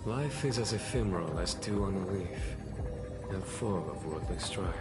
Life is as ephemeral as dew on a leaf, and full of worldly strife.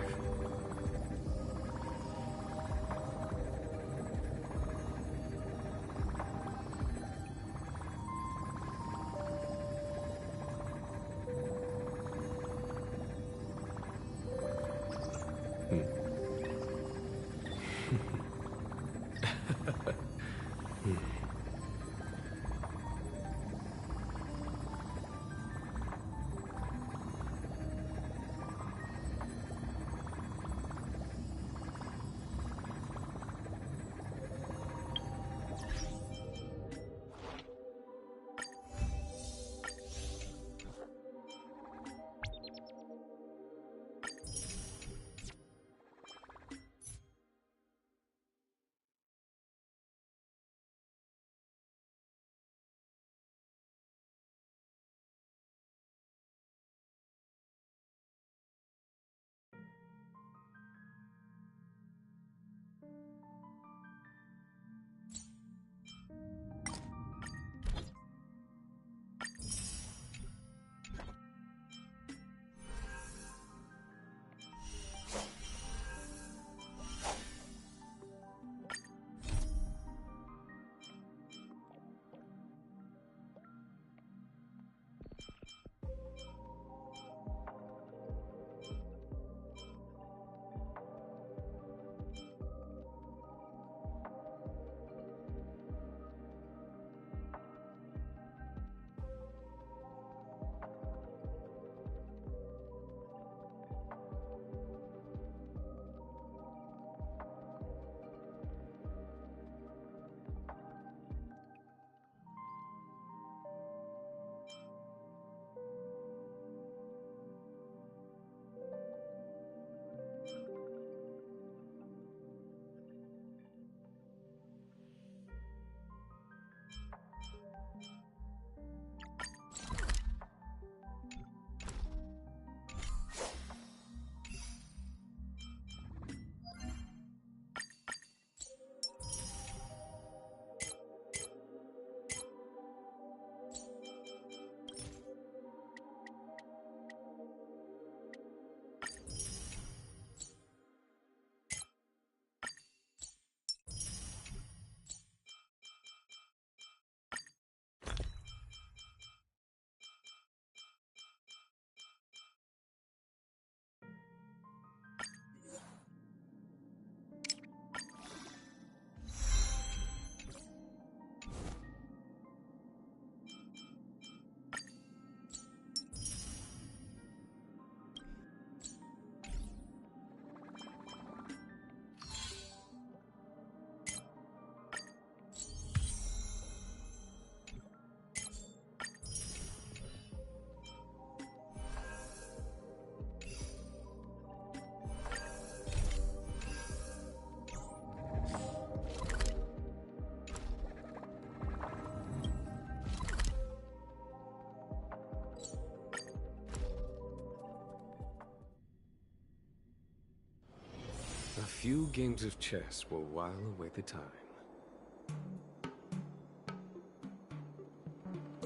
A few games of chess will while away the time.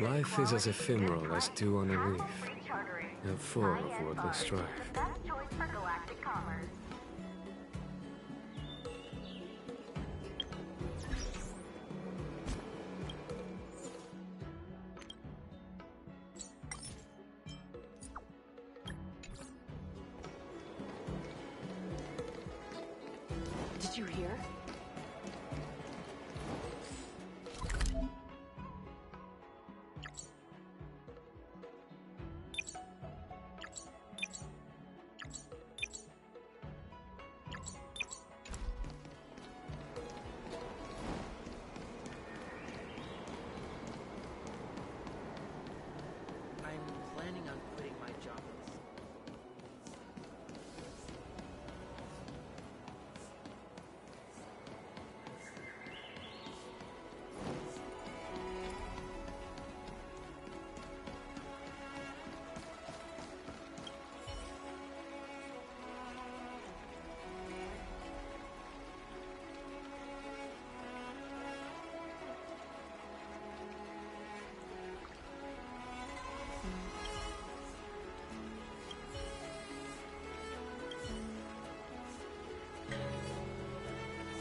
Life is as ephemeral as dew on a leaf, and full of worldly strife. The best choice for galactic commerce. Did you hear?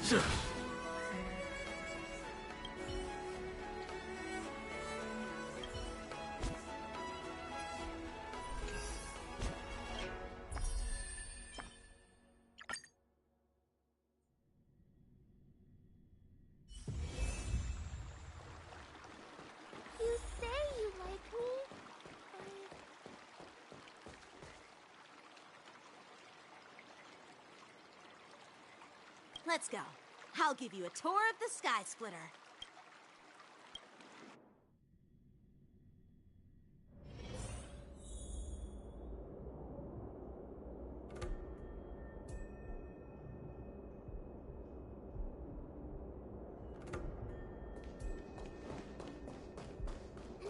You say you like me? Let's go. I'll give you a tour of the Sky Splitter.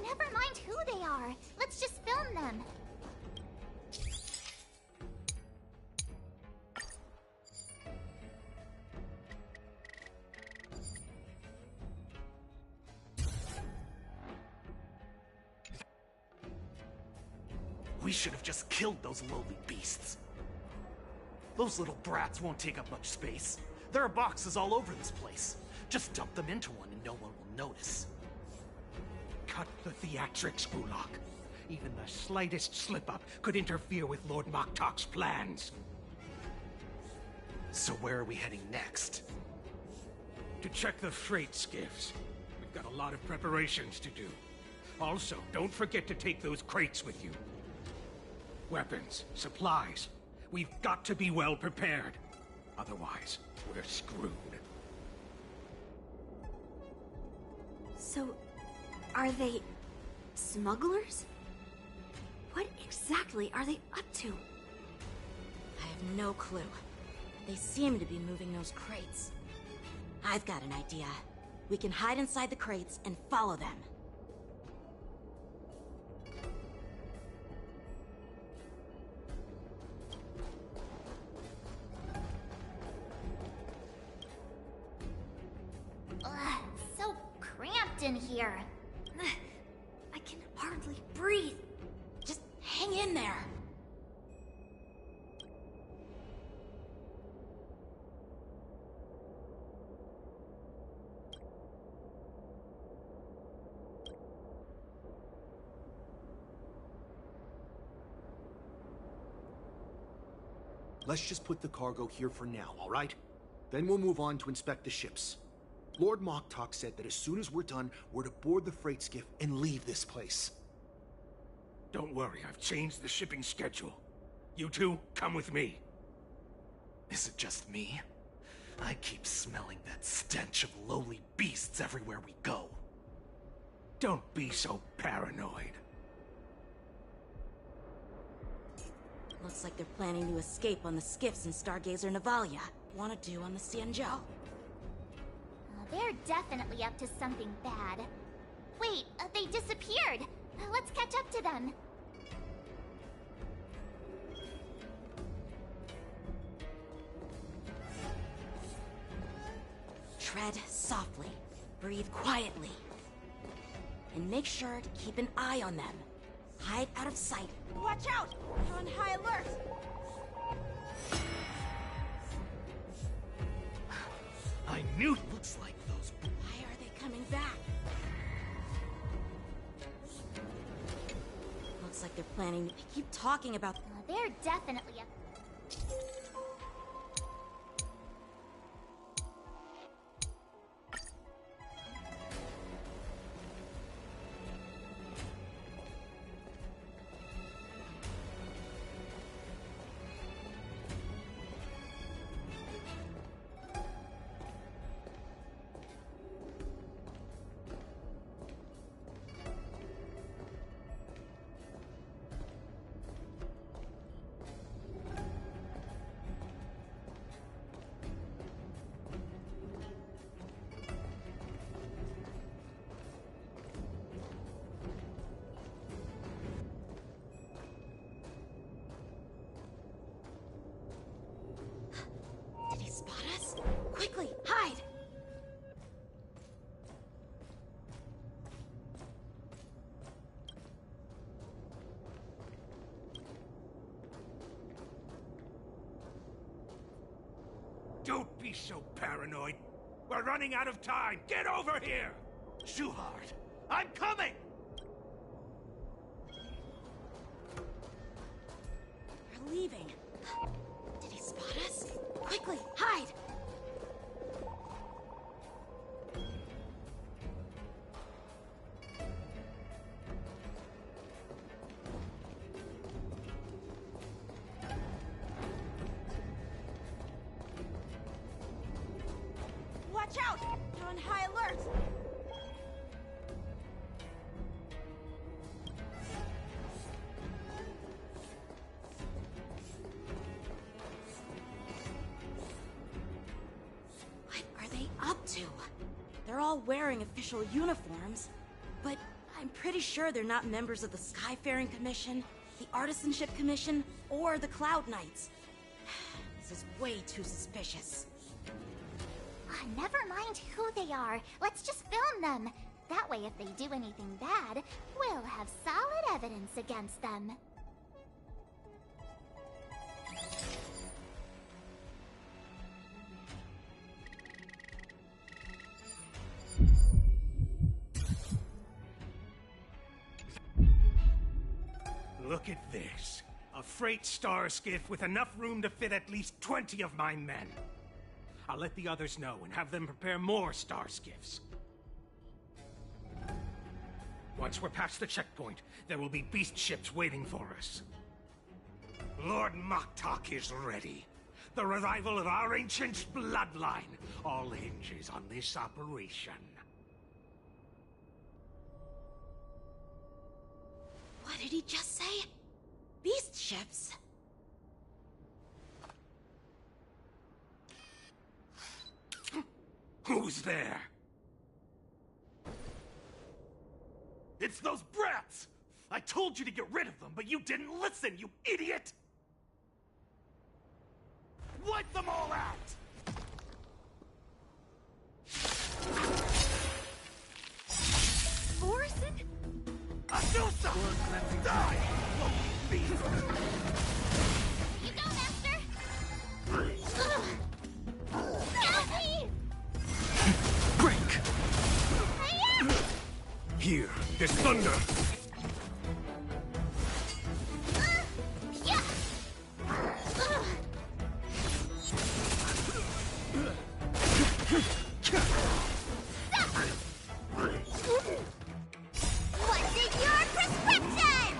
Never mind who they are. Let's just film them. We should have just killed those lowly beasts. Those little brats won't take up much space. There are boxes all over this place. Just dump them into one and no one will notice. Cut the theatrics, Ulok. Even the slightest slip-up could interfere with Lord Moktok's plans. So where are we heading next? To check the freight skiffs. We've got a lot of preparations to do. Also, don't forget to take those crates with you. Weapons, supplies. We've got to be well prepared. Otherwise, we're screwed. So, are they smugglers? What exactly are they up to? I have no clue. They seem to be moving those crates. I've got an idea. We can hide inside the crates and follow them. Ugh, so cramped in here. I can hardly breathe. Just hang in there. Let's just put the cargo here for now, all right? Then we'll move on to inspect the ships. Lord Moktok said that as soon as we're done, we're to board the freight skiff and leave this place. Don't worry, I've changed the shipping schedule. You two, come with me. Is it just me? I keep smelling that stench of lowly beasts everywhere we go. Don't be so paranoid. Looks like they're planning to escape on the skiffs in Stargazer Navalia. Wanna do on the Cianzhou? They're definitely up to something bad. Wait, they disappeared. Let's catch up to them. Tread softly, breathe quietly, and make sure to keep an eye on them. Hide out of sight. Watch out! You're on high alert! I knew it looks like those... Why are they coming back? Looks like they're planning... They keep talking about... They're definitely up... Don't be so paranoid. We're running out of time. Get over here! Shuhard, I'm coming! We're leaving. Did he spot us? Quickly, hide! Watch out! You're on high alert! What are they up to? They're all wearing official uniforms, but I'm pretty sure they're not members of the Skyfaring Commission, the Artisanship Commission, or the Cloud Knights. This is way too suspicious. Never mind who they are. Let's just film them. That way, if they do anything bad, we'll have solid evidence against them. Look at this. A freight star skiff with enough room to fit at least 20 of my men. I'll let the others know and have them prepare more star skiffs. Once we're past the checkpoint, there will be beast ships waiting for us. Lord Moktok is ready. The revival of our ancient bloodline all hinges on this operation. What did he just say? Beast ships? Who's there? It's those brats! I told you to get rid of them, but you didn't listen, you idiot! Wipe them all out! Morrison? Adusa! Die! Low beast! You go, Master! Help me! Break! Hiya! Here, there's thunder! Yeah! What's in your prescription?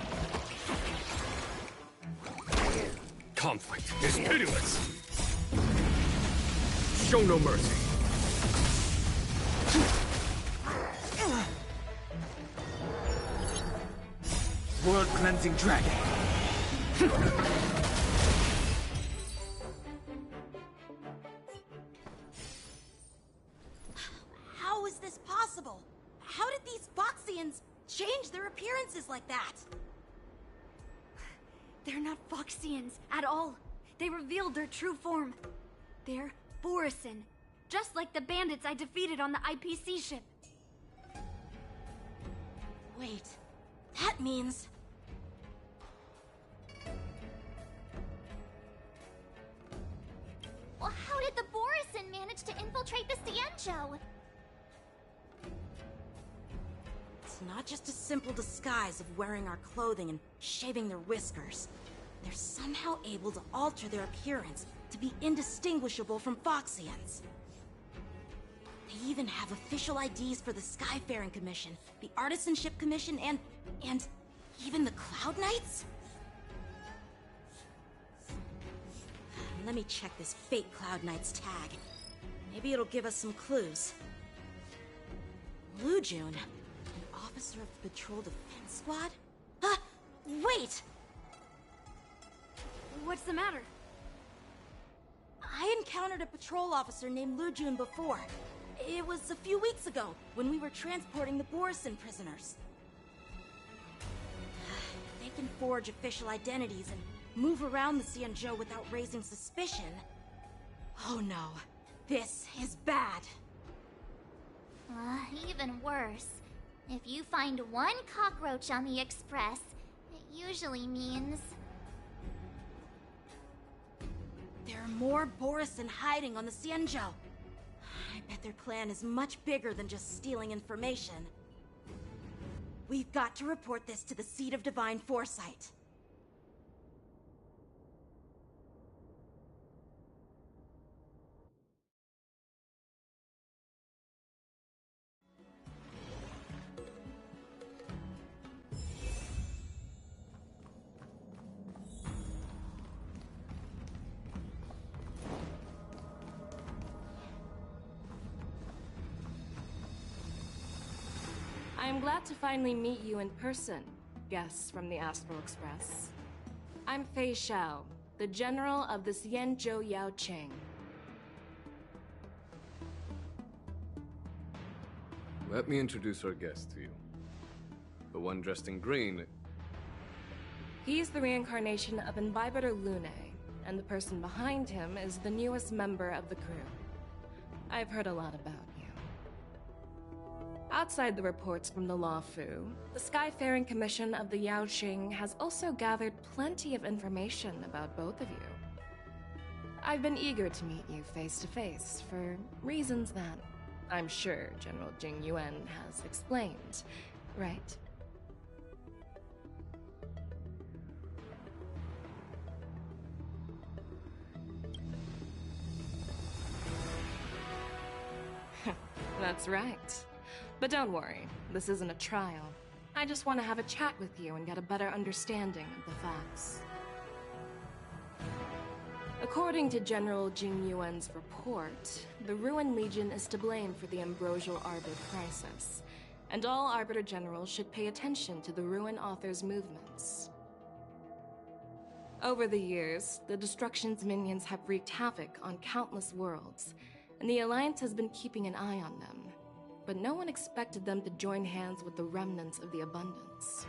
Conflict is pitiless! Show no mercy! World-cleansing dragon! How is this possible? How did these Foxians change their appearances like that? They're not Foxians at all. They revealed their true form. They're Borison, just like the bandits I defeated on the IPC ship. Wait, that means... Well, how did the Borison manage to infiltrate the Cienjo? It's not just a simple disguise of wearing our clothing and shaving their whiskers. They're somehow able to alter their appearance to be indistinguishable from Foxians. They even have official IDs for the Skyfaring Commission, the Artisanship Commission, and even the Cloud Knights? Let me check this fake Cloud Knight's tag. Maybe it'll give us some clues. Lujun, an officer of the Patrol Defense Squad? Wait! What's the matter? I encountered a patrol officer named Lujun before. It was a few weeks ago, when we were transporting the Borison prisoners. They can forge official identities and move around the Cienjo without raising suspicion. Oh no, this is bad. Even worse. If you find one cockroach on the Express, it usually means... There are more Borisin hiding on the Xianzhou. I bet their plan is much bigger than just stealing information. We've got to report this to the Seat of Divine Foresight. I am glad to finally meet you in person, guests from the Astral Express. I'm Fei Xiao, the General of the Xianzhou Yaoqing. Let me introduce our guest to you. The one dressed in green. He's the reincarnation of Imbibitor Lune, and the person behind him is the newest member of the crew. I've heard a lot about you. Outside the reports from the Law Fu, the Skyfaring Commission of the Yaoqing has also gathered plenty of information about both of you. I've been eager to meet you face to face for reasons that I'm sure General Jing Yuan has explained, right? That's right. But don't worry, this isn't a trial. I just want to have a chat with you and get a better understanding of the facts. According to General Jing Yuan's report, the Ruin Legion is to blame for the Ambrosial Arbor crisis, and all Arbiter Generals should pay attention to the Ruin Author's movements. Over the years, the Destruction's minions have wreaked havoc on countless worlds, and the Alliance has been keeping an eye on them. But no one expected them to join hands with the remnants of the Abundance.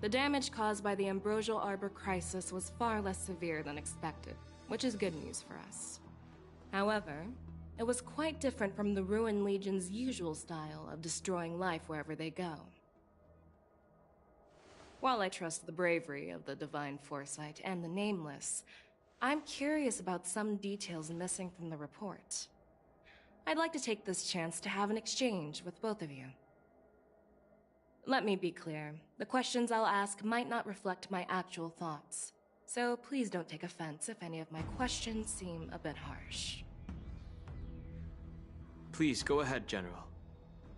The damage caused by the Ambrosial Arbor crisis was far less severe than expected, which is good news for us. However, it was quite different from the Ruin Legion's usual style of destroying life wherever they go. While I trust the bravery of the Divine Foresight and the Nameless, I'm curious about some details missing from the report. I'd like to take this chance to have an exchange with both of you. Let me be clear, the questions I'll ask might not reflect my actual thoughts, so please don't take offense if any of my questions seem a bit harsh. Please go ahead, General.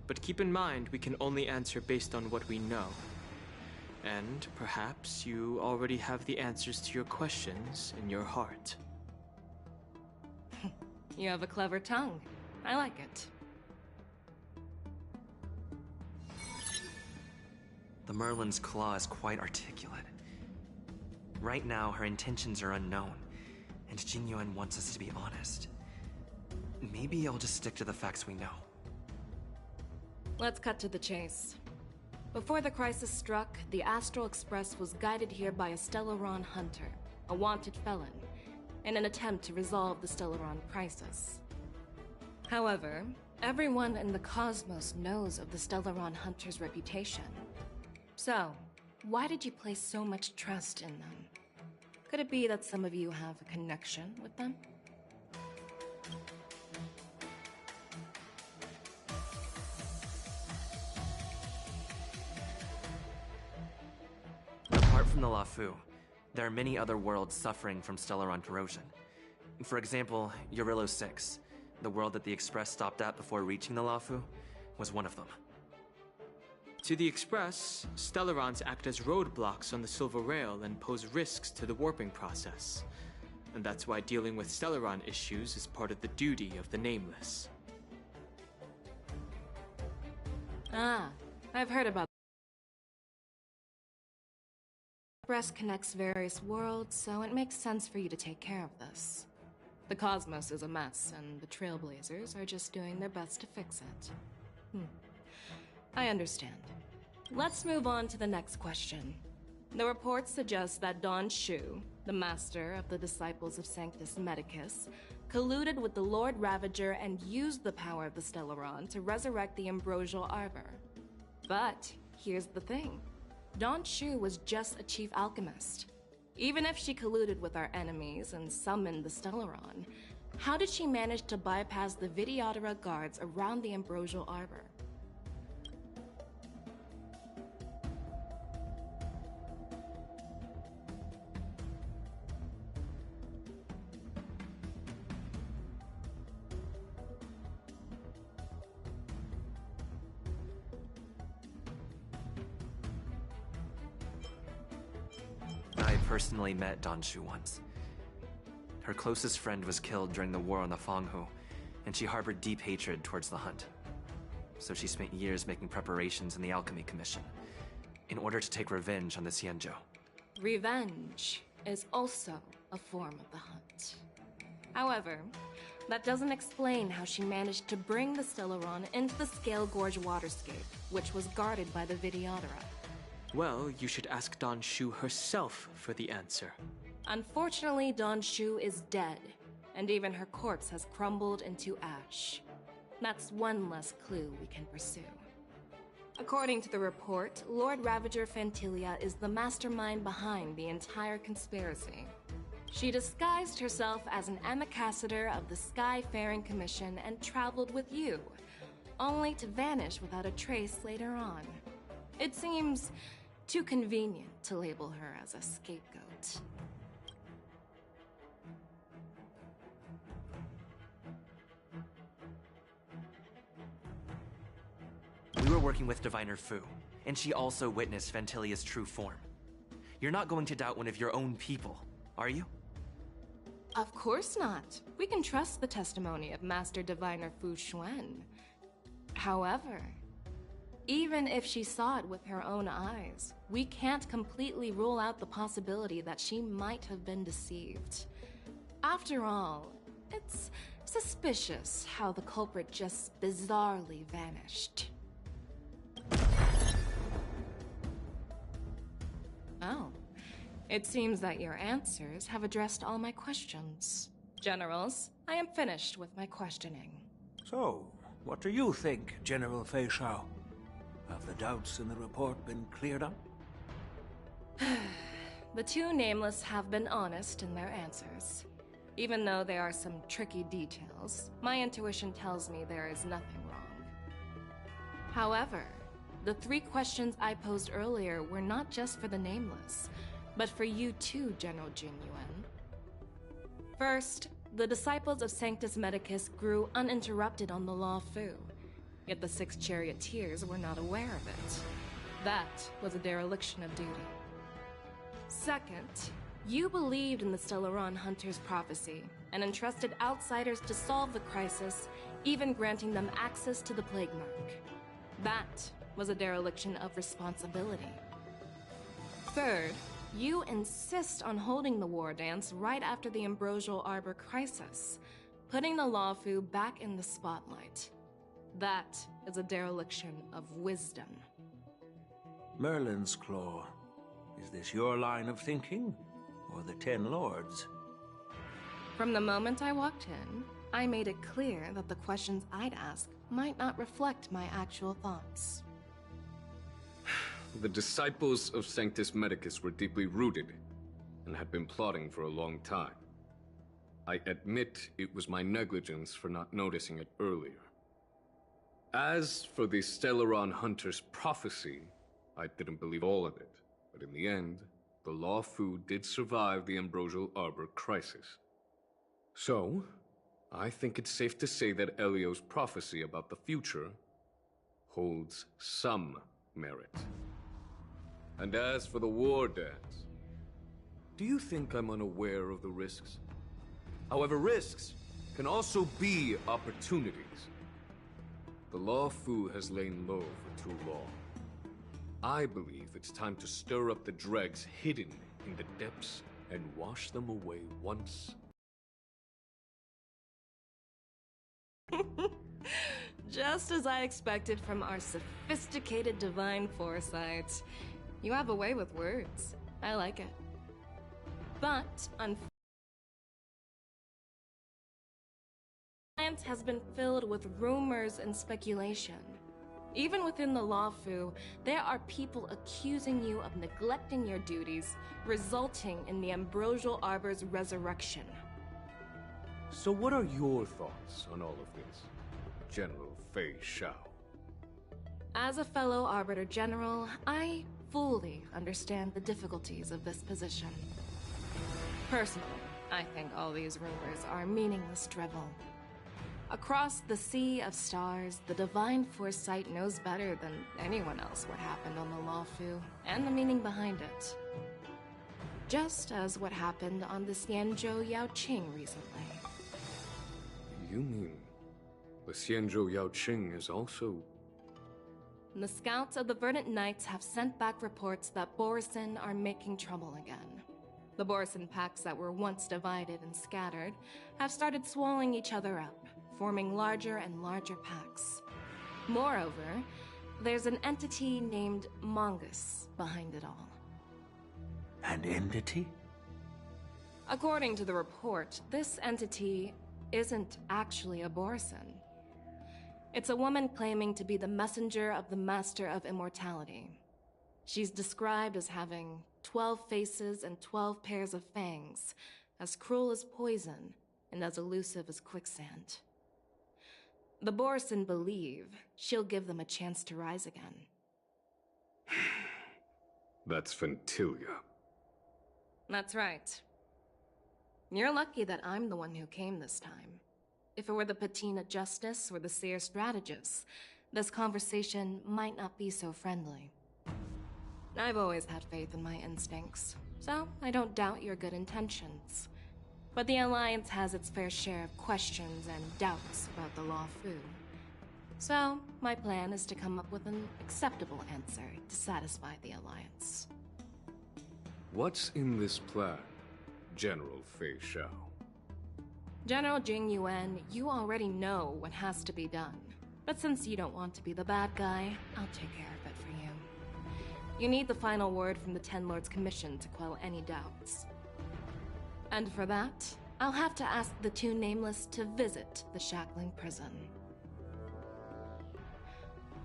But keep in mind we can only answer based on what we know. And perhaps you already have the answers to your questions in your heart. You have a clever tongue. I like it. The Merlin's claw is quite articulate. Right now, her intentions are unknown, and Jing Yuan wants us to be honest. Maybe I'll just stick to the facts we know. Let's cut to the chase. Before the crisis struck, the Astral Express was guided here by a Stellaron hunter, a wanted felon, in an attempt to resolve the Stellaron crisis. However, everyone in the cosmos knows of the Stellaron hunter's reputation. So, why did you place so much trust in them? Could it be that some of you have a connection with them? Apart from the Lafu, there are many other worlds suffering from Stellaron corrosion. For example, Eurillo 6, the world that the Express stopped at before reaching the Lafu, was one of them. To the Express, Stellarons act as roadblocks on the Silver Rail and pose risks to the warping process. And that's why dealing with Stellaron issues is part of the duty of the Nameless. Ah, I've heard about Express connects various worlds, so it makes sense for you to take care of this. The cosmos is a mess, and the Trailblazers are just doing their best to fix it. I understand. Let's move on to the next question. The report suggests that Don Shu, the master of the Disciples of Sanctus Medicus, colluded with the Lord Ravager and used the power of the Stellaron to resurrect the Ambrosial Arbor. But here's the thing. Don Shu was just a chief alchemist. Even if she colluded with our enemies and summoned the Stellaron, how did she manage to bypass the Videodora guards around the Ambrosial Arbor? I personally met Donshu once. Her closest friend was killed during the war on the Fanghu, and she harbored deep hatred towards the Hunt. So she spent years making preparations in the Alchemy Commission, in order to take revenge on the Xianzhou. Revenge is also a form of the Hunt. However, that doesn't explain how she managed to bring the Stellaron into the Scale Gorge waterscape, which was guarded by the Videodora. Well, you should ask Donshu herself for the answer. Unfortunately, Donshu is dead, and even her corpse has crumbled into ash. That's one less clue we can pursue. According to the report, Lord Ravager Fantilia is the mastermind behind the entire conspiracy. She disguised herself as an ambassador of the Skyfaring Commission and traveled with you, only to vanish without a trace later on. It seems too convenient to label her as a scapegoat. We were working with Diviner Fu, and she also witnessed Ventilia's true form. You're not going to doubt one of your own people, are you? Of course not. We can trust the testimony of Master Diviner Fu Xuan. However, even if she saw it with her own eyes, we can't completely rule out the possibility that she might have been deceived. After all, it's suspicious how the culprit just bizarrely vanished. Oh, it seems that your answers have addressed all my questions. Generals, I am finished with my questioning. So, what do you think, General Fei Shao? Have the doubts in the report been cleared up? The two nameless have been honest in their answers. Even though there are some tricky details, my intuition tells me there is nothing wrong. However, the 3 questions I posed earlier were not just for the nameless, but for you too, General Jin Yuan. First, the disciples of Sanctus Medicus grew uninterrupted on the Law Fu, yet the 6 charioteers were not aware of it. That was a dereliction of duty. Second, you believed in the Stellaron Hunter's prophecy and entrusted outsiders to solve the crisis, even granting them access to the Plague Mark. That was a dereliction of responsibility. Third, you insist on holding the war dance right after the Ambrosial Arbor crisis, putting the Lawfu back in the spotlight. That is a dereliction of wisdom. Merlin's Claw. Is this your line of thinking, or the 10 Lords? From the moment I walked in, I made it clear that the questions I'd ask might not reflect my actual thoughts. The disciples of Sanctus Medicus were deeply rooted and had been plotting for a long time. I admit it was my negligence for not noticing it earlier. As for the Stellaron Hunter's prophecy, I didn't believe all of it, but in the end, the Law Fu did survive the Ambrosial Arbor crisis. So, I think it's safe to say that Elio's prophecy about the future holds some merit. And as for the war dance, do you think I'm unaware of the risks? However, risks can also be opportunities. The Law Fu has lain low for too long. I believe it's time to stir up the dregs hidden in the depths and wash them away once. Just as I expected from our sophisticated divine foresight. You have a way with words. I like it. But, science has been filled with rumors and speculation. Even within the Lawfu, there are people accusing you of neglecting your duties, resulting in the Ambrosial Arbor's resurrection. So what are your thoughts on all of this, General Fei Shao? As a fellow Arbiter General, I fully understand the difficulties of this position. Personally, I think all these rumors are meaningless drivel. Across the sea of stars, the Divine Foresight knows better than anyone else what happened on the Lawfu, and the meaning behind it. Just as what happened on the Xianzhou Yaoqing recently. You mean the Xianzhou Yaoqing is also... The scouts of the Verdant Knights have sent back reports that Borisin are making trouble again. The Borisin packs that were once divided and scattered have started swallowing each other up, forming larger and larger packs. Moreover, there's an entity named Mongus behind it all. An entity? According to the report, this entity isn't actually a Borisin. It's a woman claiming to be the messenger of the Master of Immortality. She's described as having 12 faces and 12 pairs of fangs, as cruel as poison, and as elusive as quicksand. The Borisin believe she'll give them a chance to rise again. That's Ventilia. That's right. You're lucky that I'm the one who came this time. If it were the Patina Justice or the Seer Strategist, this conversation might not be so friendly. I've always had faith in my instincts, so I don't doubt your good intentions. But the Alliance has its fair share of questions and doubts about the Lawfu. So, my plan is to come up with an acceptable answer to satisfy the Alliance. What's in this plan, General Fei Shao? General Jing Yuan, you already know what has to be done. But since you don't want to be the bad guy, I'll take care of it for you. You need the final word from the Ten Lords Commission to quell any doubts. And for that, I'll have to ask the two Nameless to visit the Shackling Prison.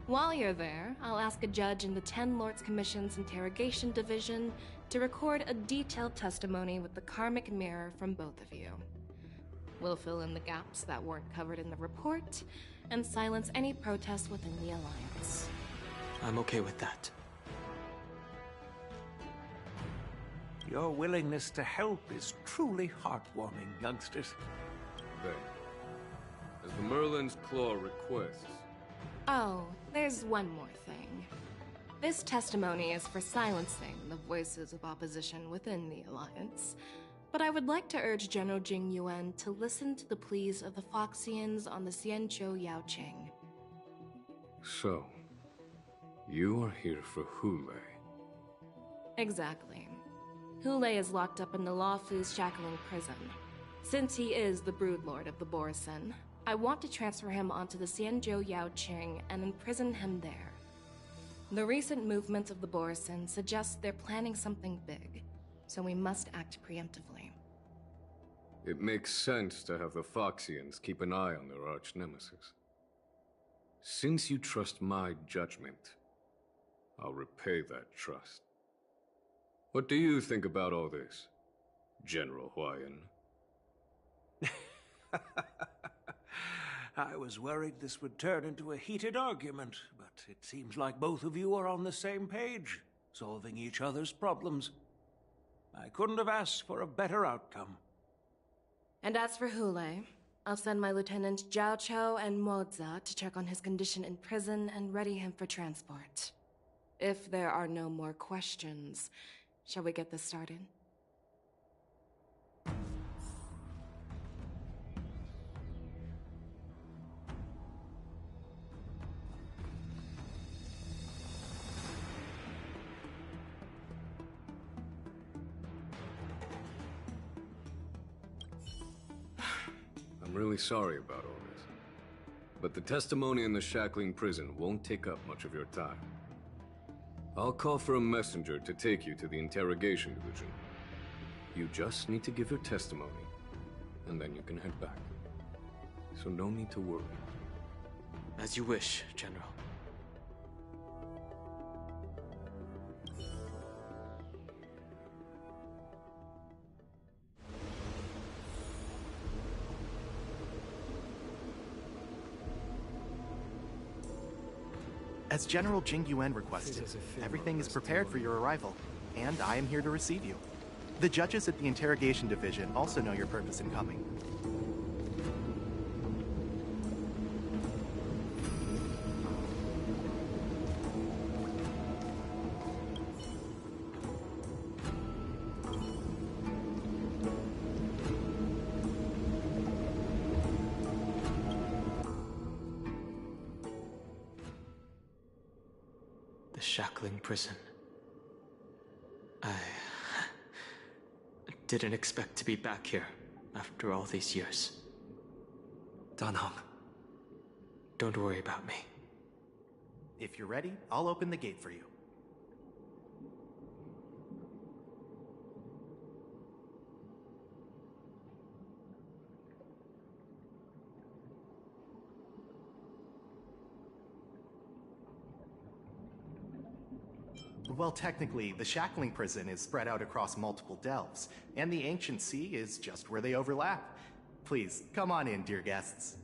While you're there, I'll ask a judge in the Ten Lords Commission's Interrogation Division to record a detailed testimony with the Karmic Mirror from both of you. We'll fill in the gaps that weren't covered in the report, and silence any protests within the Alliance. I'm okay with that. Your willingness to help is truly heartwarming, youngsters. Then, as the Merlin's Claw requests... Oh, there's one more thing. This testimony is for silencing the voices of opposition within the Alliance. But I would like to urge General Jing Yuan to listen to the pleas of the Foxians on the Xianzhou Yaoqing. So, you are here for Hule. Exactly. Hule is locked up in the Lawfu's Shackling Prison. Since he is the Broodlord of the Borisin, I want to transfer him onto the Xianzhou Yaoqing and imprison him there. The recent movements of the Borisin suggest they're planning something big, so we must act preemptively. It makes sense to have the Foxians keep an eye on their arch-nemesis. Since you trust my judgment, I'll repay that trust. What do you think about all this, General Huayan? I was worried this would turn into a heated argument, but it seems like both of you are on the same page, solving each other's problems. I couldn't have asked for a better outcome. And as for Hule, I'll send my Lieutenants Zhao Chou and Moza to check on his condition in prison and ready him for transport. If there are no more questions, shall we get this started? I'm really sorry about all this. But the testimony in the Shackling Prison won't take up much of your time. I'll call for a messenger to take you to the Interrogation Division. You just need to give your testimony, and then you can head back. So no need to worry. As you wish, General. As General Jing Yuan requested, everything is prepared for your arrival, and I am here to receive you. The judges at the Interrogation Division also know your purpose in coming. The shackling prison. I didn't expect to be back here after all these years. Danhong. Don't worry about me. If you're ready, I'll open the gate for you. Well, technically, the shackling prison is spread out across multiple delves, and the ancient sea is just where they overlap. Please, come on in, dear guests.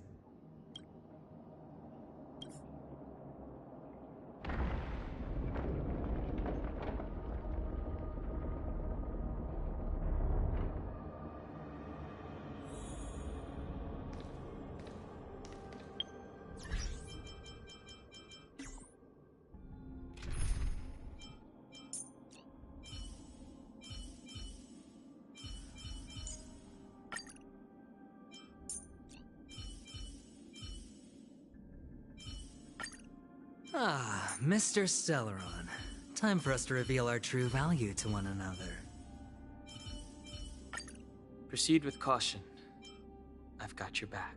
Ah, Mr. Stellaron. Time for us to reveal our true value to one another. Proceed with caution. I've got your back.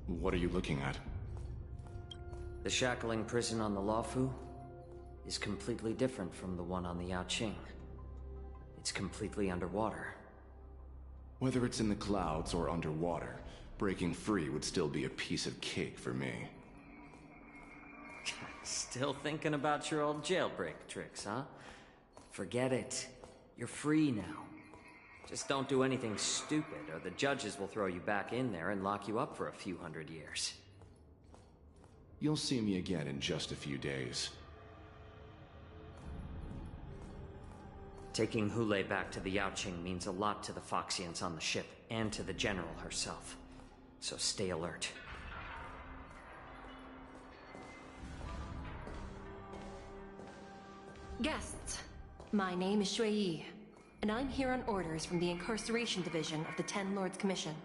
What are you looking at? The shackling prison on the Luofu is completely different from the one on the Yaoqing. It's completely underwater. Whether it's in the clouds or underwater, breaking free would still be a piece of cake for me. Still thinking about your old jailbreak tricks, huh? Forget it. You're free now. Just don't do anything stupid, or the judges will throw you back in there and lock you up for a few hundred years. You'll see me again in just a few days. Taking Hule back to the Yaoqing means a lot to the Foxians on the ship, and to the General herself. So stay alert. Guests, my name is Shui Yi, and I'm here on orders from the Incarceration Division of the Ten Lords Commission.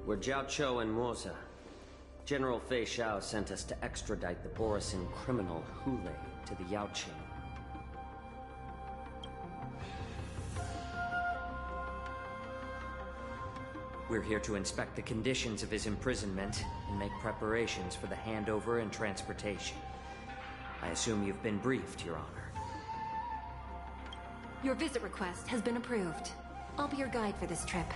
We're Jiao Cho and Moza. General Fei Xiao sent us to extradite the Borisin criminal Hule to the Yaoqing. We're here to inspect the conditions of his imprisonment and make preparations for the handover and transportation. I assume you've been briefed, Your Honor. Your visit request has been approved. I'll be your guide for this trip.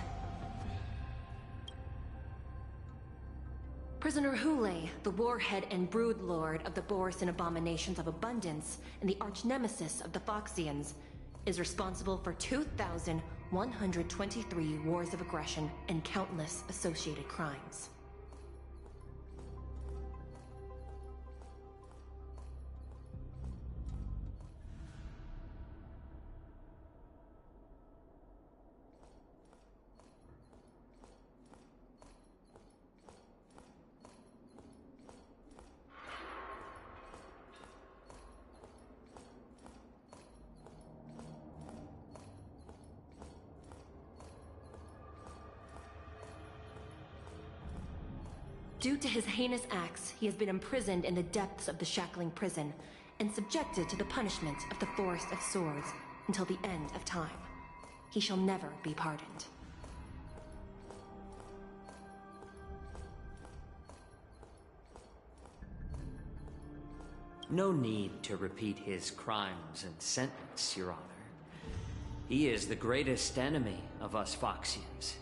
Prisoner Hule, the warhead and brood lord of the Borisin abominations of abundance and the arch-nemesis of the Foxians, is responsible for 2,123 wars of aggression and countless associated crimes. Due to his heinous acts, he has been imprisoned in the depths of the Shackling Prison and subjected to the punishment of the Forest of Swords until the end of time. He shall never be pardoned. No need to repeat his crimes and sentence, Your Honor. He is the greatest enemy of us Foxians.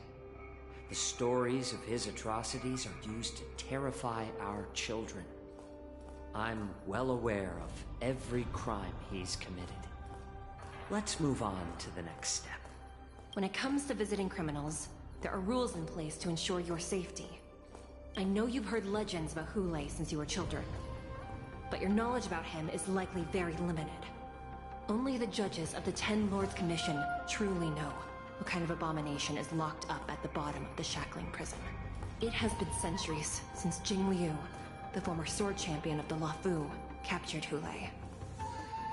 The stories of his atrocities are used to terrify our children. I'm well aware of every crime he's committed. Let's move on to the next step. When it comes to visiting criminals, there are rules in place to ensure your safety. I know you've heard legends about Hule since you were children, but your knowledge about him is likely very limited. Only the judges of the Ten Lords Commission truly know what kind of abomination is locked up at the bottom of the Shackling Prison. It has been centuries since Jing Liu, the former sword champion of the Luofu, captured Hule.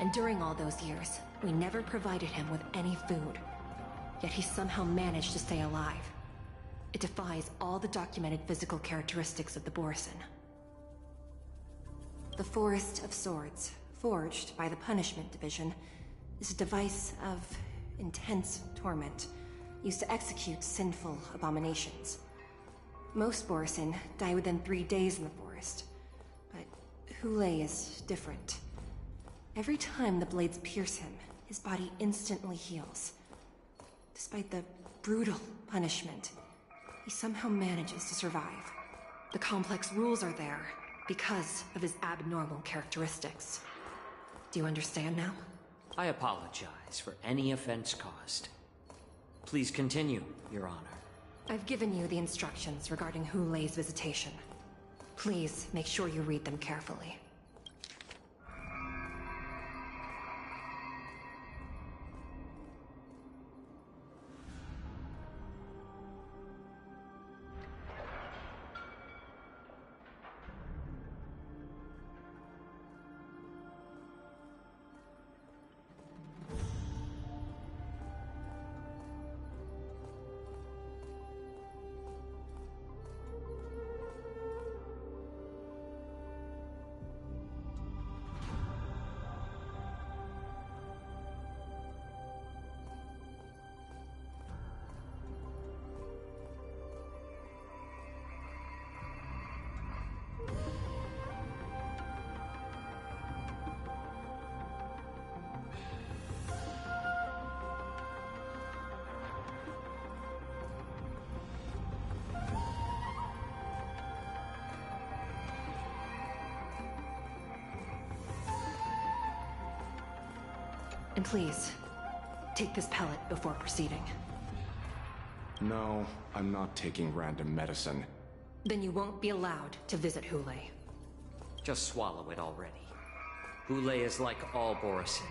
And during all those years, we never provided him with any food. Yet he somehow managed to stay alive. It defies all the documented physical characteristics of the Borisin. The Forest of Swords, forged by the Punishment Division, is a device of intense torment, used to execute sinful abominations. Most Borisin die within 3 days in the forest, but Hule is different. Every time the blades pierce him, his body instantly heals. Despite the brutal punishment, he somehow manages to survive. The complex rules are there because of his abnormal characteristics. Do you understand now? I apologize for any offense caused. Please continue, Your Honor. I've given you the instructions regarding Hule's visitation. Please make sure you read them carefully. And please, take this pellet before proceeding. No, I'm not taking random medicine. Then you won't be allowed to visit Hule. Just swallow it already. Hule is like all Borisin.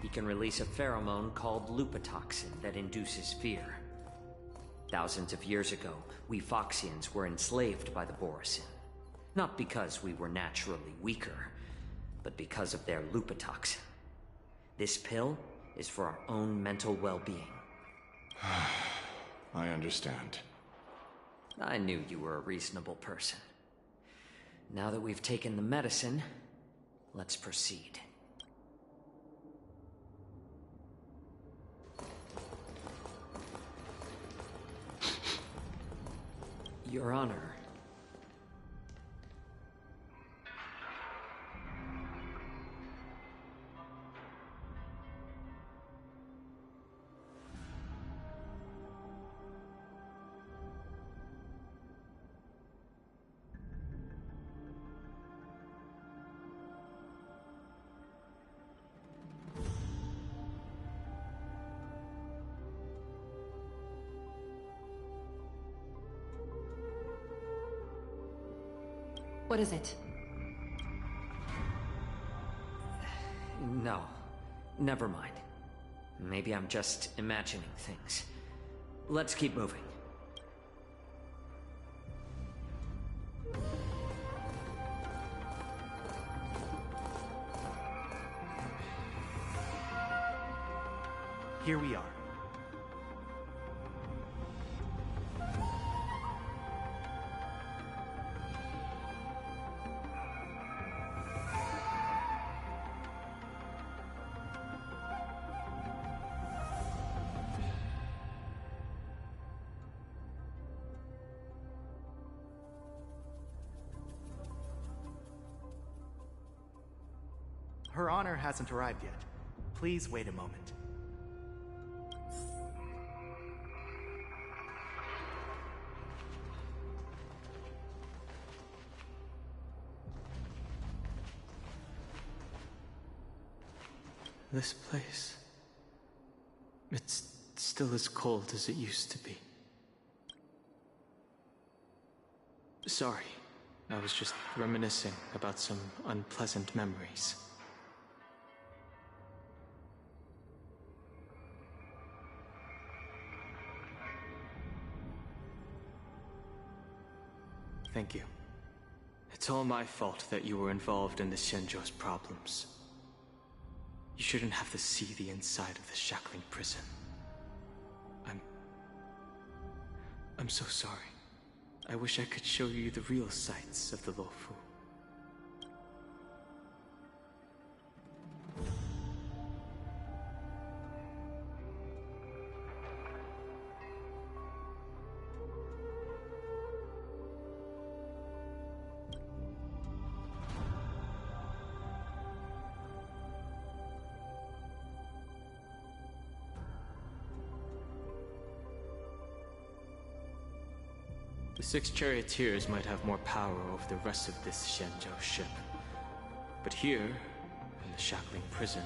He can release a pheromone called lupatoxin that induces fear. Thousands of years ago, we Foxians were enslaved by the Borisin. Not because we were naturally weaker, but because of their lupatoxin. This pill is for our own mental well-being. I understand. I knew you were a reasonable person. Now that we've taken the medicine, let's proceed. Your Honor. What is it? No. Never mind. Maybe I'm just imagining things. Let's keep moving. Here we are. Her Honor hasn't arrived yet. Please wait a moment. This place... it's still as cold as it used to be. Sorry, I was just reminiscing about some unpleasant memories. Thank you. It's all my fault that you were involved in the Xianzhou's problems. You shouldn't have to see the inside of the shackling prison. I'm so sorry. I wish I could show you the real sights of the Luofu. The 6 charioteers might have more power over the rest of this Xianzhou ship. But here, in the shackling prison,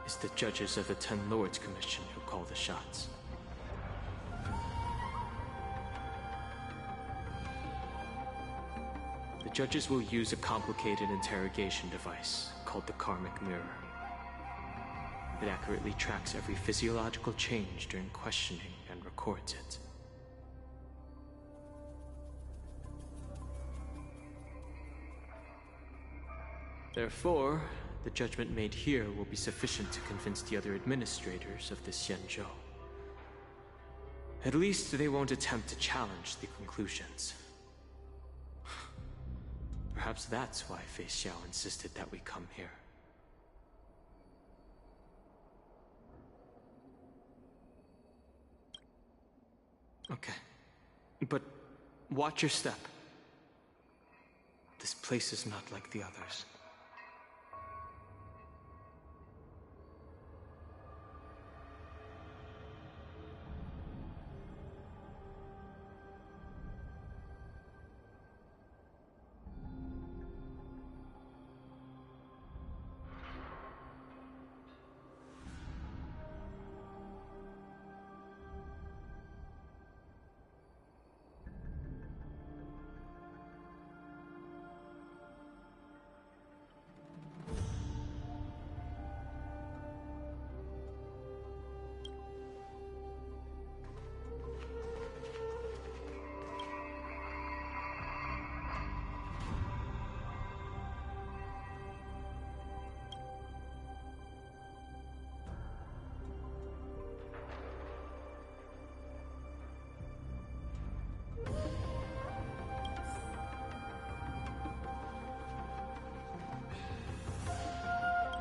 is the judges of the 10 Lords Commission who call the shots. The judges will use a complicated interrogation device called the Karmic Mirror. It accurately tracks every physiological change during questioning and records it. Therefore, the judgment made here will be sufficient to convince the other administrators of the Xianzhou. At least they won't attempt to challenge the conclusions. Perhaps that's why Fei Xiao insisted that we come here. Okay. But watch your step. This place is not like the others.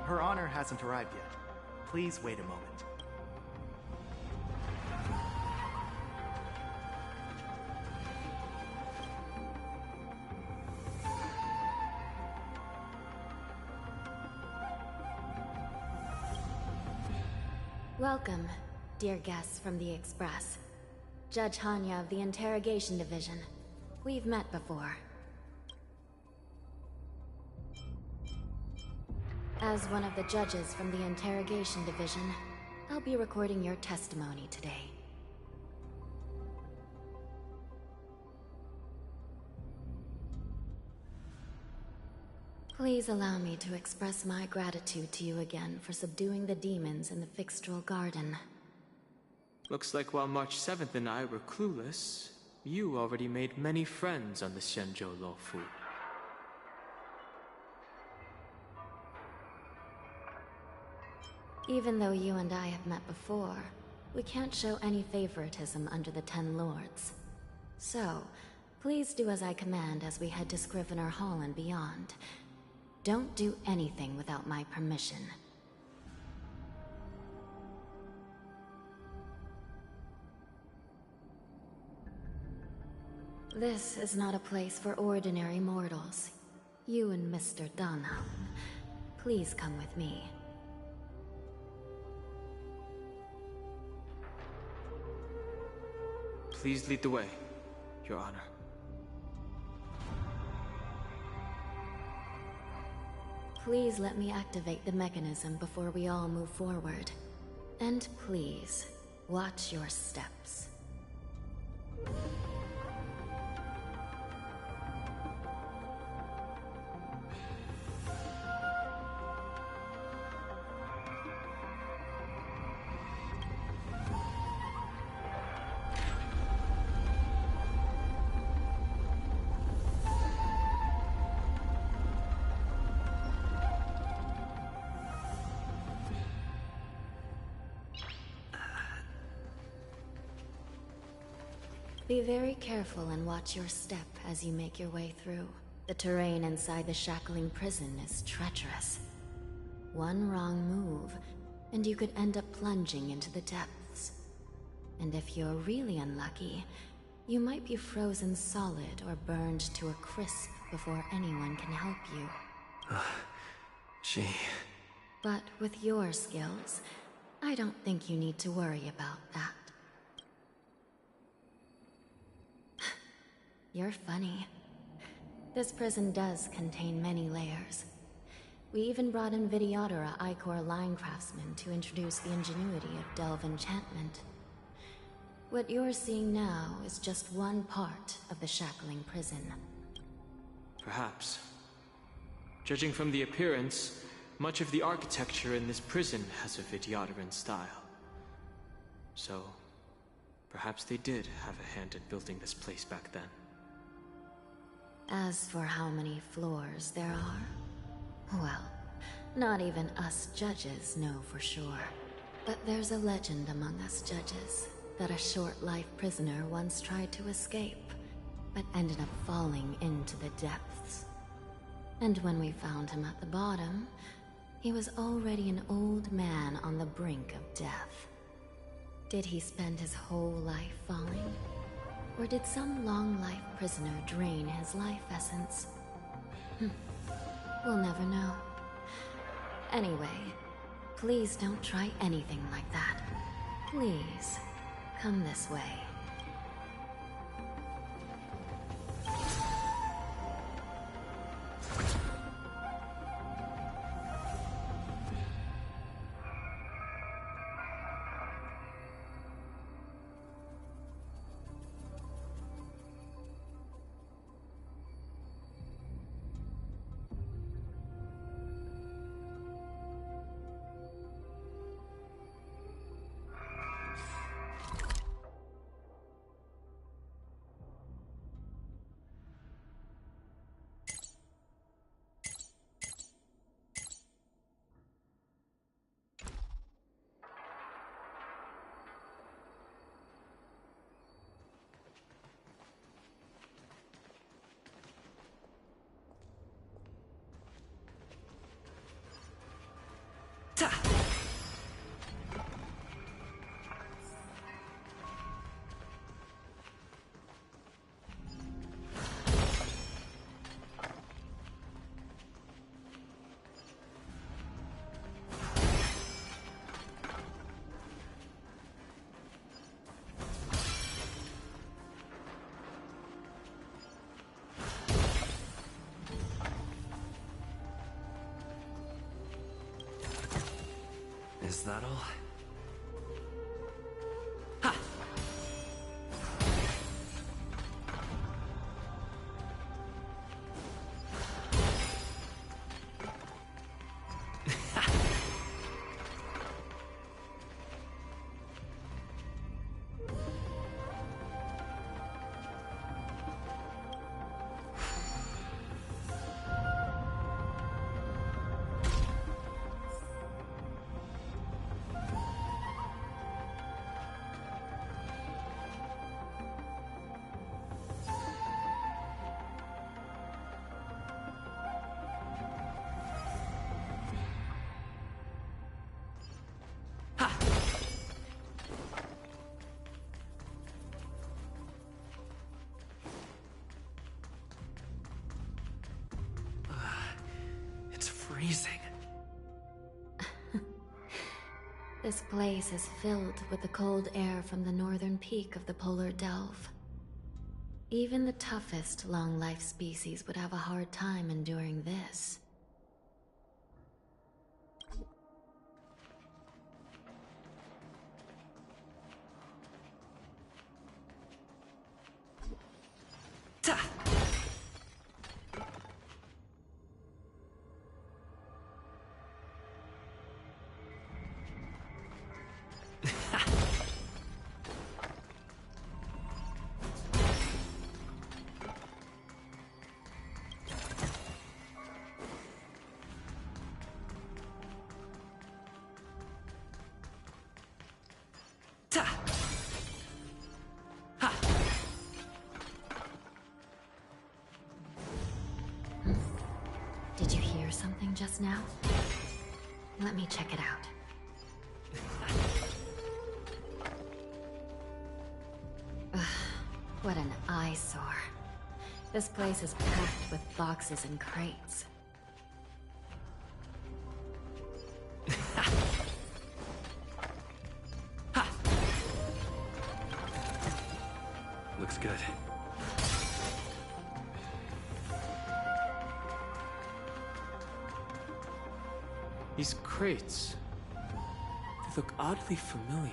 Her Honor hasn't arrived yet. Please wait a moment. Welcome, dear guests from the Express. Judge Hanya of the Interrogation Division. We've met before. As one of the judges from the Interrogation Division, I'll be recording your testimony today. Please allow me to express my gratitude to you again for subduing the demons in the Fixtral Garden. Looks like while March 7th and I were clueless, you already made many friends on the Xianzhou Luofu. Even though you and I have met before, we can't show any favoritism under the 10 Lords. So, please do as I command as we head to Scrivener Hall and beyond. Don't do anything without my permission. This is not a place for ordinary mortals. You and Mr. Dunham. Please come with me. Please lead the way, Your Honor. Please let me activate the mechanism before we all move forward. And please, watch your steps. Be very careful and watch your step as you make your way through. The terrain inside the shackling prison is treacherous. One wrong move, and you could end up plunging into the depths. And if you're really unlucky, you might be frozen solid or burned to a crisp before anyone can help you. But with your skills, I don't think you need to worry about that. You're funny. This prison does contain many layers. We even brought in Videodora Ichor line craftsmen to introduce the ingenuity of Delve enchantment. What you're seeing now is just one part of the shackling prison. Perhaps. Judging from the appearance, much of the architecture in this prison has a Videodoran style. So, perhaps they did have a hand in building this place back then. As for how many floors there are, well, not even us judges know for sure. But there's a legend among us judges that a short-life prisoner once tried to escape, but ended up falling into the depths. And when we found him at the bottom, he was already an old man on the brink of death. Did he spend his whole life falling? Or did some long-life prisoner drain his life essence? We'll never know. Anyway, please don't try anything like that. Please, come this way. This place is filled with the cold air from the northern peak of the polar delve. Even the toughest long-life species would have a hard time enduring this. Did you hear something just now? Let me check it out. Ugh, what an eyesore. This place is packed with boxes and crates. Looks good. These crates, they look oddly familiar.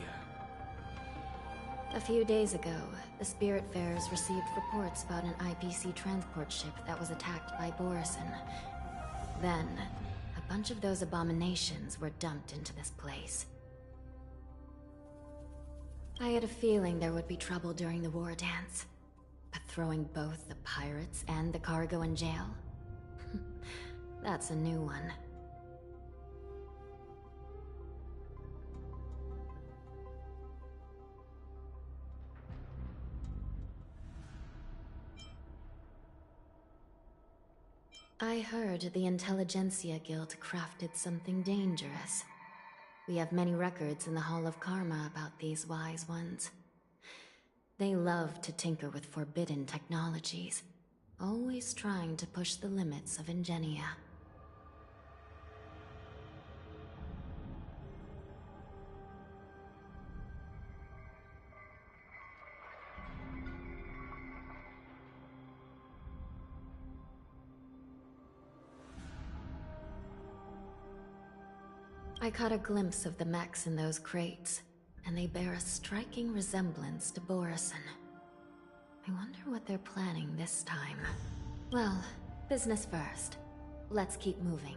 A few days ago, the Spiritfarers received reports about an IPC transport ship that was attacked by Borison. Then, a bunch of those abominations were dumped into this place. I had a feeling there would be trouble during the war dance. But throwing both the pirates and the cargo in jail? That's a new one. I heard the Intelligentsia Guild crafted something dangerous. We have many records in the Hall of Karma about these wise ones. They love to tinker with forbidden technologies, always trying to push the limits of Ingenia. I caught a glimpse of the mechs in those crates, and they bear a striking resemblance to Borison. I wonder what they're planning this time. Well, business first. Let's keep moving.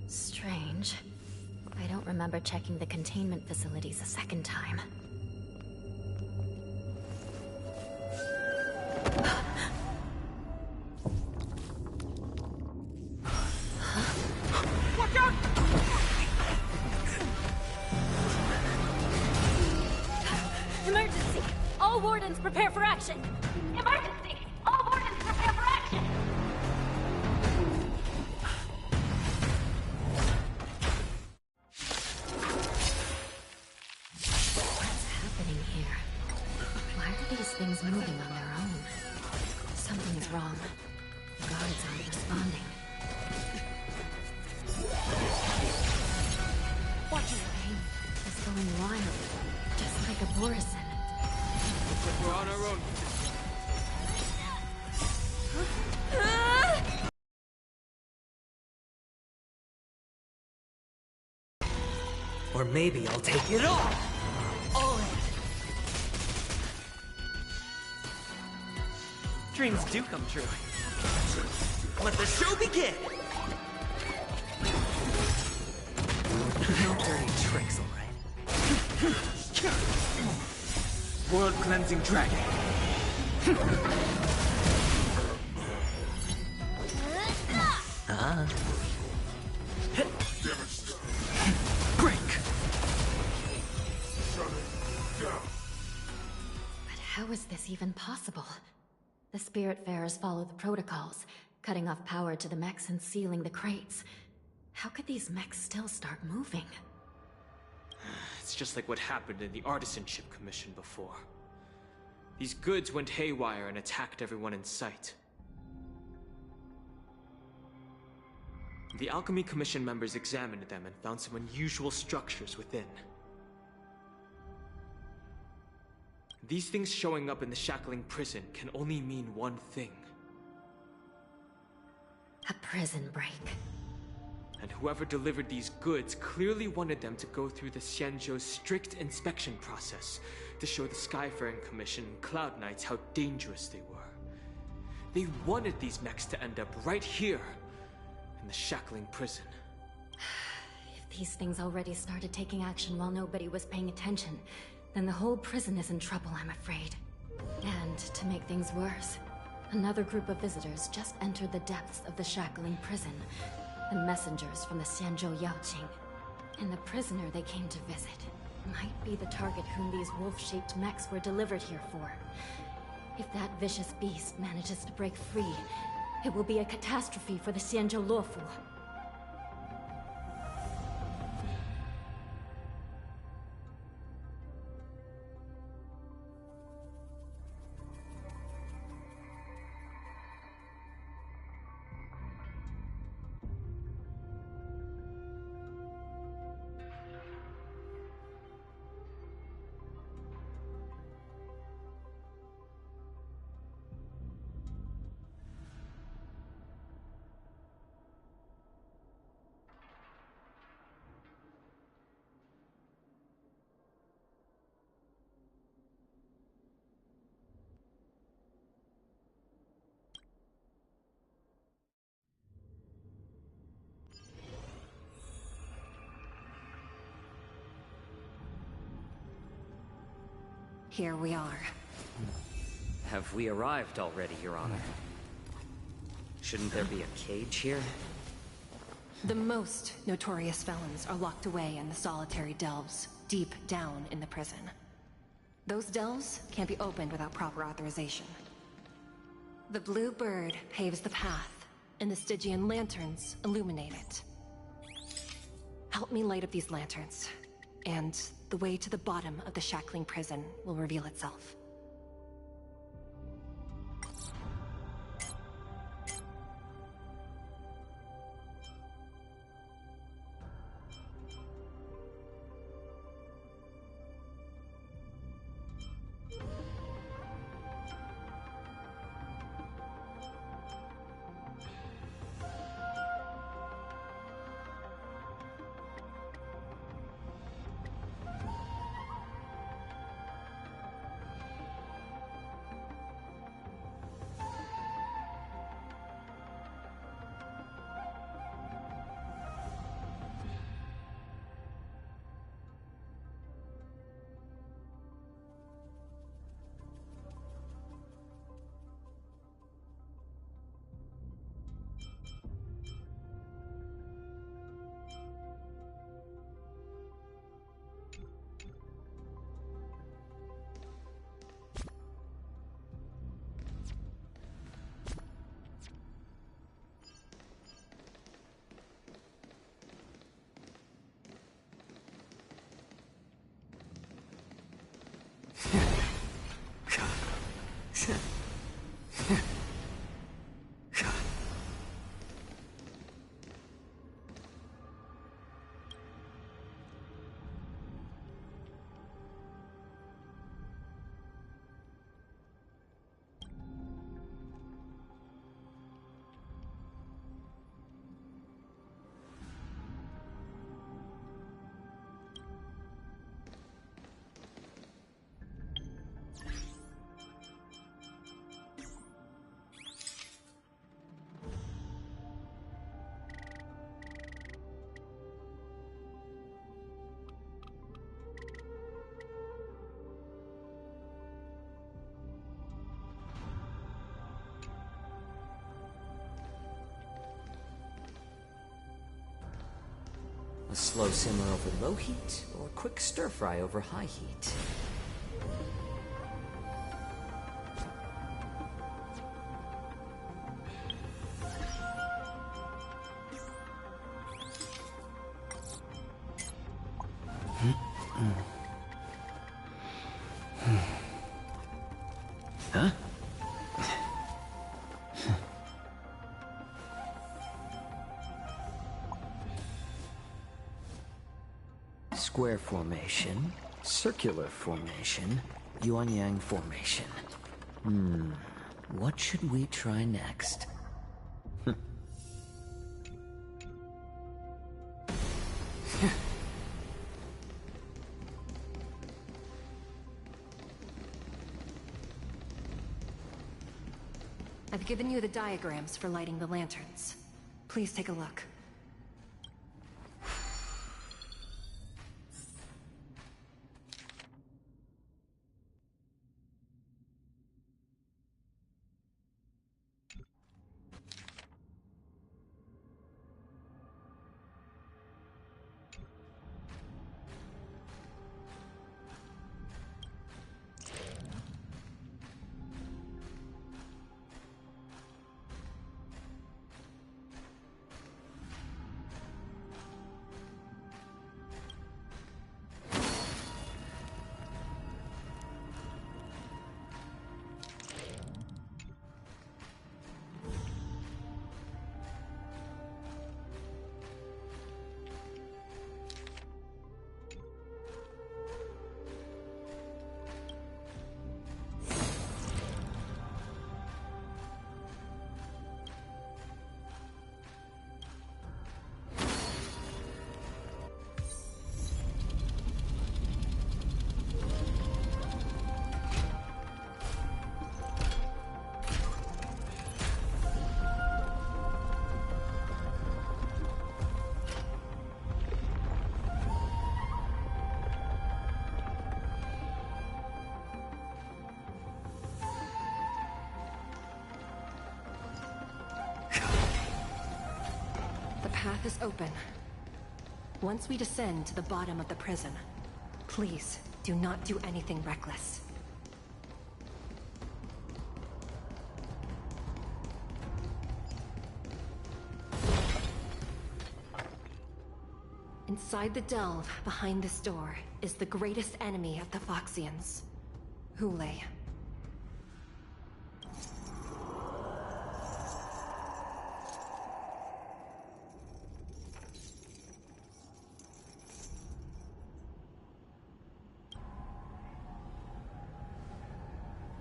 Strange. I don't remember checking the containment facilities a second time. Emergency! All wardens prepare for action! Emergency! All wardens prepare for action! What's happening here? Why are these things moving on their own? Something is wrong. The guards aren't responding. Watch your aim. It's going wild. Just like a Borison. Looks like we're on our own. Or maybe I'll take it all! All in! Dreams do come true. Let the show begin! No dirty tricks, alright? World cleansing dragon. Ah. Break! But how is this even possible? The Spiritfarers follow the protocols, cutting off power to the mechs and sealing the crates. How could these mechs still start moving? It's just like what happened in the Artisanship Commission before. These goods went haywire and attacked everyone in sight. The Alchemy Commission members examined them and found some unusual structures within. These things showing up in the shackling prison can only mean one thing. A prison break. And whoever delivered these goods clearly wanted them to go through the Xianzhou's strict inspection process to show the Skyfaring Commission and Cloud Knights how dangerous they were. They wanted these mechs to end up right here, in the shackling prison. If these things already started taking action while nobody was paying attention, then the whole prison is in trouble, I'm afraid. And to make things worse, another group of visitors just entered the depths of the shackling prison. The messengers from the Xianzhou Yaoqing. And the prisoner they came to visit might be the target whom these wolf-shaped mechs were delivered here for. If that vicious beast manages to break free, it will be a catastrophe for the Xianzhou Luofu. Here we are. Have we arrived already, Your Honor? Shouldn't there be a cage here? The most notorious felons are locked away in the solitary delves, deep down in the prison. Those delves can't be opened without proper authorization. The blue bird paves the path, and the Stygian lanterns illuminate it. Help me light up these lanterns, and the way to the bottom of the shackling prison will reveal itself. A slow simmer over low heat, or quick stir fry over high heat? Huh? Square formation, circular formation, yuan-yang formation. What should we try next? I've given you the diagrams for lighting the lanterns. Please take a look. The path is open. Once we descend to the bottom of the prison, please do not do anything reckless. Inside the delve, behind this door, is the greatest enemy of the Foxians, Hule.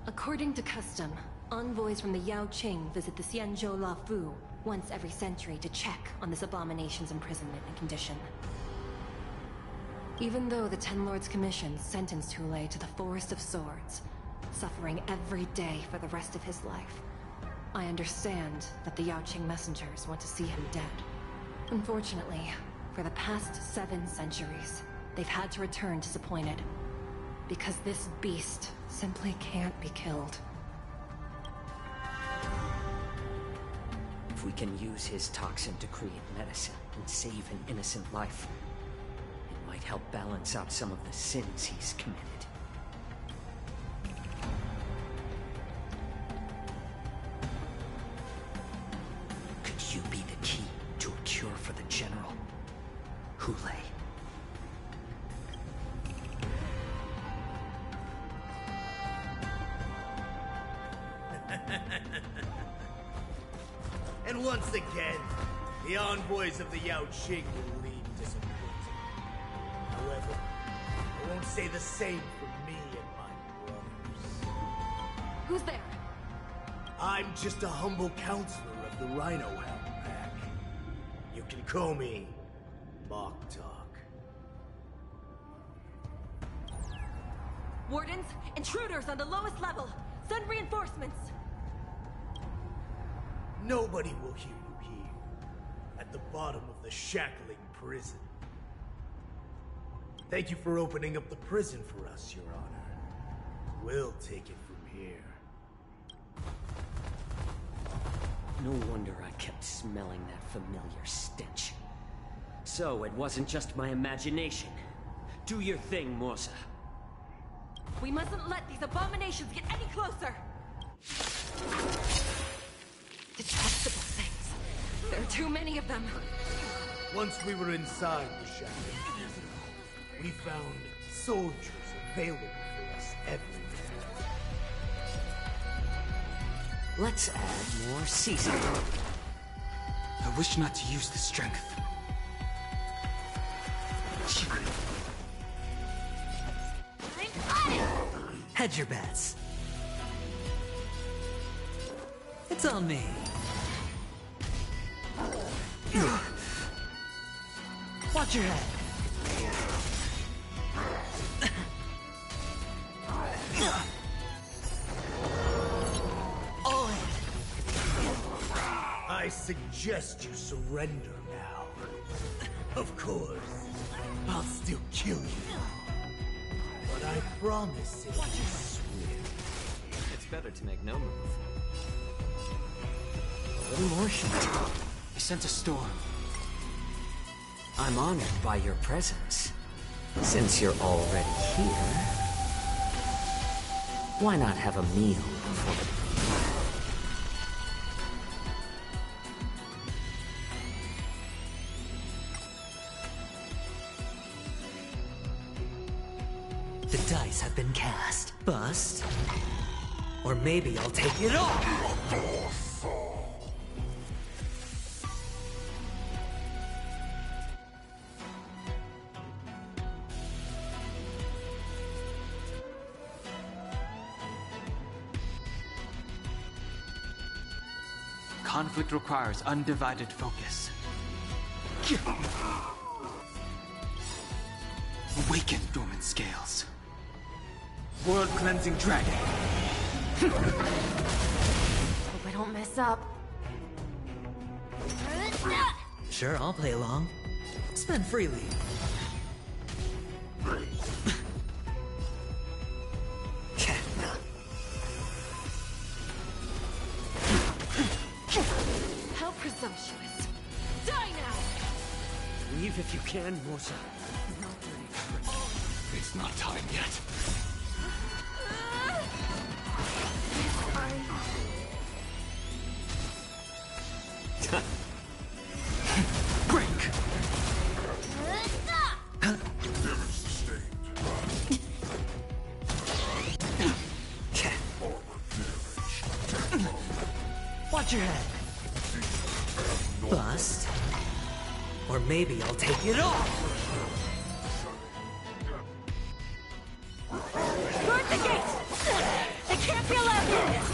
According to custom, envoys from the Yao Qing visit the Xianzhou La Fu once every century to check on this abomination's imprisonment and condition. Even though the Ten Lords Commission sentenced Hule to the Forest of Swords, suffering every day for the rest of his life, I understand that the Yao Qing messengers want to see him dead. Unfortunately, for the past 7 centuries, they've had to return disappointed. Because this beast simply can't be killed. If we can use his toxin to create medicine and save an innocent life, it might help balance out some of the sins he's committed. Could you be the key to a cure for the General, Hule? And once again, the envoys of the Yao Qing will leave disappointed. However, I won't say the same for me and my brothers. Who's there? I'm just a humble counselor of the Rhino Hound Pack. You can call me Mock Talk. Wardens, intruders on the lowest level. Send reinforcements. Nobody will hear you here, at the bottom of the shackling prison. Thank you for opening up the prison for us, Your Honor. We'll take it from here. No wonder I kept smelling that familiar stench. So it wasn't just my imagination. Do your thing, Morsa. We mustn't let these abominations get any closer! Detestable things. There are too many of them. Once we were inside the shackling prison, we found soldiers available for us everywhere. Let's add more seasoning. I wish not to use the strength. Hedge your bets. It's on me. Watch your head. All in. I suggest you surrender now. Of course, I'll still kill you. But I promise it will be swift. It's better to make no move. A little more heat. I sense a storm. I'm honored by your presence. Since you're already here, why not have a meal before the... The dice have been cast. Bust. Or maybe I'll take it all. Conflict requires undivided focus. Awaken, dormant scales. World-cleansing dragon. Hope I don't mess up. Sure, I'll play along. Spend freely. How presumptuous. Die now! Leave if you can, Musa. It's not time yet. Break! Damage sustained. Watch your head. Bust. Or maybe I'll take it all. Guard the gate! They can't be allowed in!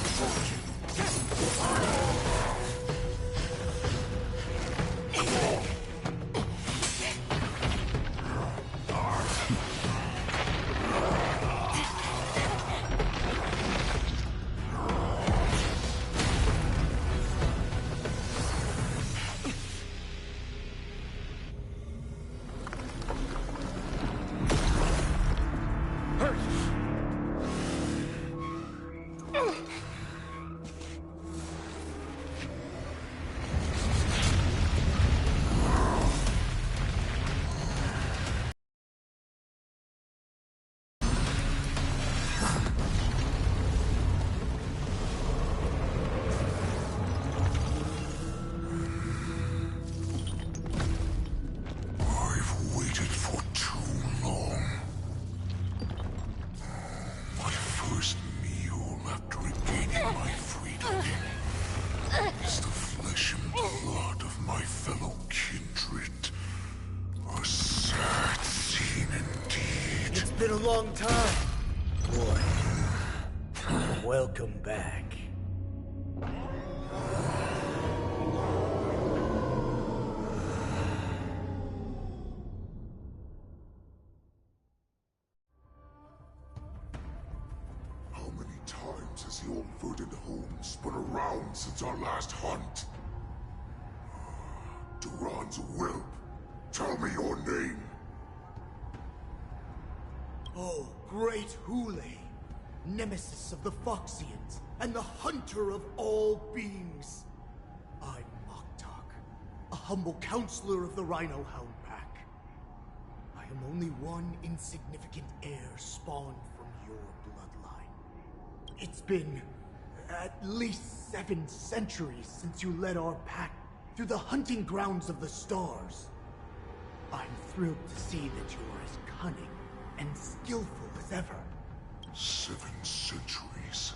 Been a long time, boy. Welcome back. How many times has the old verdant home spun around since our last hunt? Duran's whelp, tell me your name. Oh, great Hule, nemesis of the Foxians, and the hunter of all beings. I'm Moktok, a humble counselor of the Rhino Hound Pack. I am only one insignificant heir spawned from your bloodline. It's been at least 7 centuries since you led our pack through the hunting grounds of the stars. I'm thrilled to see that you are as cunning and skillful as ever. 7 centuries.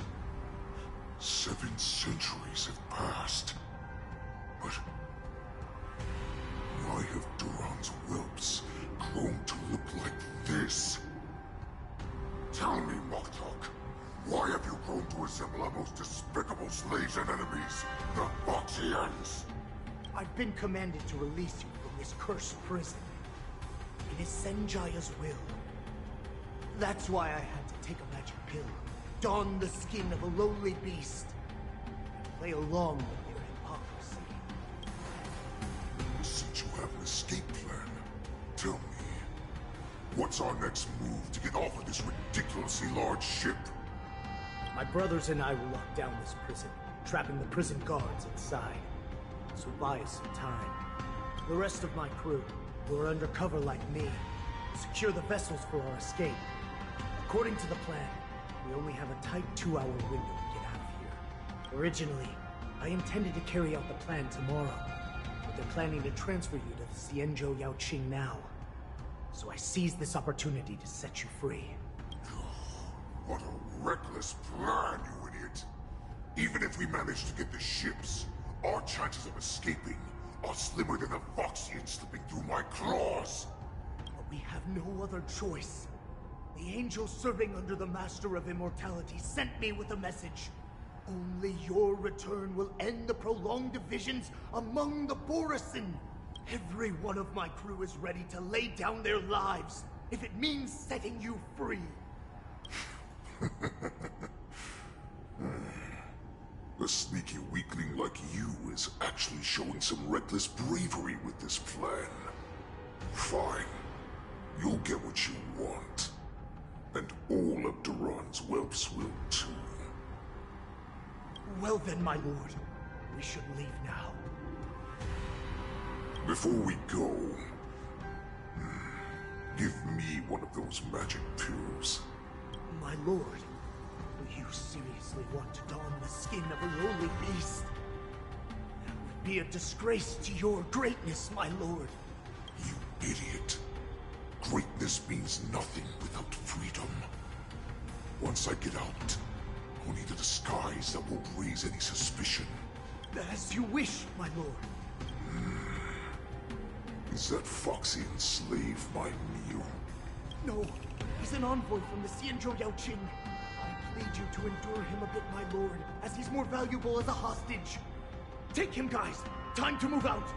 7 centuries have passed. But why have Duran's whelps grown to look like this? Tell me, Moktok, The Foxians! I've been commanded to release you from this cursed prison. It is Senjaya's will. That's why I had to take a magic pill, don the skin of a lowly beast, and play along with their hypocrisy. Since you have an escape plan, tell me, what's our next move to get off of this ridiculously large ship? My brothers and I will lock down this prison, trapping the prison guards inside. This will buy us some time. The rest of my crew, who are undercover like me, secure the vessels for our escape. According to the plan, we only have a tight 2-hour window to get out of here. Originally, I intended to carry out the plan tomorrow, but they're planning to transfer you to the Xianzhou Yaoqing now. So I seized this opportunity to set you free. What a reckless plan, you idiot! Even if we manage to get the ships, our chances of escaping are slimmer than a Foxian slipping through my claws! But we have no other choice. The angel serving under the Master of Immortality sent me with a message. Only your return will end the prolonged divisions among the Borisin. Every one of my crew is ready to lay down their lives, if it means setting you free. A sneaky weakling like you is actually showing some reckless bravery with this plan. Fine. You'll get what you want. And all of Duran's whelps will too. Well then, my lord. We should leave now. Before we go, give me one of those magic pills. My lord, do you seriously want to don the skin of a lowly beast? That would be a disgrace to your greatness, my lord. You idiot. Greatness means nothing without freedom. Once I get out, I'll need a disguise that won't raise any suspicion. As you wish, my lord. Is that Foxian slave my meal? No, he's an envoy from the Xianzhou Yaoqing. I plead you to endure him a bit, my lord, as he's more valuable as a hostage. Take him, guys. Time to move out.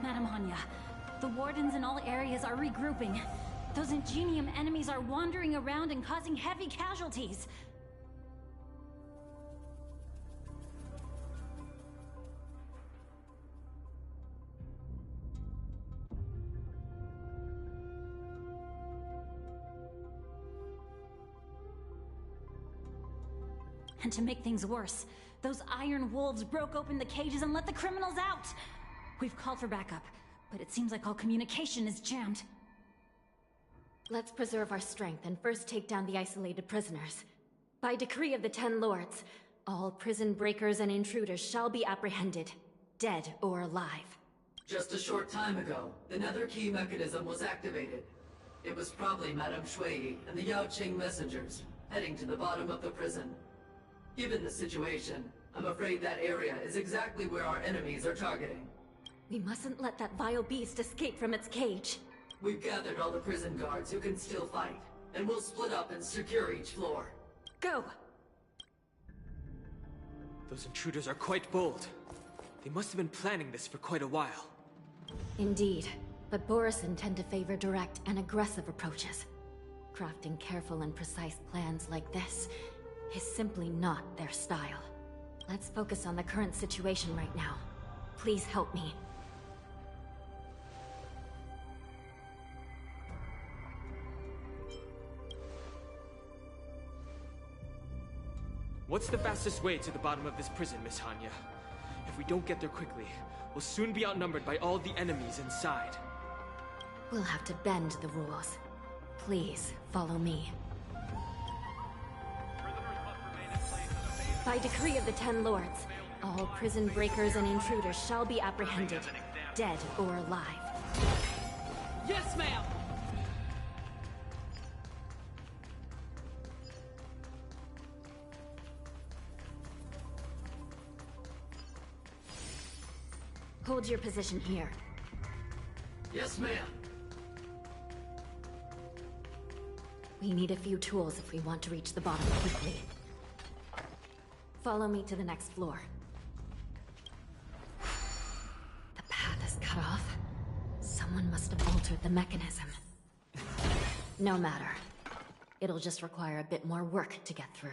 Madam Hanya, the wardens in all areas are regrouping. Those Ingenium enemies are wandering around and causing heavy casualties. And to make things worse, those iron wolves broke open the cages and let the criminals out! We've called for backup, but it seems like all communication is jammed. Let's preserve our strength and first take down the isolated prisoners. By decree of the 10 Lords, all prison breakers and intruders shall be apprehended, dead or alive. Just a short time ago, the nether key mechanism was activated. It was probably Madame Shui and the Yaoqing messengers, heading to the bottom of the prison. Given the situation, I'm afraid that area is exactly where our enemies are targeting. We mustn't let that vile beast escape from its cage. We've gathered all the prison guards who can still fight, and we'll split up and secure each floor. Go! Those intruders are quite bold. They must have been planning this for quite a while. Indeed, but Borisin tend to favor direct and aggressive approaches. Crafting careful and precise plans like this is simply not their style. Let's focus on the current situation right now. Please help me. What's the fastest way to the bottom of this prison, Miss Hanya? If we don't get there quickly, we'll soon be outnumbered by all the enemies inside. We'll have to bend the rules. Please, follow me. By decree of the 10 Lords, all prison breakers and intruders shall be apprehended, dead or alive. Yes, ma'am! Hold your position here. Yes, ma'am. We need a few tools if we want to reach the bottom quickly. Follow me to the next floor. The path is cut off. Someone must have altered the mechanism. No matter. It'll just require a bit more work to get through.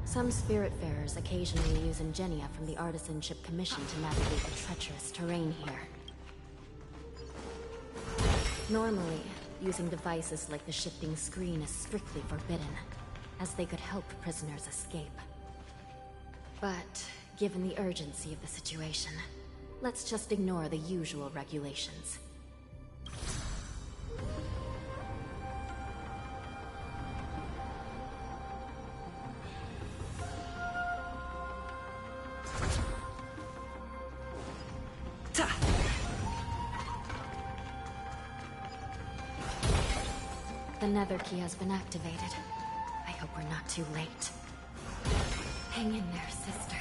Some Spiritfarers occasionally use Ingenia from the Artisanship Commission to navigate the treacherous terrain here. Normally, using devices like the shifting screen is strictly forbidden, as they could help prisoners escape. But, given the urgency of the situation, let's just ignore the usual regulations. The nether key has been activated. I hope we're not too late. Hang in there, sister.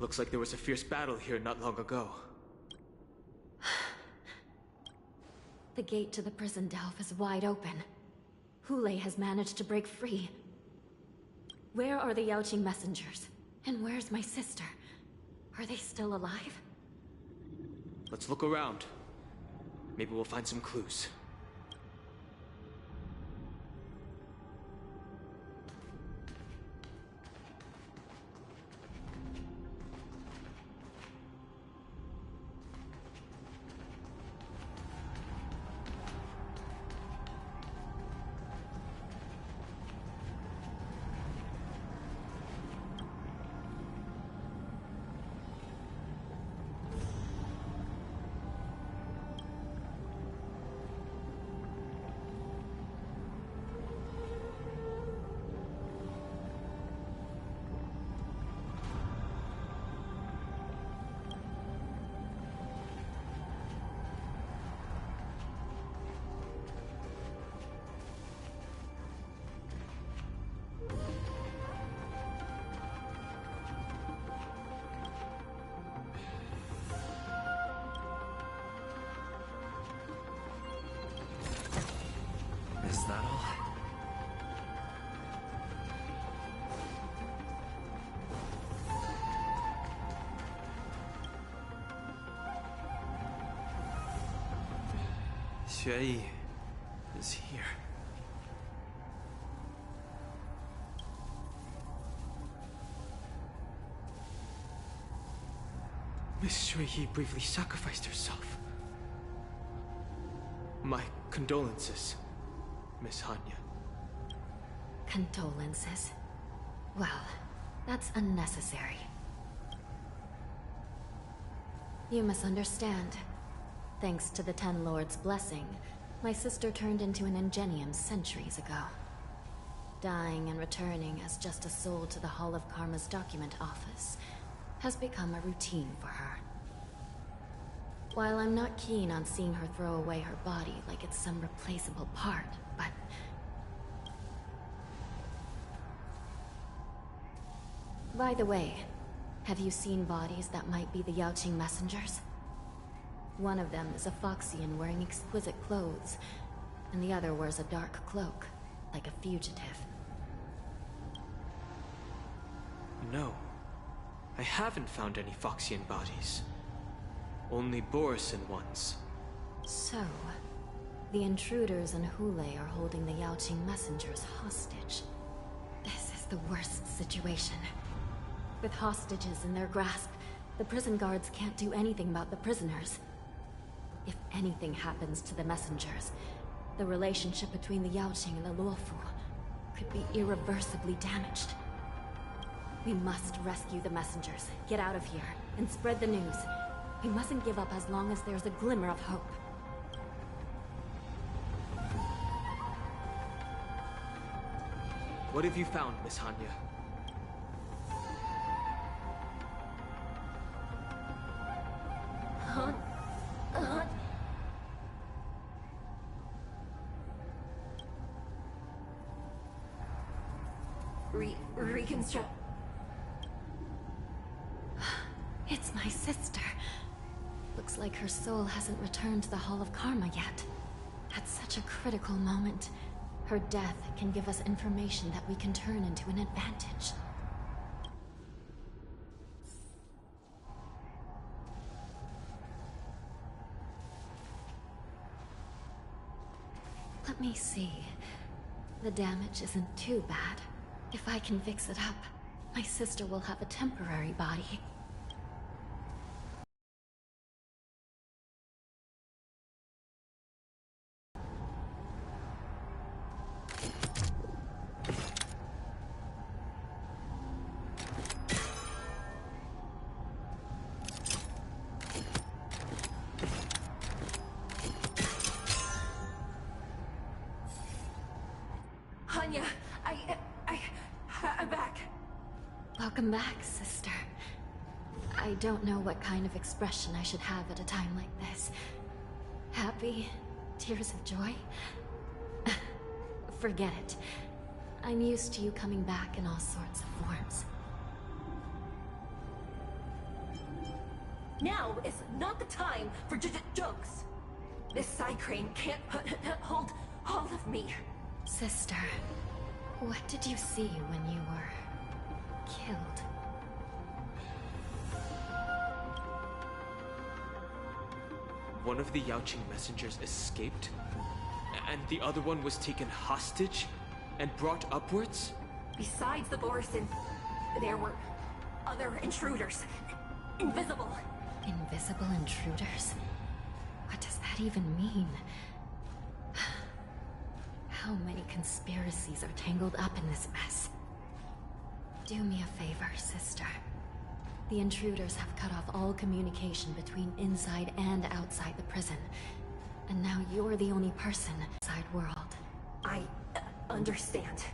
Looks like there was a fierce battle here not long ago. The gate to the prison delve is wide open. Hulei has managed to break free. Where are the Yaoqing messengers? And where's my sister? Are they still alive? Let's look around. Maybe we'll find some clues. Is that all? Xueyi is here. Miss Xueyi bravely sacrificed herself. My condolences, Miss Hanya. Condolences. Well, that's unnecessary. You misunderstand. Thanks to the Ten Lords' blessing, my sister turned into an Ingenium centuries ago. Dying and returning as just a soul to the Hall of Karma's document office has become a routine for her. While I'm not keen on seeing her throw away her body like it's some replaceable part, but... By the way, have you seen bodies that might be the Yaoqing messengers? One of them is a Foxian wearing exquisite clothes, and the other wears a dark cloak, like a fugitive. No. I haven't found any Foxian bodies. Only Borisin ones. So, the intruders and Hule are holding the Yaoqing messengers hostage. This is the worst situation. With hostages in their grasp, the prison guards can't do anything about the prisoners. If anything happens to the messengers, the relationship between the Yaoqing and the Luofu could be irreversibly damaged. We must rescue the messengers, get out of here, and spread the news. We mustn't give up as long as there's a glimmer of hope. What have you found, Miss Hanya? Reconstruct. It's my sister. Looks like her soul hasn't returned to the Hall of Karma yet. At such a critical moment, her death can give us information that we can turn into an advantage. Let me see. The damage isn't too bad. If I can fix it up, my sister will have a temporary body. Hanya, I'm back. Welcome back, sister. I don't know what kind of expression I should have at a time like this. Happy? Tears of joy? Forget it. I'm used to you coming back in all sorts of forms. Now is not the time for jokes. This side crane can't hold all of me. Sister, what did you see when you were killed? One of the Yaoqing messengers escaped, and the other one was taken hostage and brought upwards? Besides the Borison, there were other intruders. Invisible. Invisible intruders? What does that even mean? How many conspiracies are tangled up in this mess? Do me a favor, sister. The intruders have cut off all communication between inside and outside the prison. And now you're the only person inside world. I understand.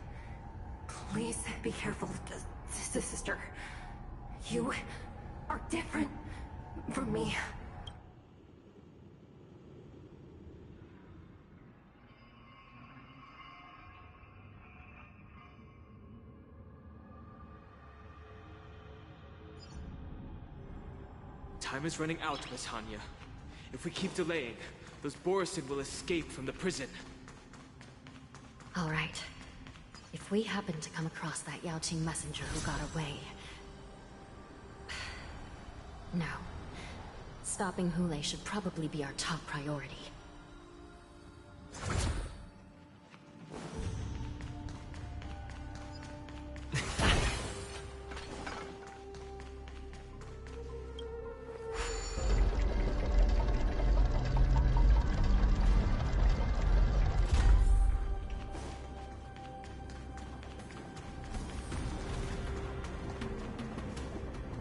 Please be careful, sister. You are different from me. Time is running out, Miss Hanya. If we keep delaying, those Borison will escape from the prison. All right. If we happen to come across that Yaoqing messenger who got away... No. Stopping Hule should probably be our top priority.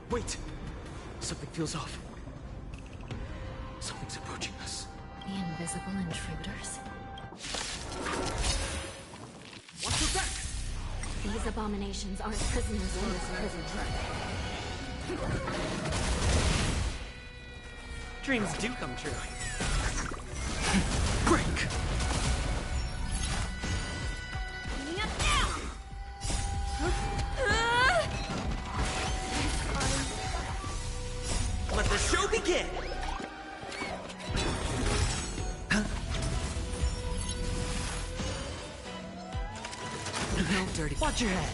Wait! Something feels off. Something's approaching us. The invisible intruders? Watch your back! These abominations aren't prisoners in this prison. Dreams do come true. Break! Let the show begin! No dirty. Watch your head.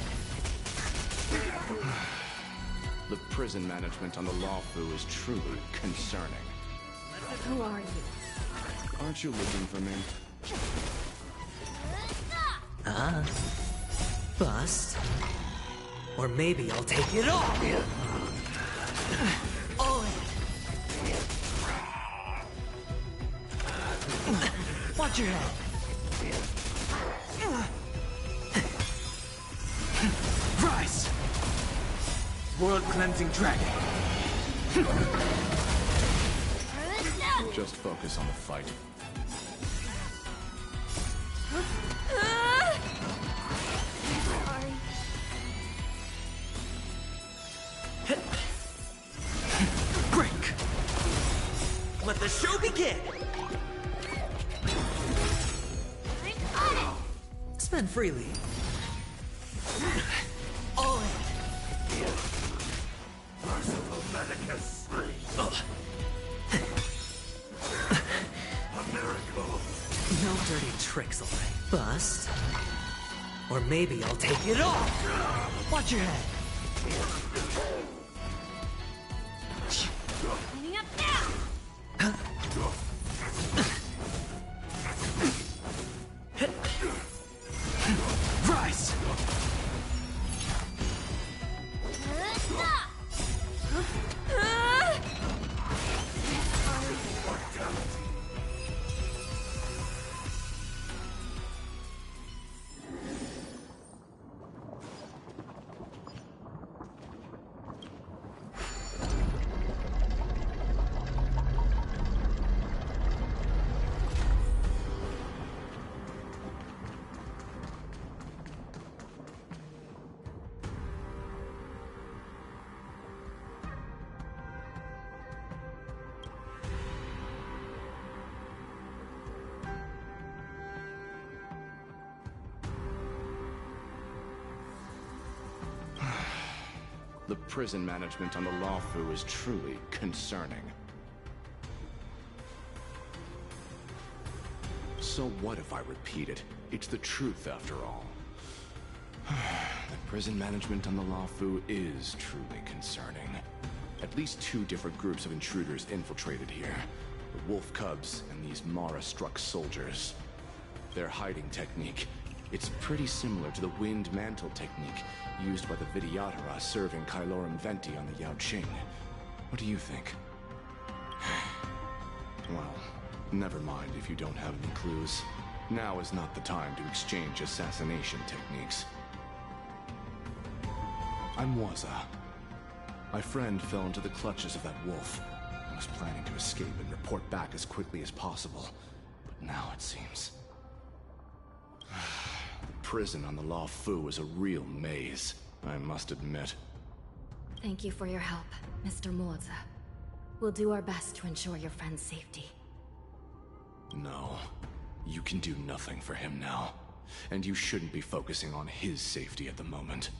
The prison management on the Luofu is truly concerning. Who are you? Aren't you looking for me? Bust. Or maybe I'll take it all! All in. Watch your head. Rise! World-cleansing dragon. Just focus on the fight. Break! Let the show begin! Spend freely. All in. Merciful Medicus. A miracle. No dirty tricks, alright? Bust. Or maybe I'll take it all! Watch your head. Cleaning up now! Rise! The prison management on the Lawfu is truly concerning. So what if I repeat it? It's the truth after all. The prison management on the Lawfu is truly concerning. At least 2 different groups of intruders infiltrated here. The Wolf Cubs and these Mara-struck soldiers. Their hiding technique, it's pretty similar to the Wind Mantle technique used by the Vidyadhara serving Kylorum Venti on the Yaoqing. What do you think? Well, never mind if you don't have any clues. Now is not the time to exchange assassination techniques. I'm Waza. My friend fell into the clutches of that wolf. I was planning to escape and report back as quickly as possible. But now it seems... The prison on the Lawfu is a real maze, I must admit. Thank you for your help, Mr. Morza. We'll do our best to ensure your friend's safety. No. You can do nothing for him now. And you shouldn't be focusing on his safety at the moment.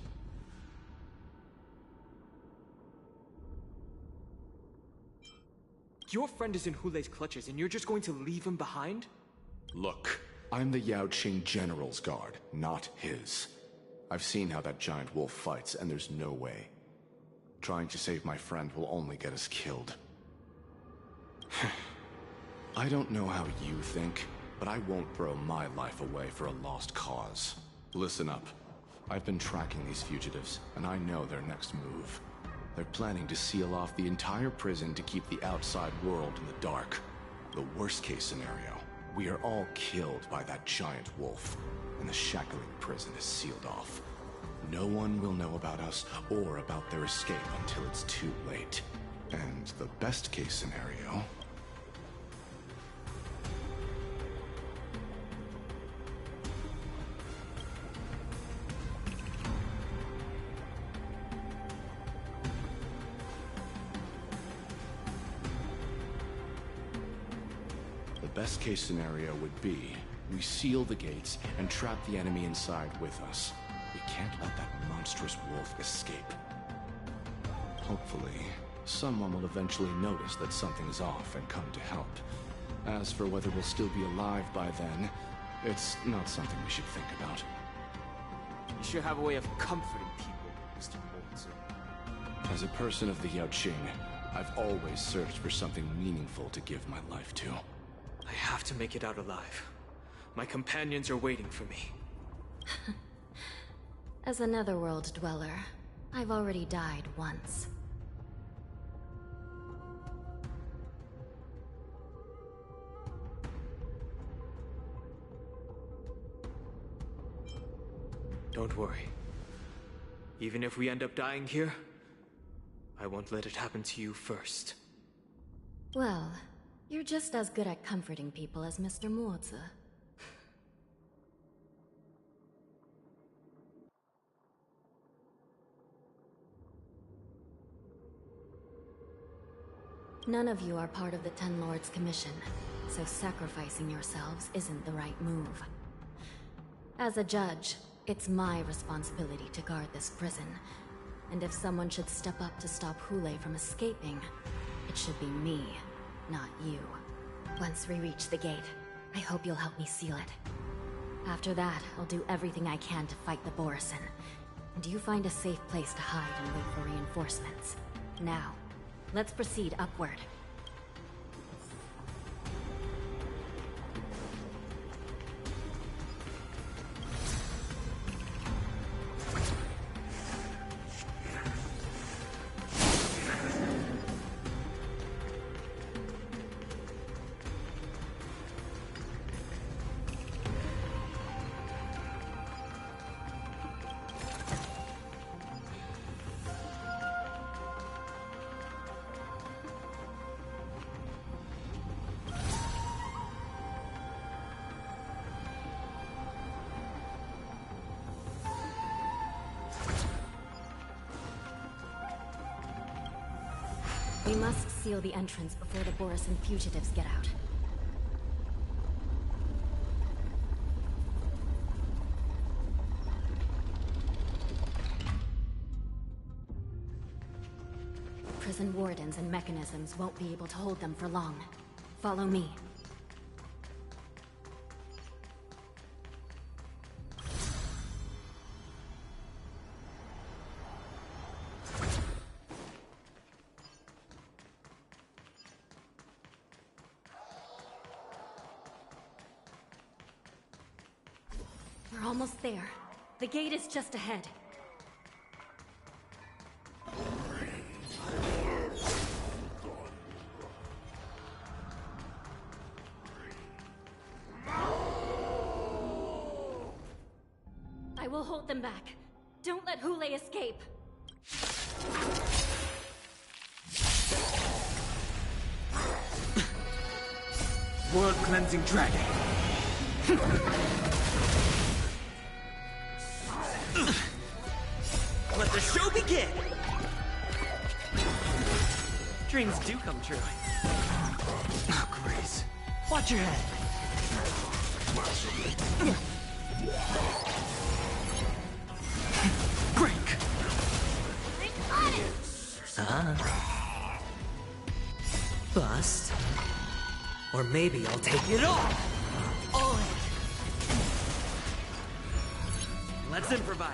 Your friend is in Hulei's clutches and you're just going to leave him behind? Look, I'm the Yaoqing General's guard, not his. I've seen how that giant wolf fights, and there's no way. Trying to save my friend will only get us killed. I don't know how you think, but I won't throw my life away for a lost cause. Listen up. I've been tracking these fugitives, and I know their next move. They're planning to seal off the entire prison to keep the outside world in the dark. The worst-case scenario, we are all killed by that giant wolf, and the shackling prison is sealed off. No one will know about us or about their escape until it's too late. And the best-case scenario... The best-case scenario would be, we seal the gates and trap the enemy inside with us. We can't let that monstrous wolf escape. Hopefully, someone will eventually notice that something's off and come to help. As for whether we'll still be alive by then, it's not something we should think about. You should have a way of comforting people, Mr. Morza. As a person of the Yaoqing, I've always searched for something meaningful to give my life to. I have to make it out alive. My companions are waiting for me. As a netherworld dweller, I've already died once. Don't worry. Even if we end up dying here, I won't let it happen to you first. Well, you're just as good at comforting people as Mr. Murza. None of you are part of the Ten Lords' commission, so sacrificing yourselves isn't the right move. As a judge, it's my responsibility to guard this prison, and if someone should step up to stop Hule from escaping, it should be me, not you. Once we reach the gate, I hope you'll help me seal it. After that, I'll do everything I can to fight the Borisin, and you find a safe place to hide and wait for reinforcements. Now, let's proceed upward. We must seal the entrance before the Borisin fugitives get out. Prison wardens and mechanisms won't be able to hold them for long. Follow me. We're almost there. The gate is just ahead. I will hold them back. Don't let Hule escape. World-cleansing dragon. Let the show begin! Dreams do come true. Oh, Grace. Watch your head. Break! Bust. Or maybe I'll take it all! All in. Let's improvise.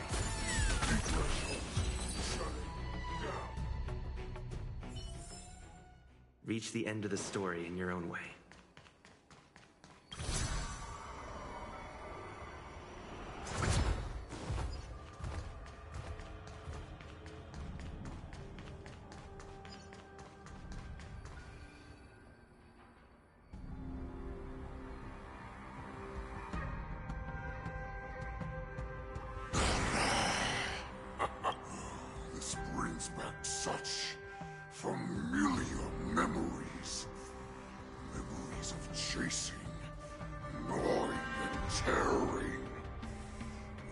Reach the end of the story in your own way. This brings back such familiar memories. Memories of chasing, gnawing, and tearing.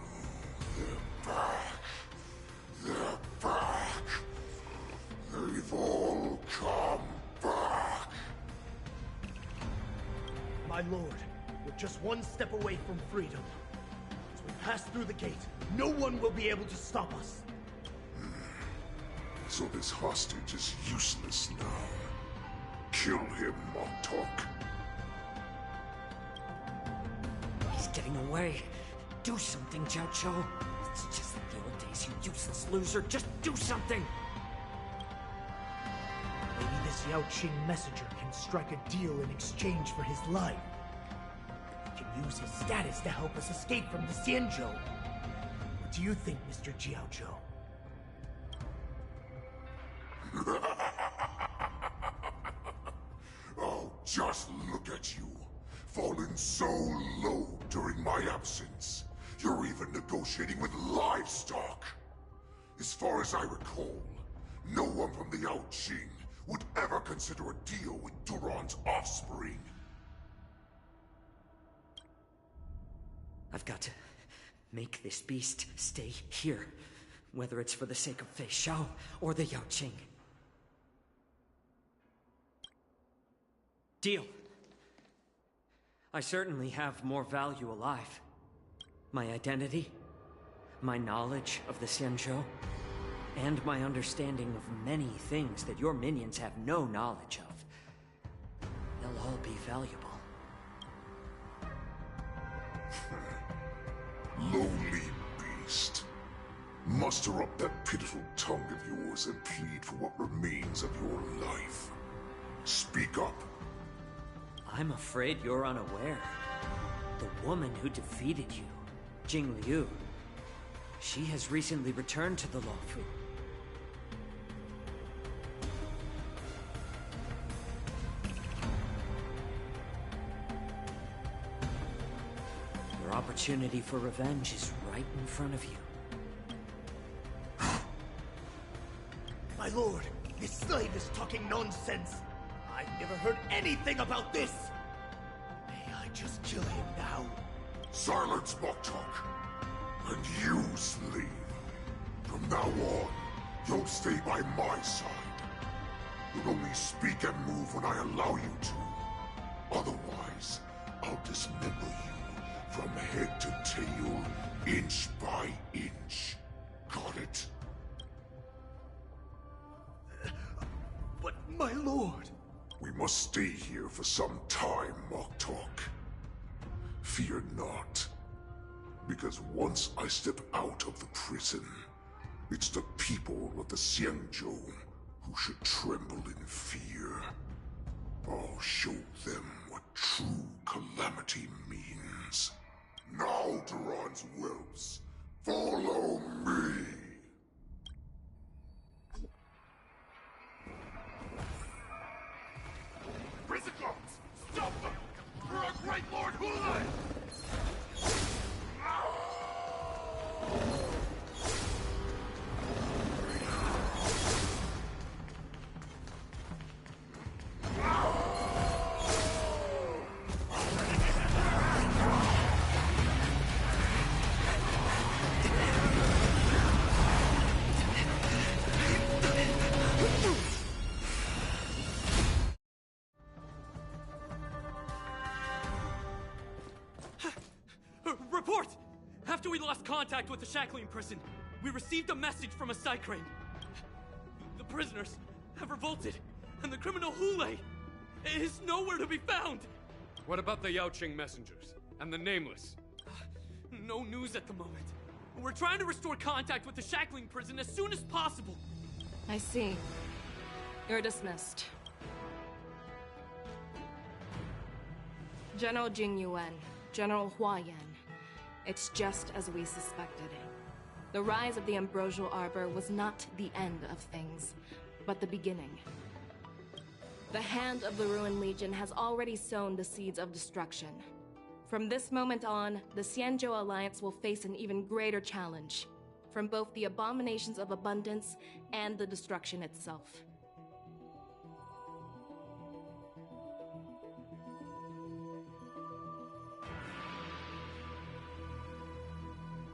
Oh, they're back. They're back. They've all come back. My lord, we're just one step away from freedom. As we pass through the gate, no one will be able to stop us. So this hostage is useless now. Kill him, Montauk. He's getting away. Do something, Jiaoqiu. It's just like the old days, you useless loser. Just do something! Maybe this Yaoqing messenger can strike a deal in exchange for his life. He can use his status to help us escape from the Xianzhou. What do you think, Mr. Jiaozhou? Oh, just look at you. Fallen so low during my absence. You're even negotiating with livestock. As far as I recall, no one from the Yaoqing would ever consider a deal with Duran's offspring. I've got to make this beast stay here, whether it's for the sake of Fei Xiao or the Yaoqing. Deal. I certainly have more value alive. My identity, my knowledge of the Xianzhou, and my understanding of many things that your minions have no knowledge of. They'll all be valuable. Lowly beast. Muster up that pitiful tongue of yours and plead for what remains of your life. Speak up. I'm afraid you're unaware. The woman who defeated you, Jing Liu, she has recently returned to the Luofu. Your opportunity for revenge is right in front of you. My lord, this slave is talking nonsense. I've never heard anything about this. May I just kill him now? Silence, mock talk. And you, slave. From now on, you'll stay by my side. You'll only speak and move when I allow you to. Otherwise, I'll dismember you from head to tail, inch by inch. Got it? But my lord... We must stay here for some time, Mock Talk. Fear not. Because once I step out of the prison, it's the people of the Xianzhou who should tremble in fear. I'll show them what true calamity means. Now, Duran's whelps, follow me! Prison guards! Stop them! For our great Lord Hulai! Report! After we lost contact with the shackling prison, we received a message from a Psycrane. The prisoners have revolted, and the criminal Hulei is nowhere to be found! What about the Yaoqing messengers? And the Nameless? No news at the moment. We're trying to restore contact with the shackling prison as soon as possible. I see. You're dismissed. General Jing Yuan, General Hua Yan. It's just as we suspected. The rise of the Ambrosial Arbor was not the end of things, but the beginning. The hand of the Ruined Legion has already sown the seeds of destruction. From this moment on, the Xianzhou Alliance will face an even greater challenge, from both the abominations of abundance and the destruction itself.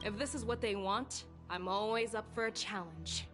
If this is what they want, I'm always up for a challenge.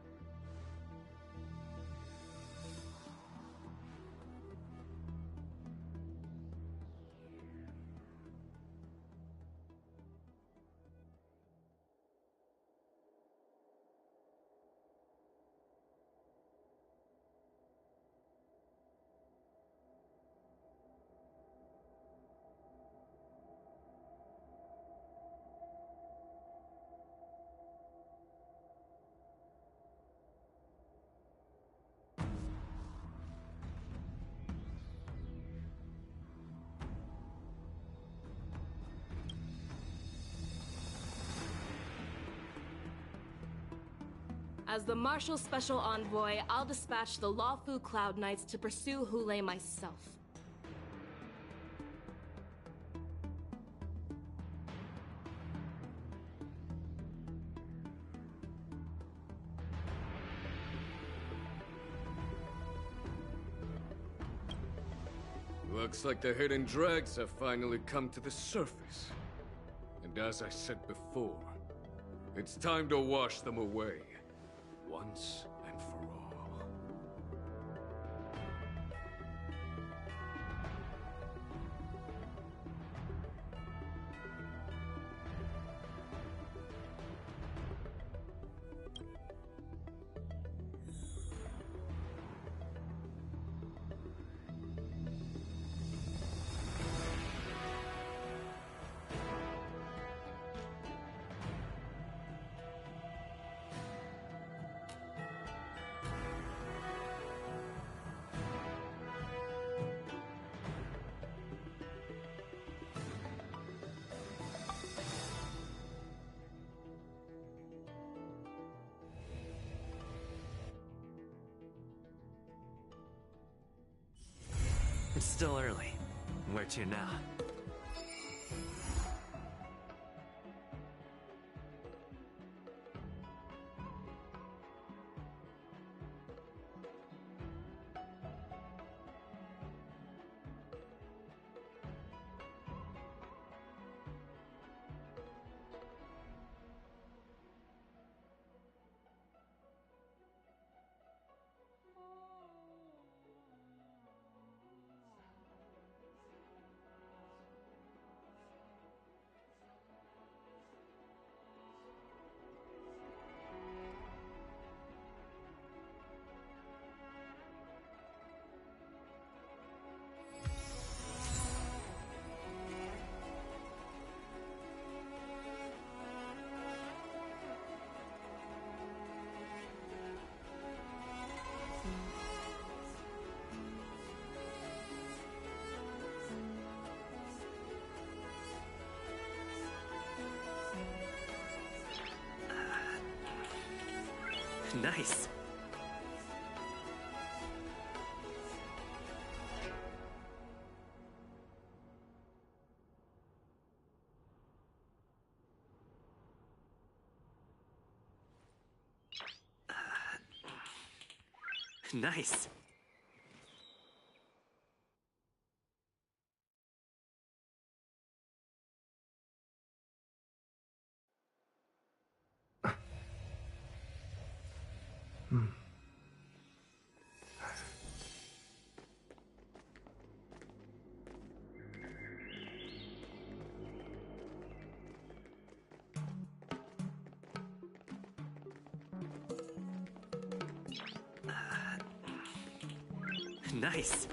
As the Marshal Special Envoy, I'll dispatch the Lawfu Cloud Knights to pursue Hule myself. Looks like the hidden dregs have finally come to the surface. And as I said before, it's time to wash them away, once and for all. It's still early. Where to now? Nice. Nice. Nice.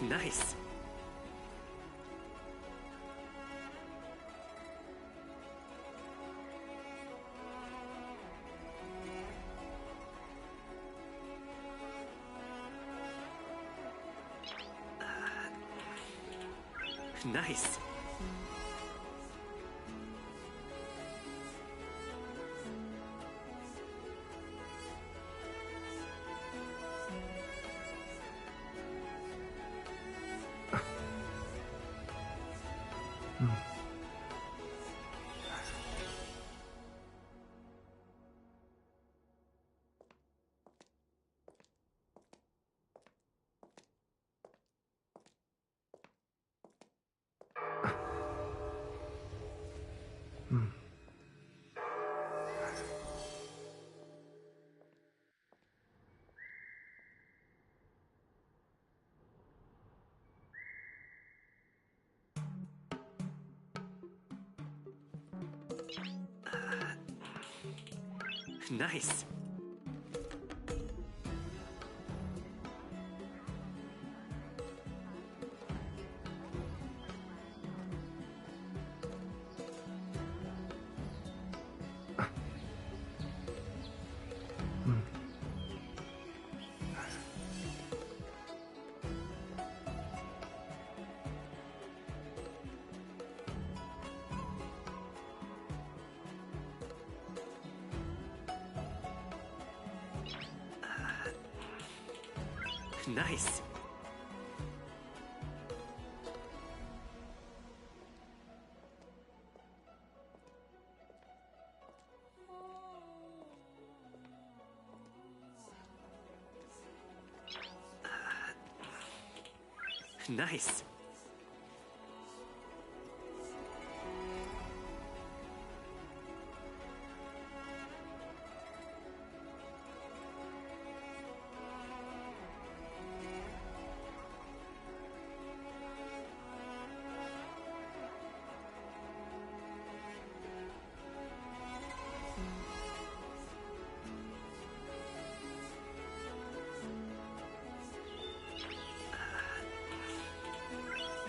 Nice. Nice. Nice. Nice. Nice.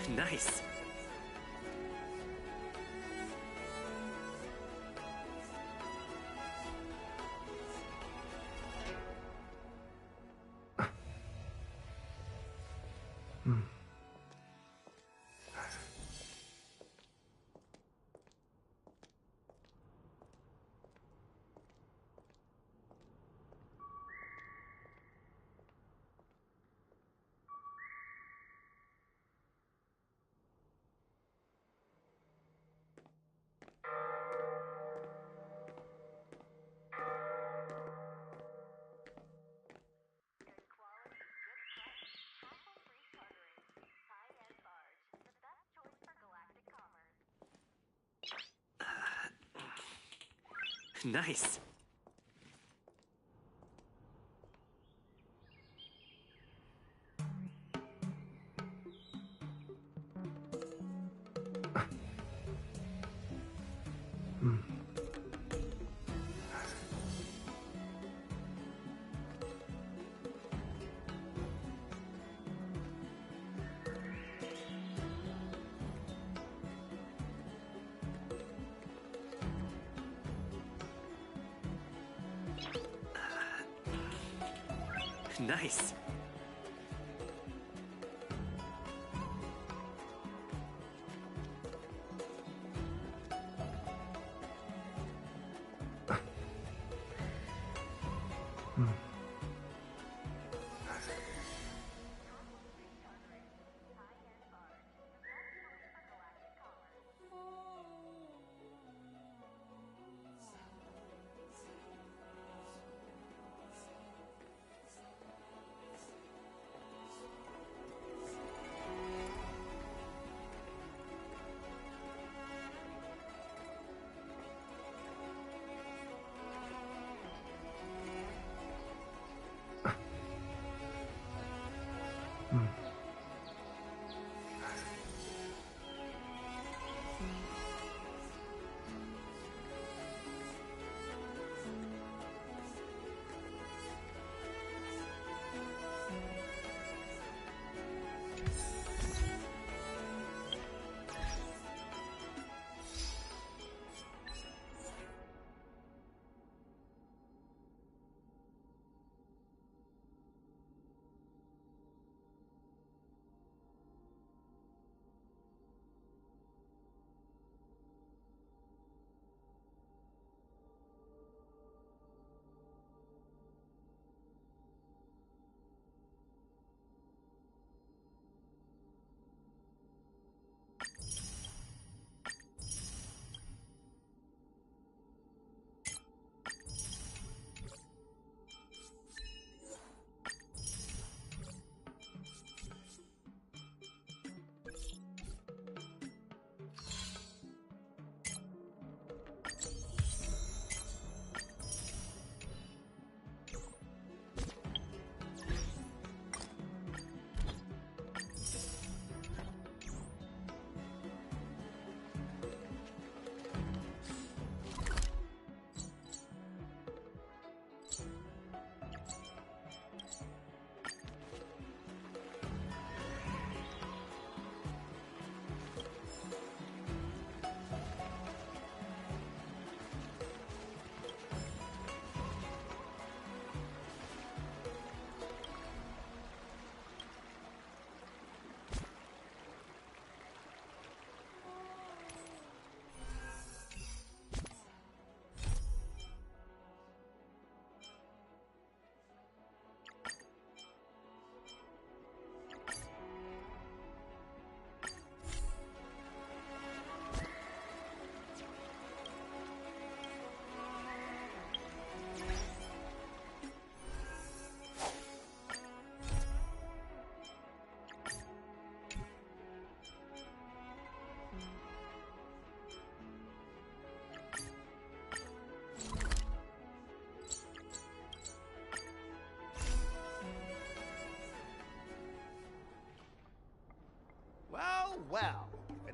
Nice. Nice. Nice.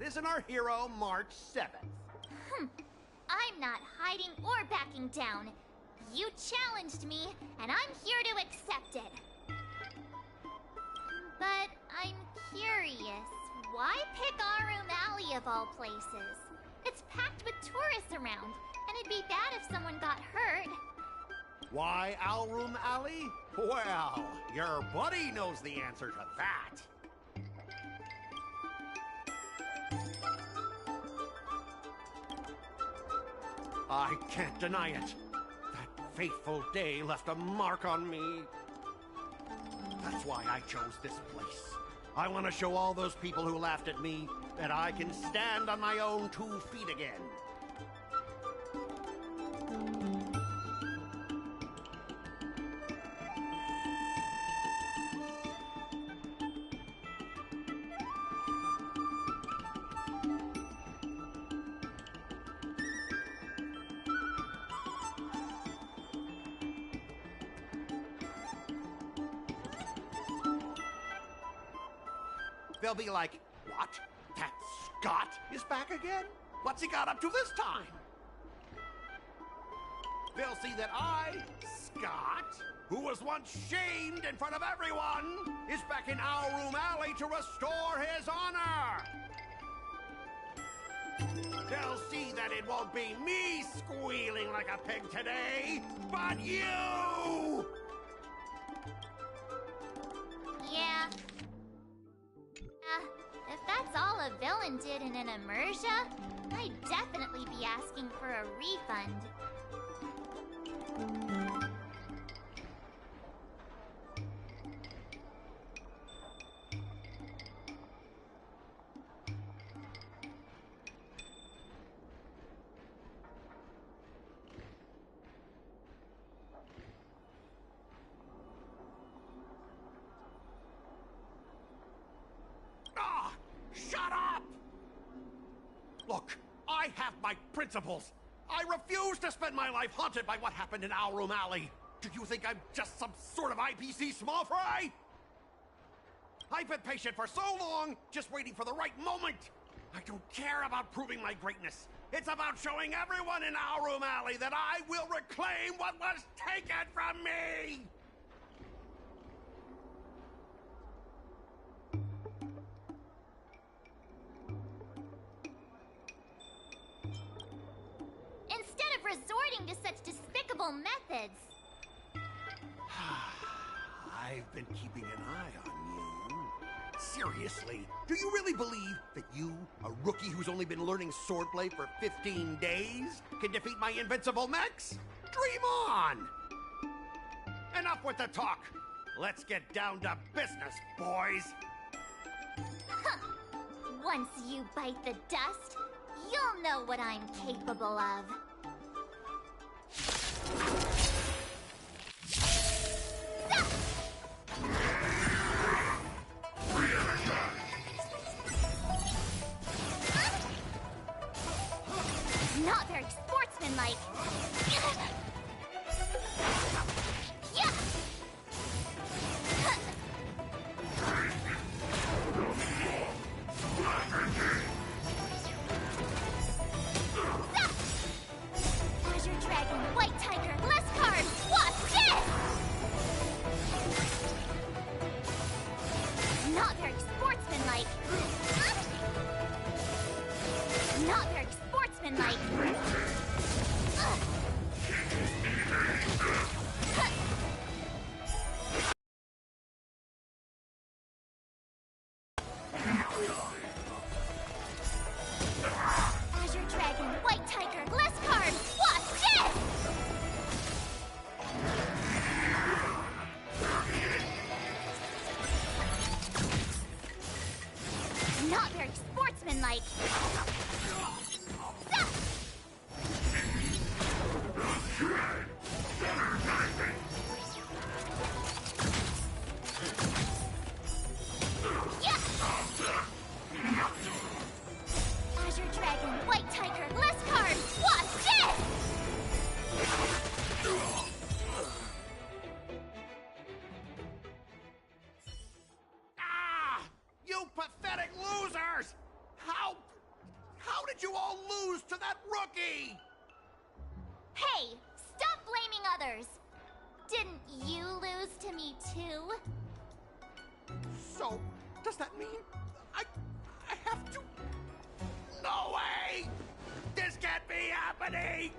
isn't our hero March 7th? I'm not hiding or backing down. You challenged me, and I'm here to accept it. But I'm curious, why pick Arum Alley of all places? It's packed with tourists around, and it'd be bad if someone got hurt. Why Alroom Alley? Well, your buddy knows the answer to that. I can't deny it. That fateful day left a mark on me. That's why I chose this place. I want to show all those people who laughed at me that I can stand on my own 2 feet again. They'll be like, what? That Scott is back again? What's he got up to this time? They'll see that I, Scott, who was once shamed in front of everyone, is back in Alroom Alley to restore his honor. They'll see that it won't be me squealing like a pig today, but you! Yeah. If that's all a villain did in an immersia, I'd definitely be asking for a refund. Shut up! Look, I have my principles. I refuse to spend my life haunted by what happened in Alroom Alley. Do you think I'm just some sort of IPC small fry? I've been patient for so long, just waiting for the right moment. I don't care about proving my greatness. It's about showing everyone in Alroom Alley that I will reclaim what was taken from me! Instead of resorting to such despicable methods. I've been keeping an eye on you. Seriously, do you really believe that you, a rookie who's only been learning swordplay for 15 days, can defeat my invincible mechs? Dream on! Enough with the talk. Let's get down to business, boys. Once you bite the dust, you'll know what I'm capable of. Not very sportsmanlike. Yeah. Azure Dragon, White Tiger, less cards. Watch this! Not very sportsmanlike. Not very sportsmanlike. Azure Dragon, White Tiger, less cards. Watch this! Not very sportsmanlike. Azure Dragon, White Tiger, less cards. Watch this! Ah! You pathetic losers! How did you all lose to that rookie? Hey, stop blaming others! Didn't you lose to me too? So, does that mean I have to... No way! This can't be happening!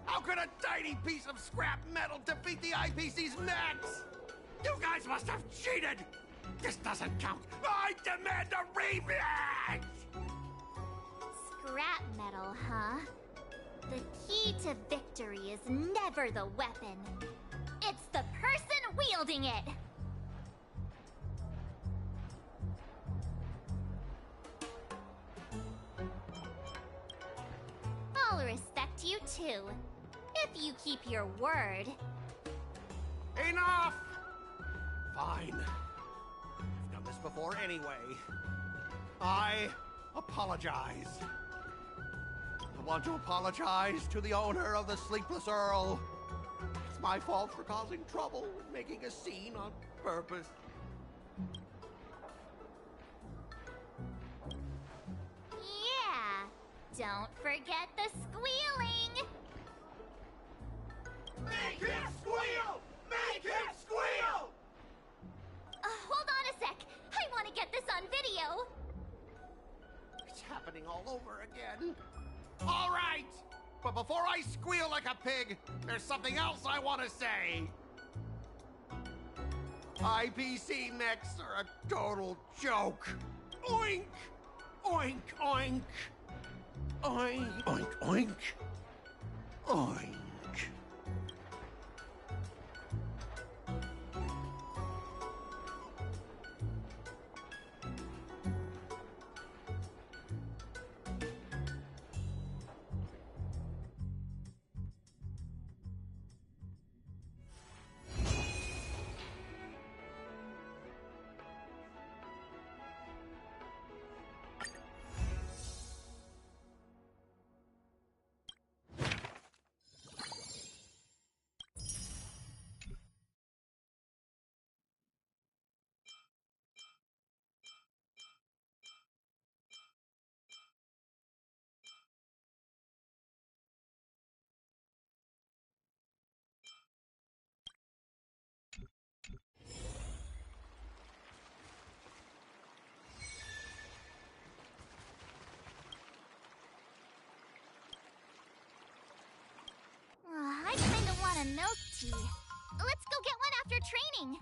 How could a tiny piece of scrap metal defeat the IPC's mechs? You guys must have cheated! This doesn't count! I demand a rematch! Scrap metal, huh? The key to victory is never the weapon. It's the person wielding it! I'll respect you too, if you keep your word. Enough! Fine. I've done this before anyway. I apologize. I want to apologize to the owner of the Sleepless Earl. It's my fault for causing trouble and making a scene on purpose. Yeah, don't forget the squealing! Make him squeal! Make him squeal! Hold on a sec. I want to get this on video. It's happening all over again. All right! But before I squeal like a pig, there's something else I want to say. IPC mechs are a total joke. Oink! Oink, oink. Oink, oink, oink. Oink. I kinda want a milk tea. Let's go get one after training.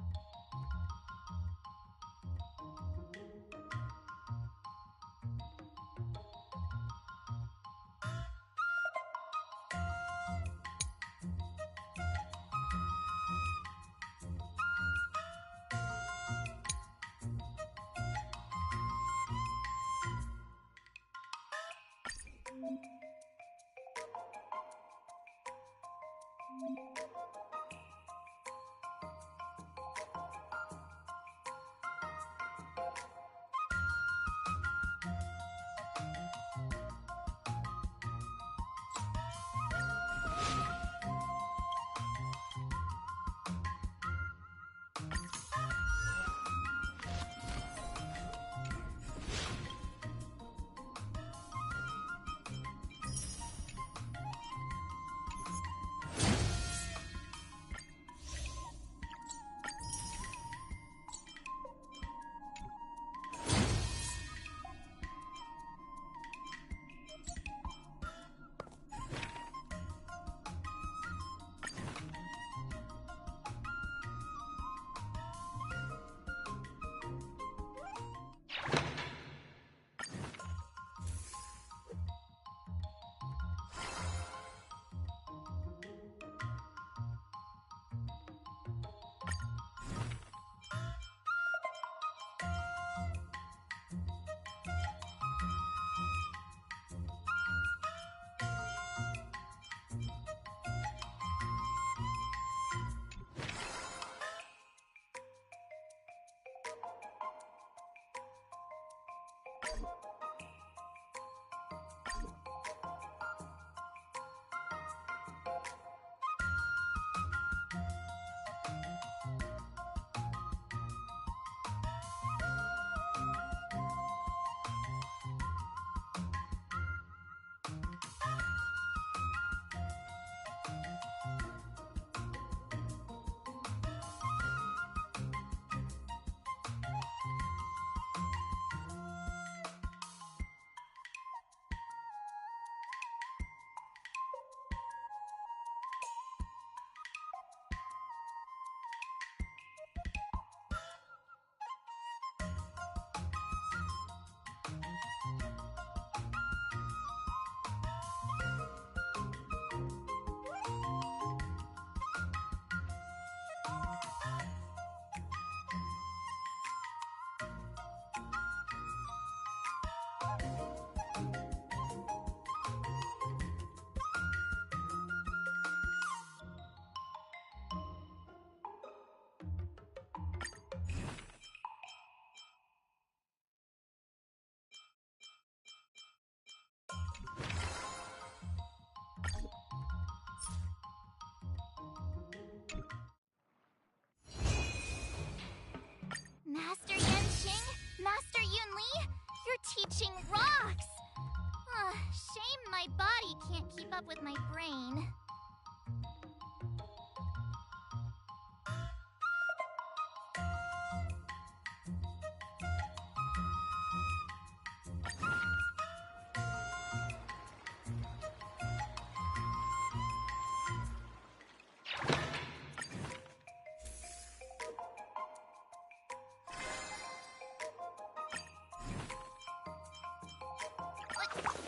keep up with my brain.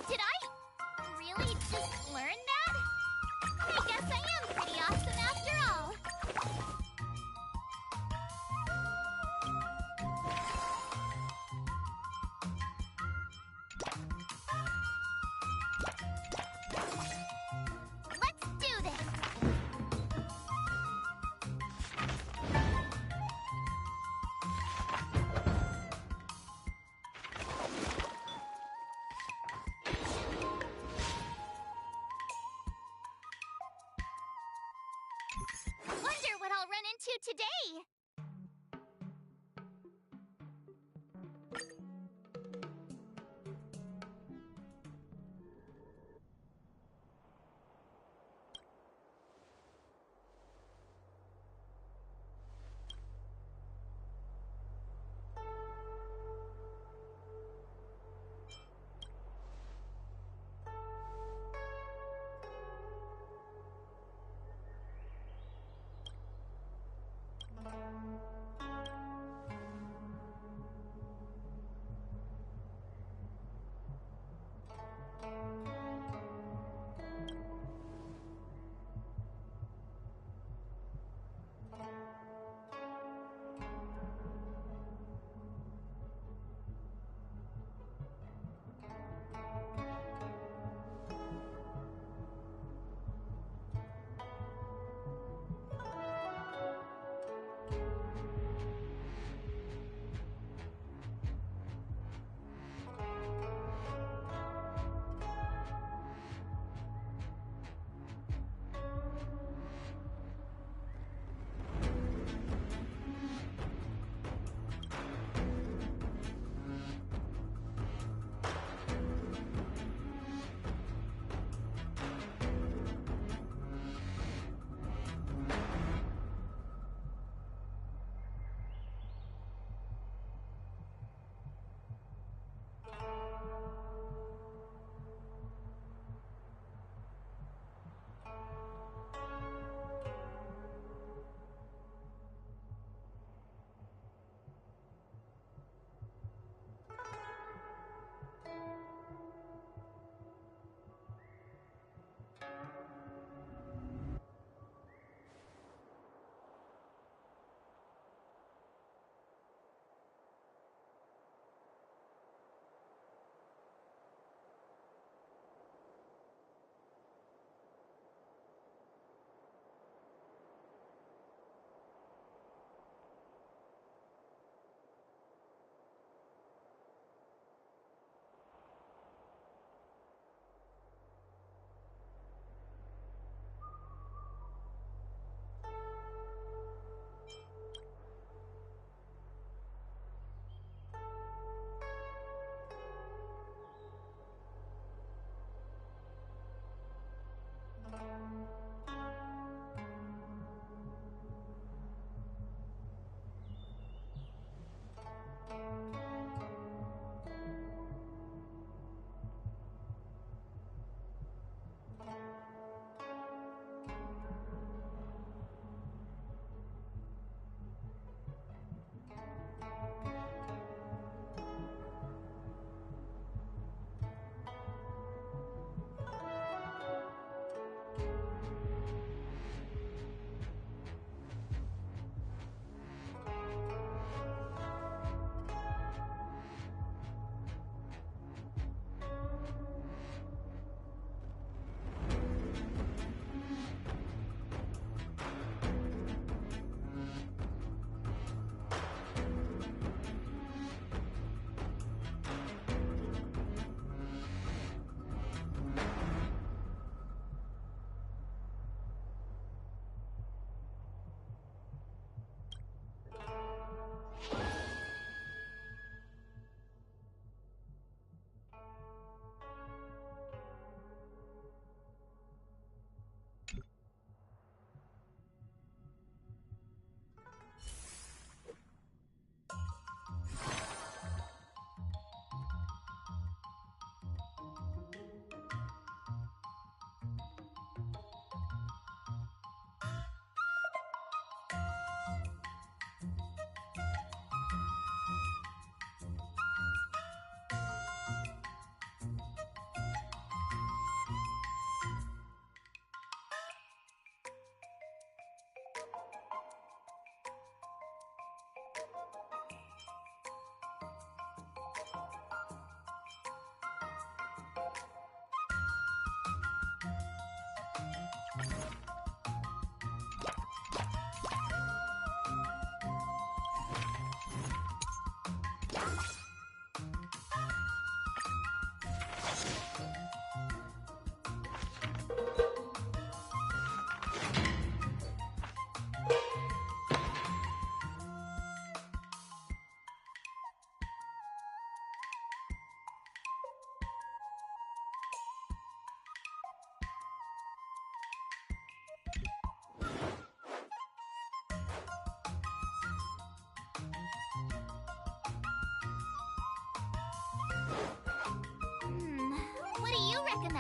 Did I really just learn that? I guess I am pretty awesome after all. Let's do this! Wonder what I'll run into today!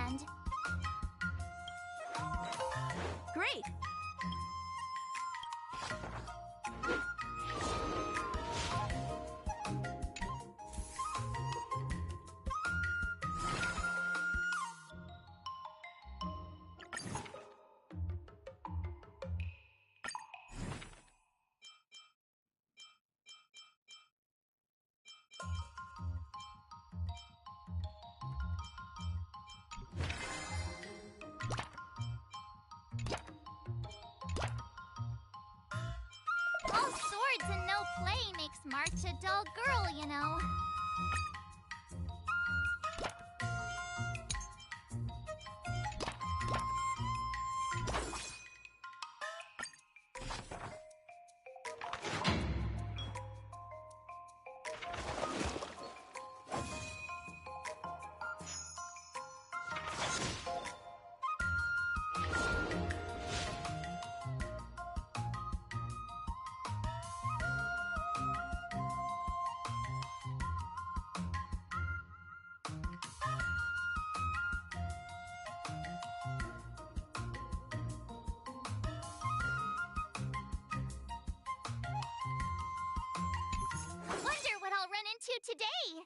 end. Great! All swords and no play makes March a dull girl, you know. Wonder what I'll run into today.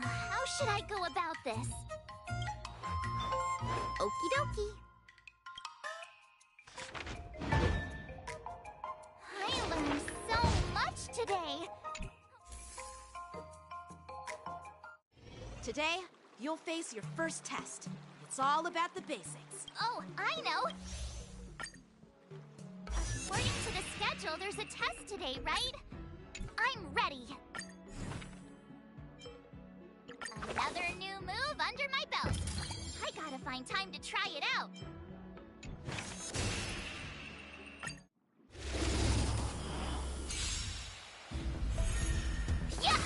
How should I go about this? Okie dokie. I learned so much today. Today, you'll face your first test. It's all about the basics. Oh, I know. According to the schedule, there's a test today, right? I'm ready. Another new move under my belt. I gotta find time to try it out. Yeah!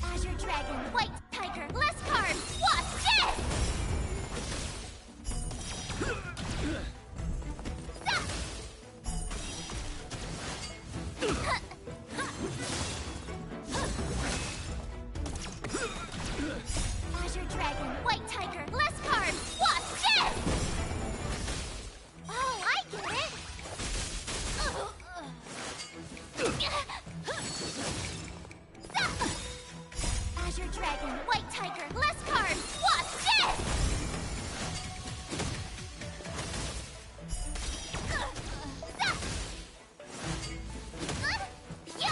Azure Dragon, White Tiger, less cards! Watch this! Azure Dragon, White Tiger, less cards! Watch this! Oh, I get it! Azure Dragon, White Tiger, less cards! Watch this! Yeah!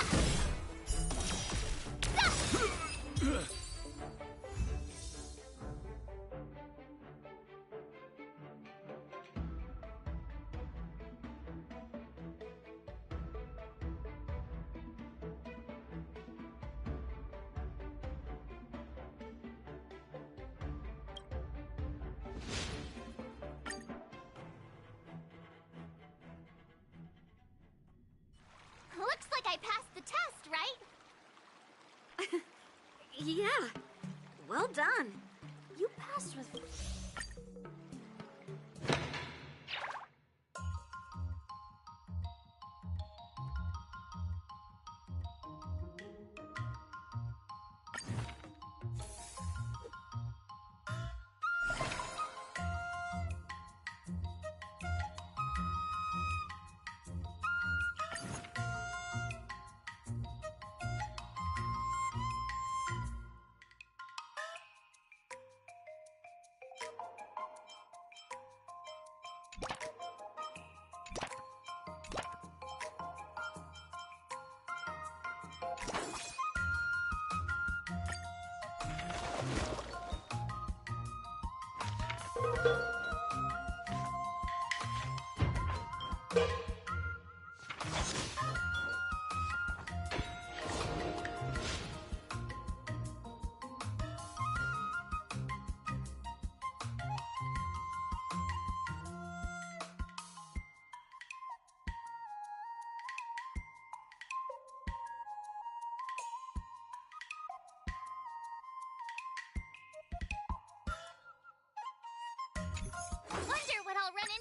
Looks like I passed the test, right? Yeah. Well done. You passed with...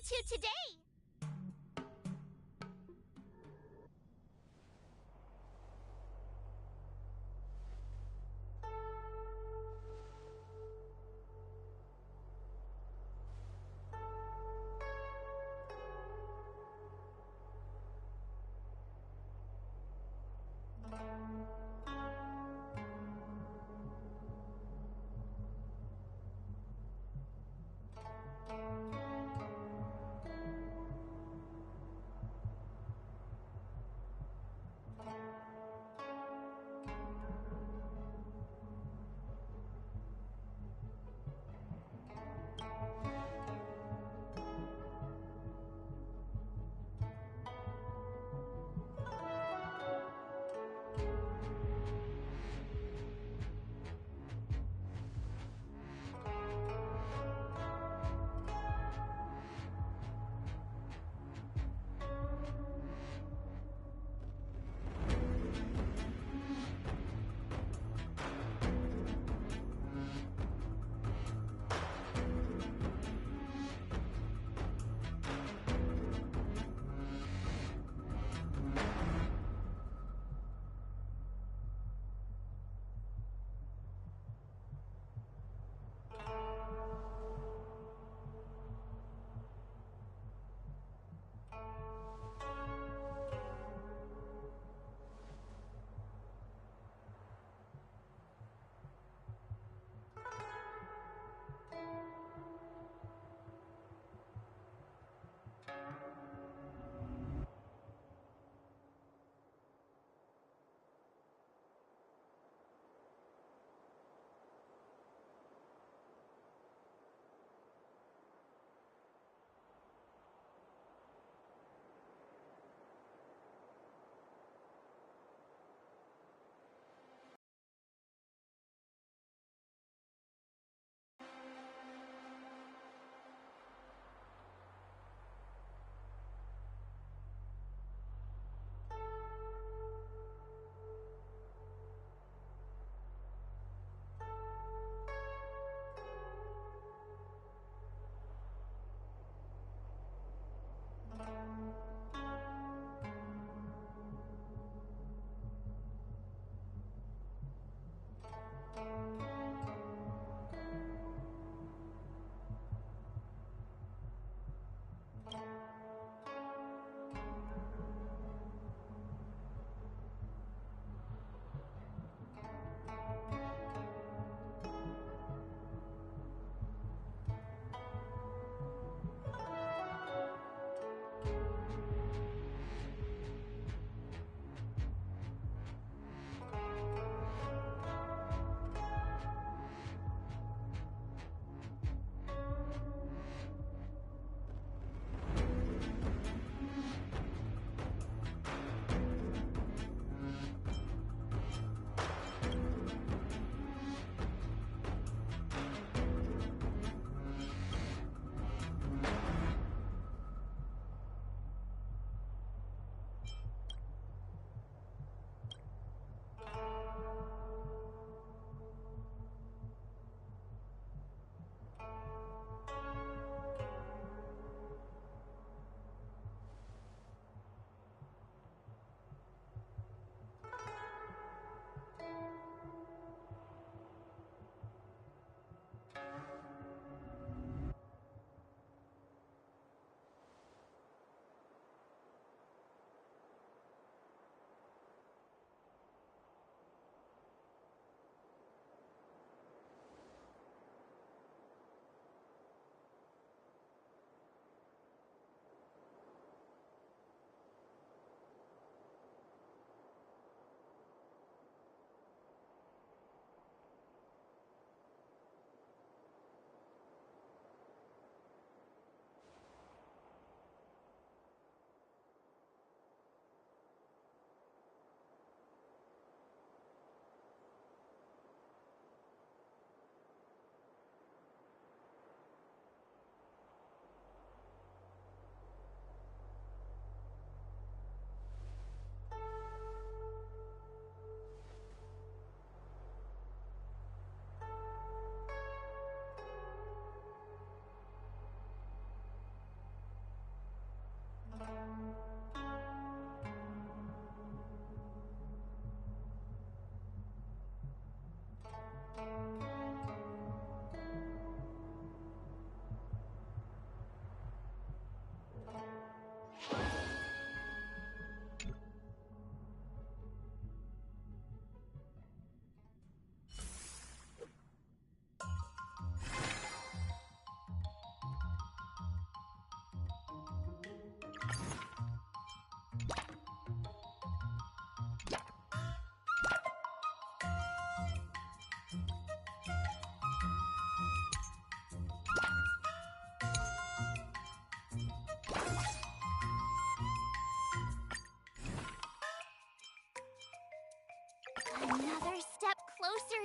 to today?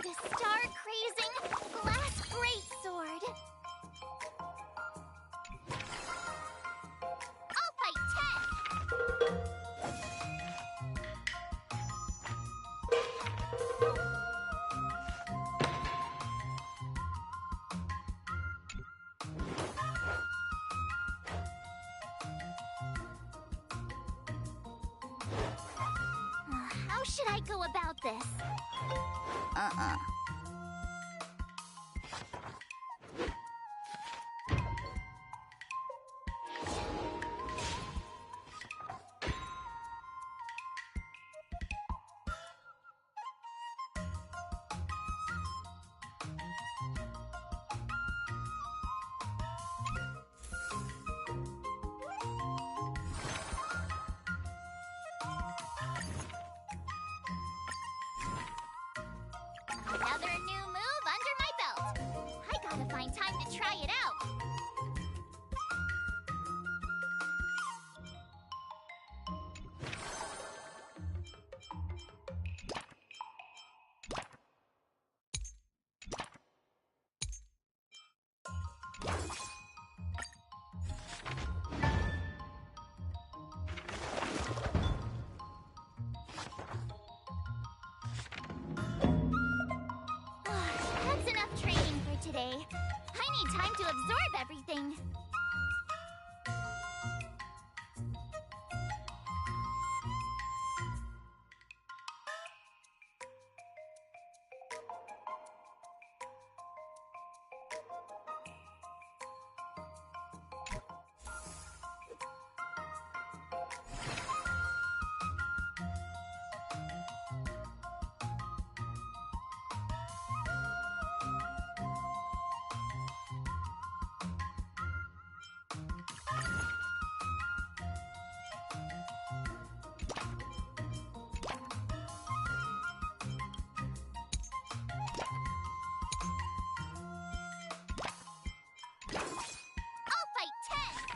The star-crazing glass greatsword. I'll fight 10. How should I go about this? Another new move under my belt. I gotta find time to try it out. That's enough training for today. I need time to absorb everything. I'll fight 10.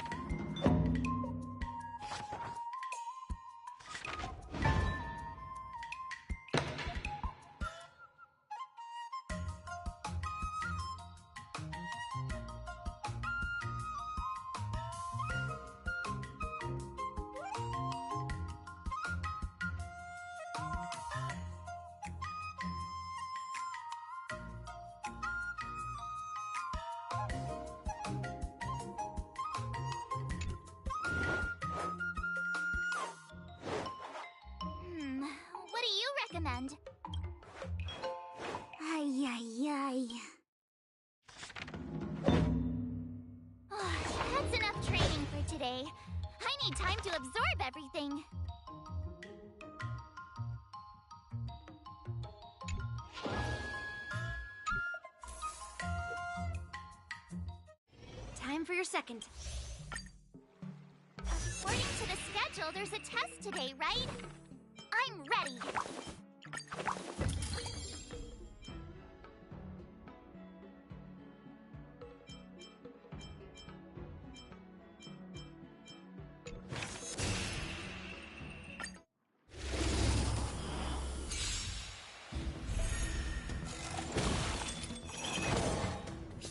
What do you recommend? That's enough training for today. I need time to absorb everything. Time for your second. According to the schedule, there's a test today, right? I'm ready.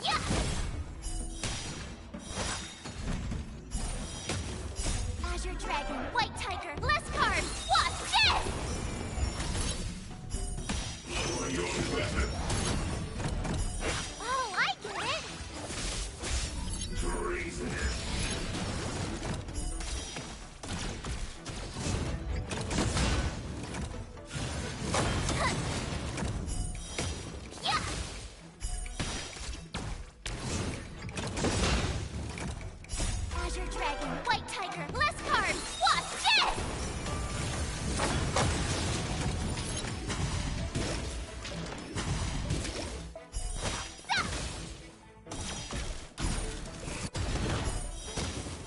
Yeah! Azure Dragon, White Tiger, less cards! Watch this! Oh, I get it! Yeah! Azure Dragon, White Tiger, less cards! Watch this!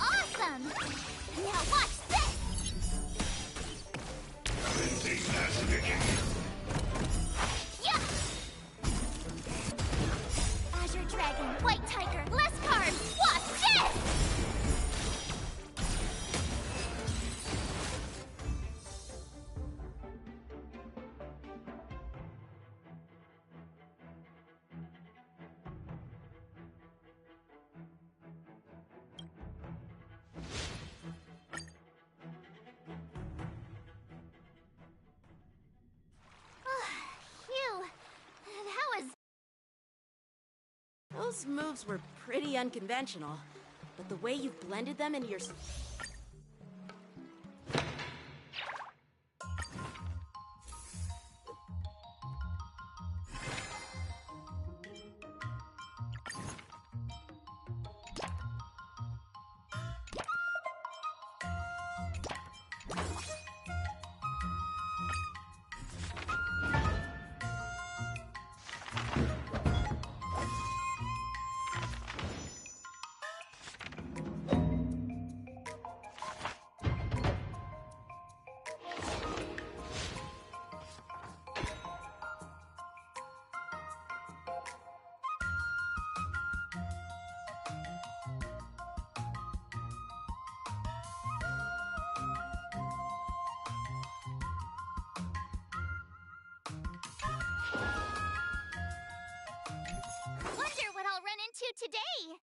Awesome! Now watch this! Yeah! Azure Dragon, White Tiger, less cards! Watch this! Those moves were pretty unconventional, but the way you've blended them into your... Wonder what I'll run into today!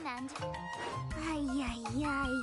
one end. Ay, ay, ay.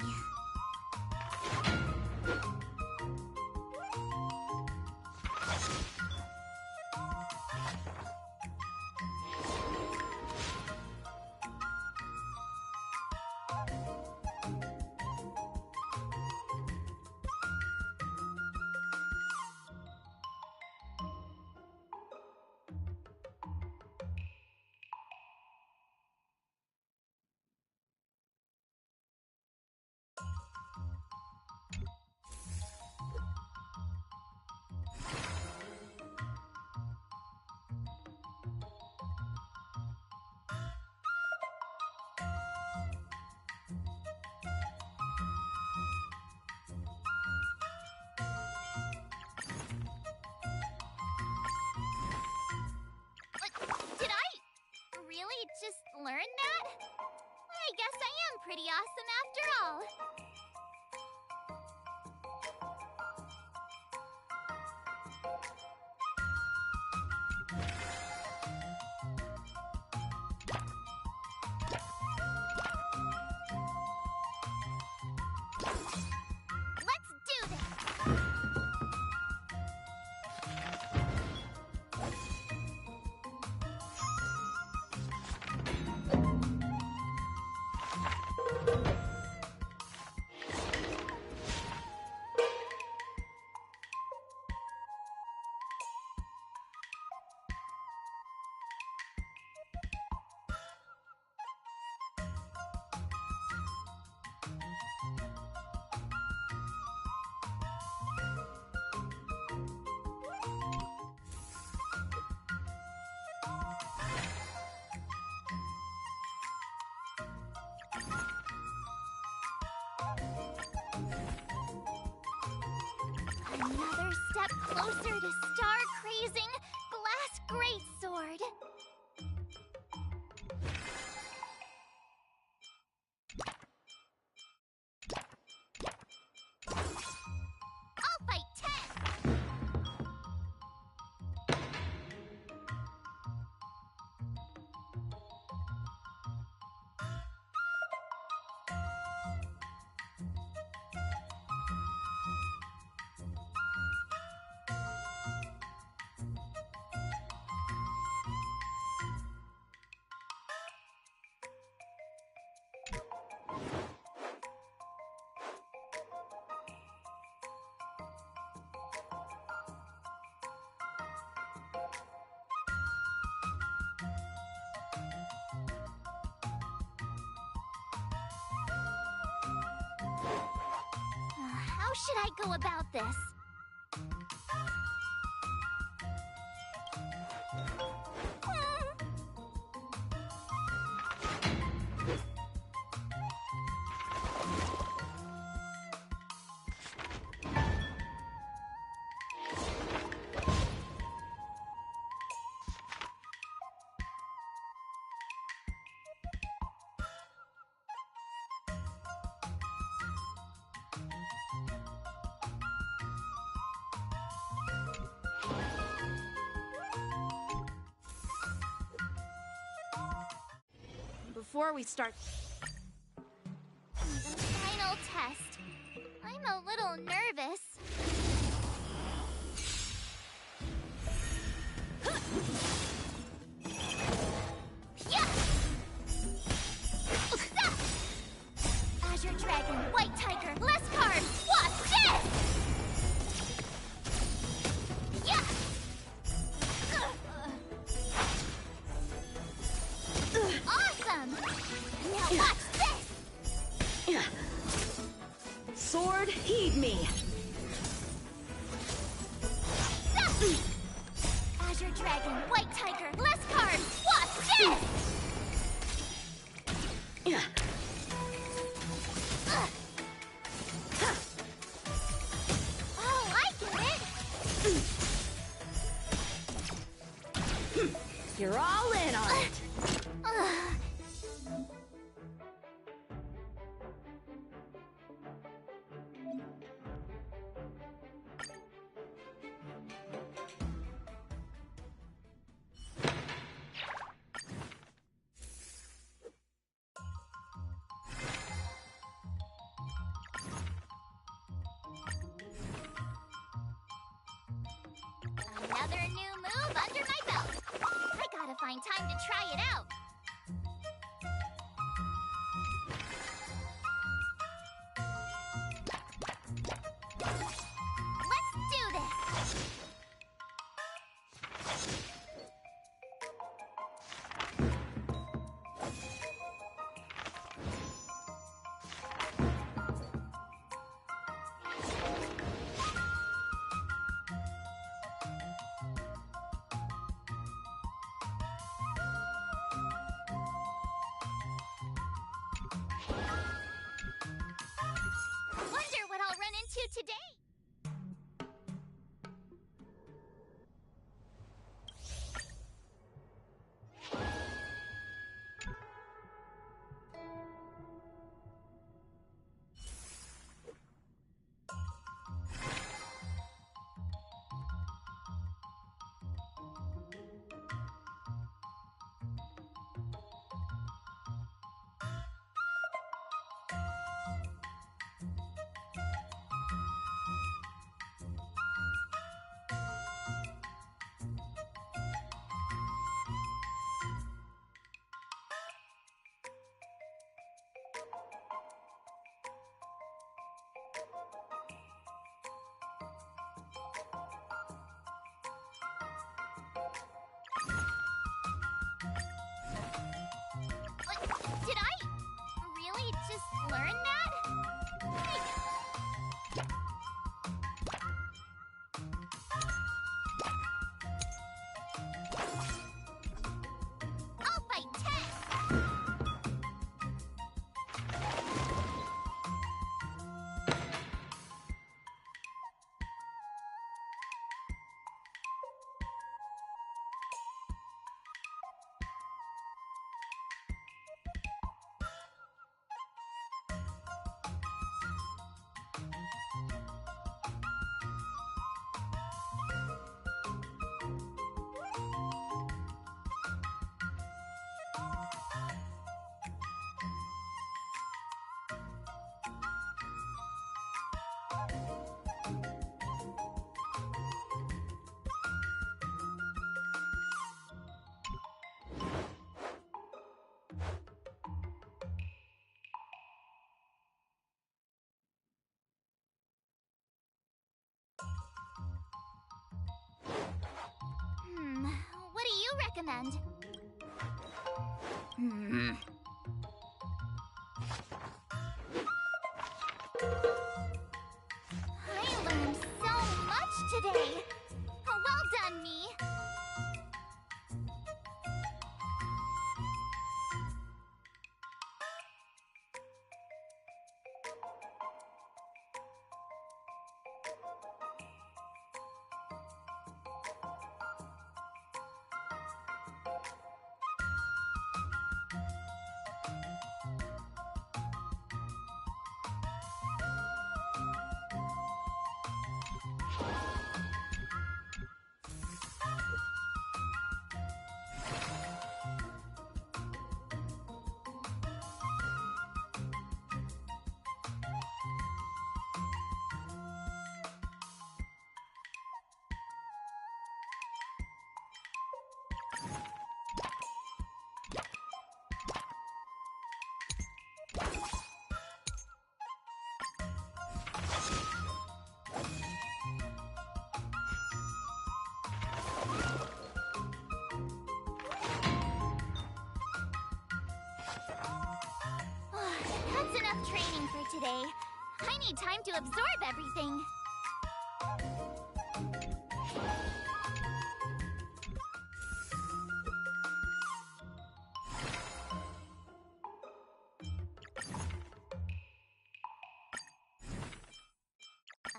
Did I really just learn that? I guess I am pretty awesome after all. Let's do this! Another step closer to star-crazing glass greatsword. I'll fight 10! How should I go about this? Before we start... The final test. I'm a little nervous. Yeah! Azure Dragon, White Tiger, less cards! Watch this! Yeah! Awesome! Now watch this! Sword, heed me! Azure Dragon, White Tiger, less cards! Watch this! Oh, I get it! You're all in on it! find time to try it out. Let's do this! Wonder what I'll run into today. Did I really just learn that? I'll fight Tess! What do you recommend? I learned so much today. Well done, me. That's enough training for today. I need time to absorb everything.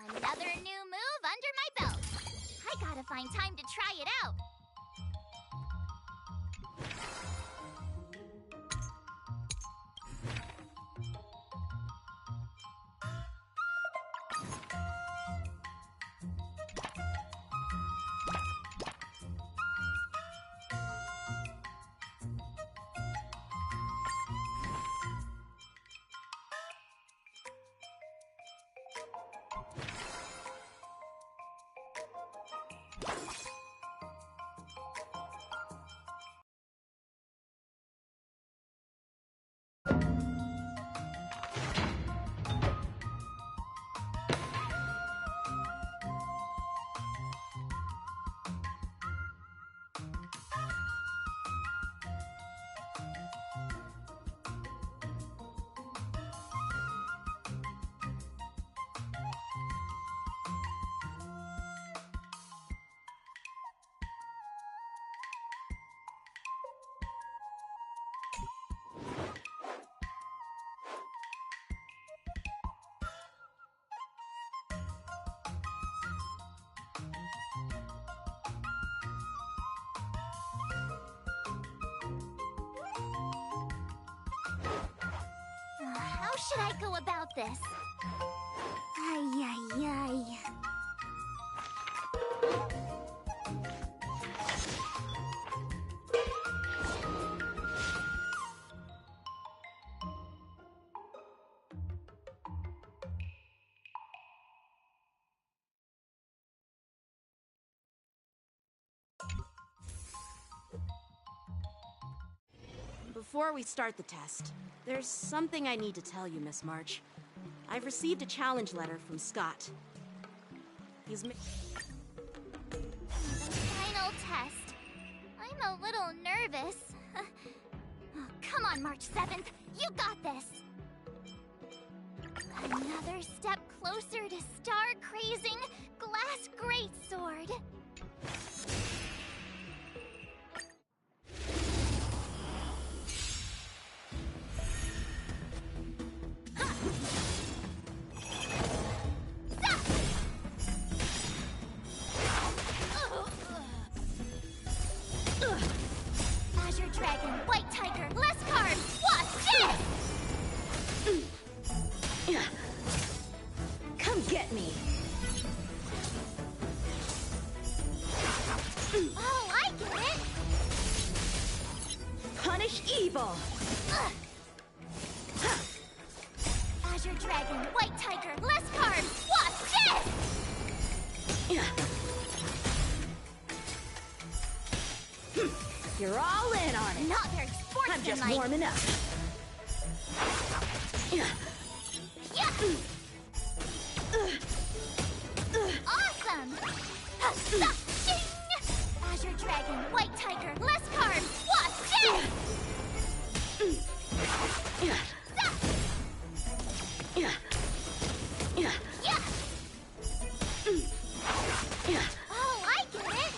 Another new move under my belt. I gotta find time to try it out. should I go about this? Ay, ay, ay. Before we start the test, there's something I need to tell you, Miss March. I've received a challenge letter from Scott. He's Final test. I'm a little nervous. Oh, come on, March 7th. You got this. Another step closer to star-crazing glass greatsword. Azure Dragon, White Tiger, less cards! Watch this! Come get me! Oh, I get it! Punish evil! Azure Dragon, White Tiger, less cards! Watch this! You're all in on it! Not very sportsmanlike. I'm just warming up. Awesome! Azure Dragon, White Tiger, less cards! Watch this! Oh, I get it!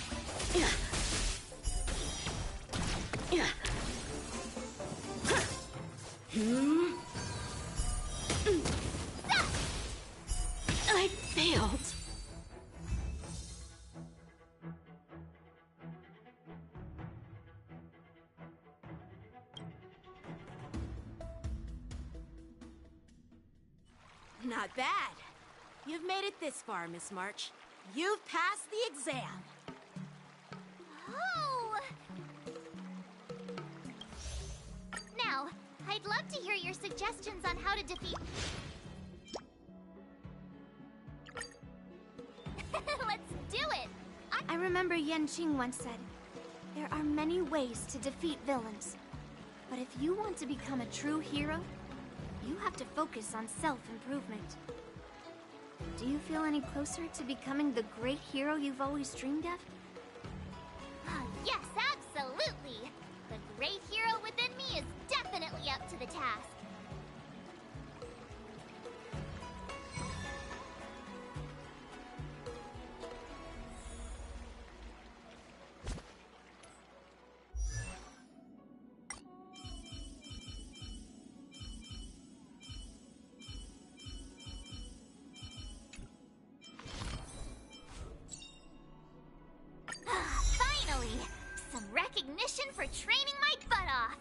I failed. Not bad. You've made it this far, Miss March. You've passed the exam. Oh! Now, I'd love to hear your suggestions on how to defeat... Let's do it! I remember Yanqing once said, there are many ways to defeat villains. But if you want to become a true hero, you have to focus on self-improvement. Do you feel any closer to becoming the great hero you've always dreamed of? Yes, absolutely! The great hero within me is definitely up to the task. Finally! Some recognition for training my butt off!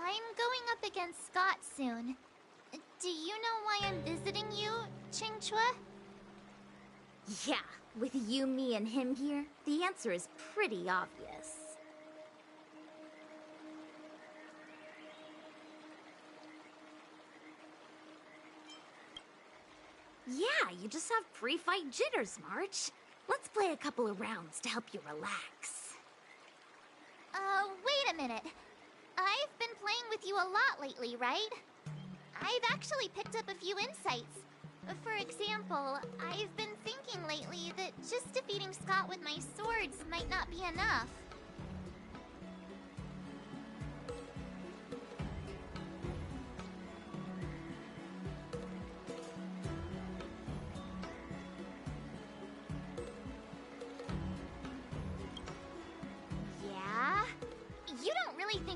I'm going up against Scott soon. Do you know why I'm visiting you, Qingchua? Yeah, with you, me, and him here, the answer is pretty obvious. Yeah, you just have pre-fight jitters, March. Let's play a couple of rounds to help you relax. Wait a minute. I've been playing with you a lot lately, right? I've actually picked up a few insights. For example, I've been thinking lately that just defeating Scott with my swords might not be enough.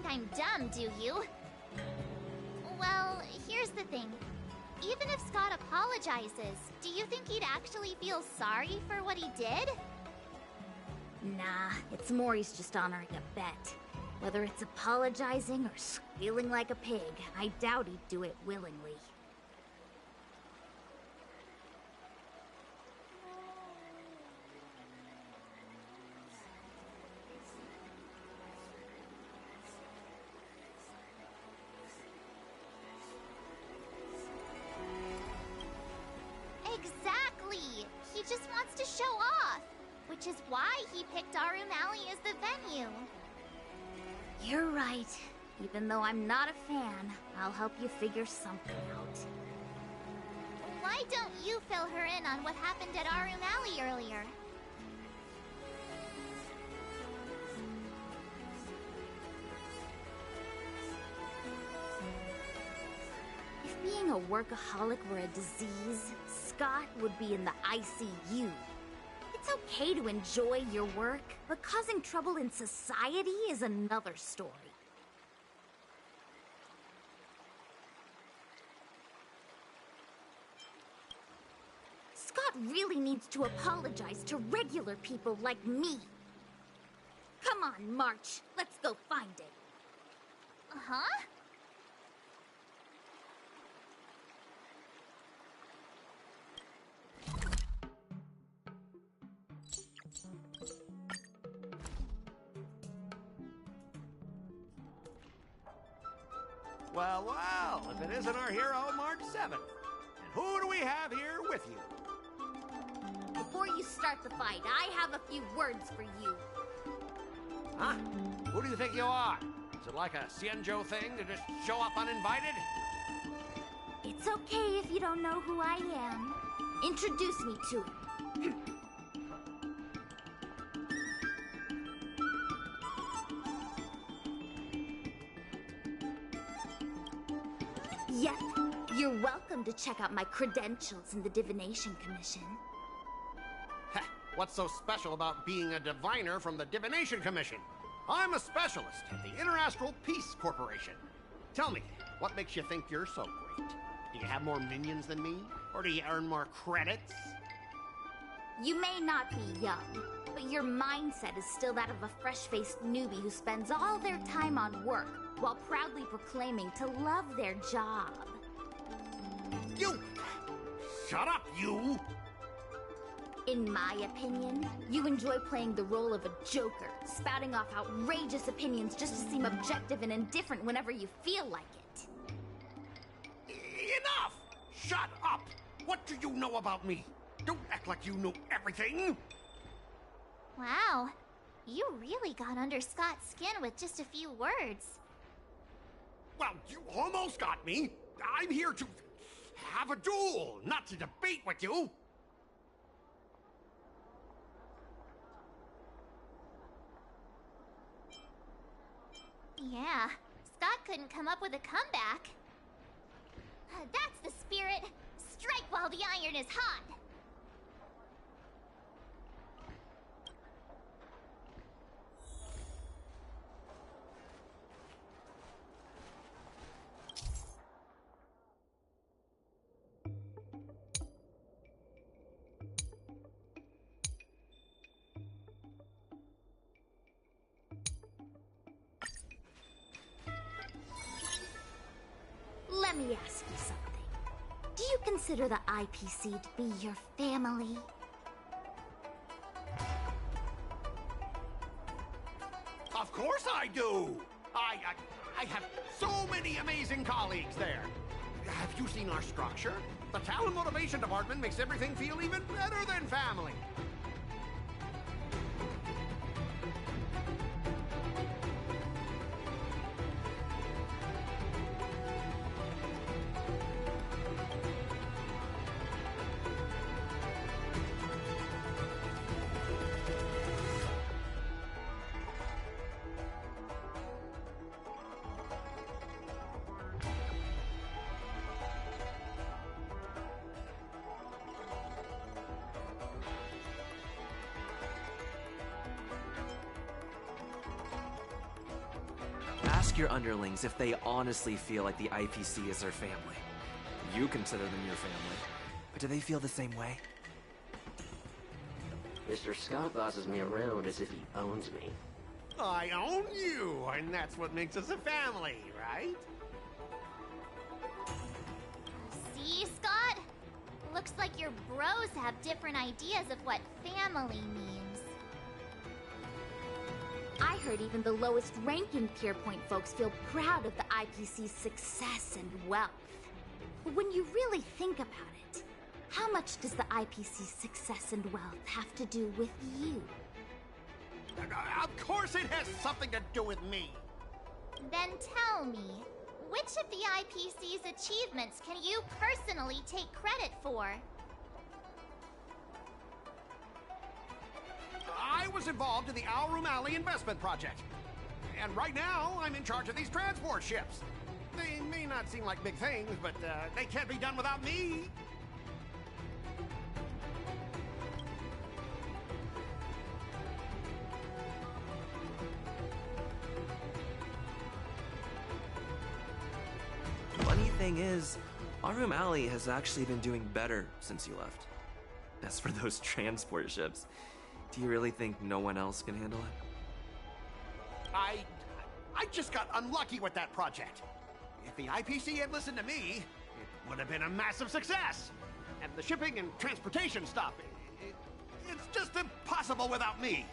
I'm dumb, do you? Well, here's the thing. Even if Scott apologizes, do you think he'd actually feel sorry for what he did? Nah, it's more he's just honoring a bet. Whether it's apologizing or squealing like a pig, I doubt he'd do it willingly. Exactly! He just wants to show off, which is why he picked Arum Alley as the venue. You're right. Even though I'm not a fan, I'll help you figure something out. Why don't you fill her in on what happened at Arum Alley earlier? If being a workaholic were a disease, Scott would be in the ICU. It's okay to enjoy your work, but causing trouble in society is another story. Scott really needs to apologize to regular people like me. Come on, March. Let's go find it. Uh-huh? Well, well, if it isn't our hero, March 7th. And who do we have here with you? Before you start the fight, I have a few words for you. Huh? Who do you think you are? Is it like a Xianzhou thing to just show up uninvited? It's okay if you don't know who I am. Introduce me to him. Yep, you're welcome to check out my credentials in the Divination Commission. Heh, what's so special about being a diviner from the Divination Commission? I'm a specialist at the Interastral Peace Corporation. Tell me, what makes you think you're so great? Do you have more minions than me? Or do you earn more credits? You may not be young, but your mindset is still that of a fresh-faced newbie who spends all their time on work while proudly proclaiming to love their job. You! Shut up, you! In my opinion, you enjoy playing the role of a joker, spouting off outrageous opinions just to seem objective and indifferent whenever you feel like it. Enough! Shut up! What do you know about me? Don't act like you know everything! Wow, you really got under Scott's skin with just a few words. Well, you almost got me. I'm here to have a duel, not to debate with you. Yeah, Scott couldn't come up with a comeback. That's the spirit. Strike while the iron is hot. Let me ask you something. Do you consider the IPC to be your family? Of course I do! I have so many amazing colleagues there. Have you seen our structure? The Talent Motivation Department makes everything feel even better than family. Ask your underlings if they honestly feel like the IPC is their family. You consider them your family, but do they feel the same way? Mr. Scott bosses me around as if he owns me. I own you, and that's what makes us a family, right? See, Scott? Looks like your bros have different ideas of what family means. I heard even the lowest ranking Pierpoint folks feel proud of the IPC's success and wealth. But when you really think about it, how much does the IPC's success and wealth have to do with you? Of course it has something to do with me. Then tell me, which of the IPC's achievements can you personally take credit for? I was involved in the Alrum Alley investment project. And right now, I'm in charge of these transport ships. They may not seem like big things, but they can't be done without me. Funny thing is, Alrum Alley has actually been doing better since you left. As for those transport ships, do you really think no one else can handle it? I just got unlucky with that project. If the IPC had listened to me, it would have been a massive success. And the shipping and transportation stuff, it's just impossible without me.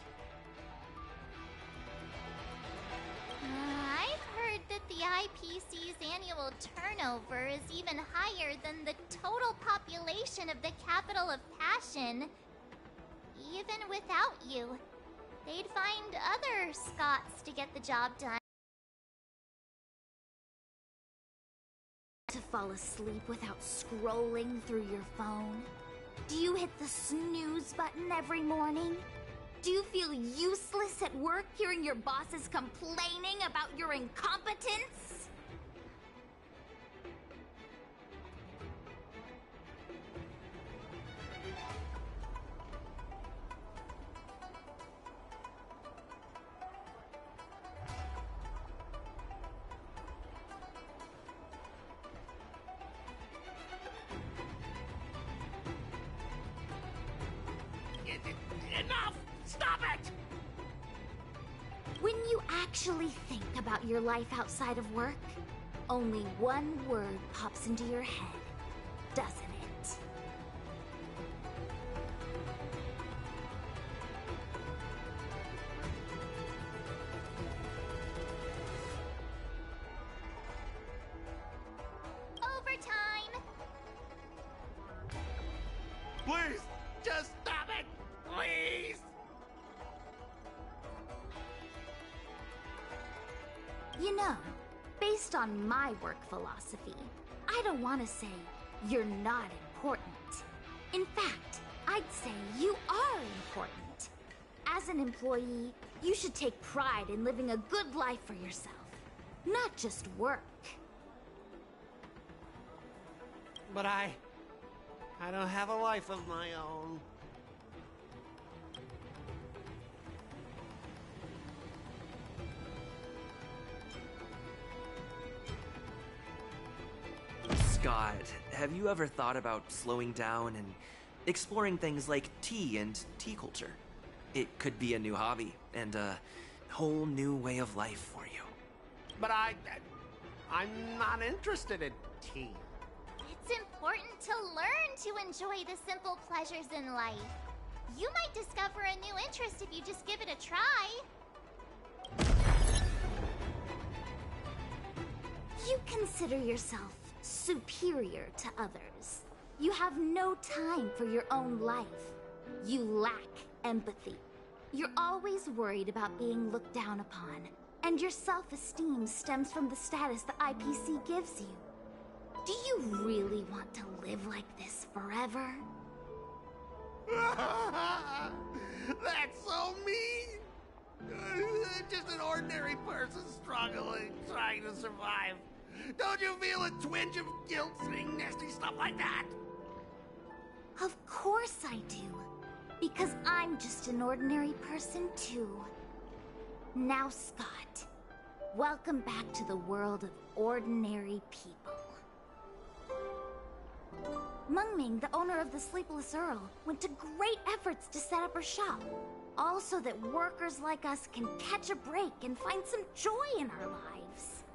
I've heard that the IPC's annual turnover is even higher than the total population of the capital of Passion. Even without you, they'd find other Scots to get the job done. To fall asleep without scrolling through your phone? Do you hit the snooze button every morning? Do you feel useless at work hearing your bosses complaining about your incompetence? Enough! Stop it! When you actually think about your life outside of work, only one word pops into your head, doesn't it? Overtime! Please, just stop it! Please! You know, based on my work philosophy, I don't want to say you're not important. In fact, I'd say you are important. As an employee, you should take pride in living a good life for yourself, not just work. But I don't have a life of my own. Scott, have you ever thought about slowing down and exploring things like tea and tea culture? It could be a new hobby and a whole new way of life for you. But I'm not interested in tea. It's important to learn to enjoy the simple pleasures in life. You might discover a new interest if you just give it a try. You consider yourself superior to others. You have no time for your own life. You lack empathy. You're always worried about being looked down upon, and your self-esteem stems from the status the IPC gives you. Do you really want to live like this forever? That's so mean! Just an ordinary person struggling, trying to survive. Don't you feel a twinge of guilt saying nasty stuff like that? Of course I do. Because I'm just an ordinary person too. Now, Scott, Welcome back to the world of ordinary people. Mengming, the owner of the Sleepless Earl, went to great efforts to set up her shop. All so that workers like us can catch a break and find some joy in our lives.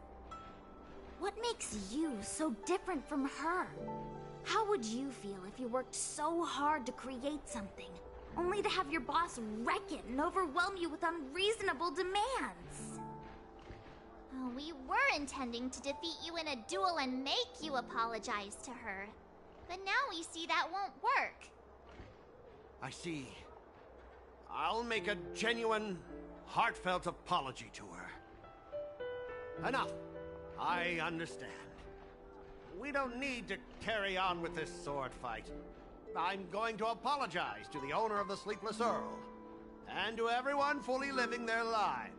What makes you so different from her? How would you feel if you worked so hard to create something, only to have your boss wreck it and overwhelm you with unreasonable demands? Oh, we were intending to defeat you in a duel and make you apologize to her. But now we see that won't work. I see. I'll make a genuine, heartfelt apology to her. Enough. I understand. We don't need to carry on with this sword fight. I'm going to apologize to the owner of the Sleepless Earl, and to everyone fully living their lives.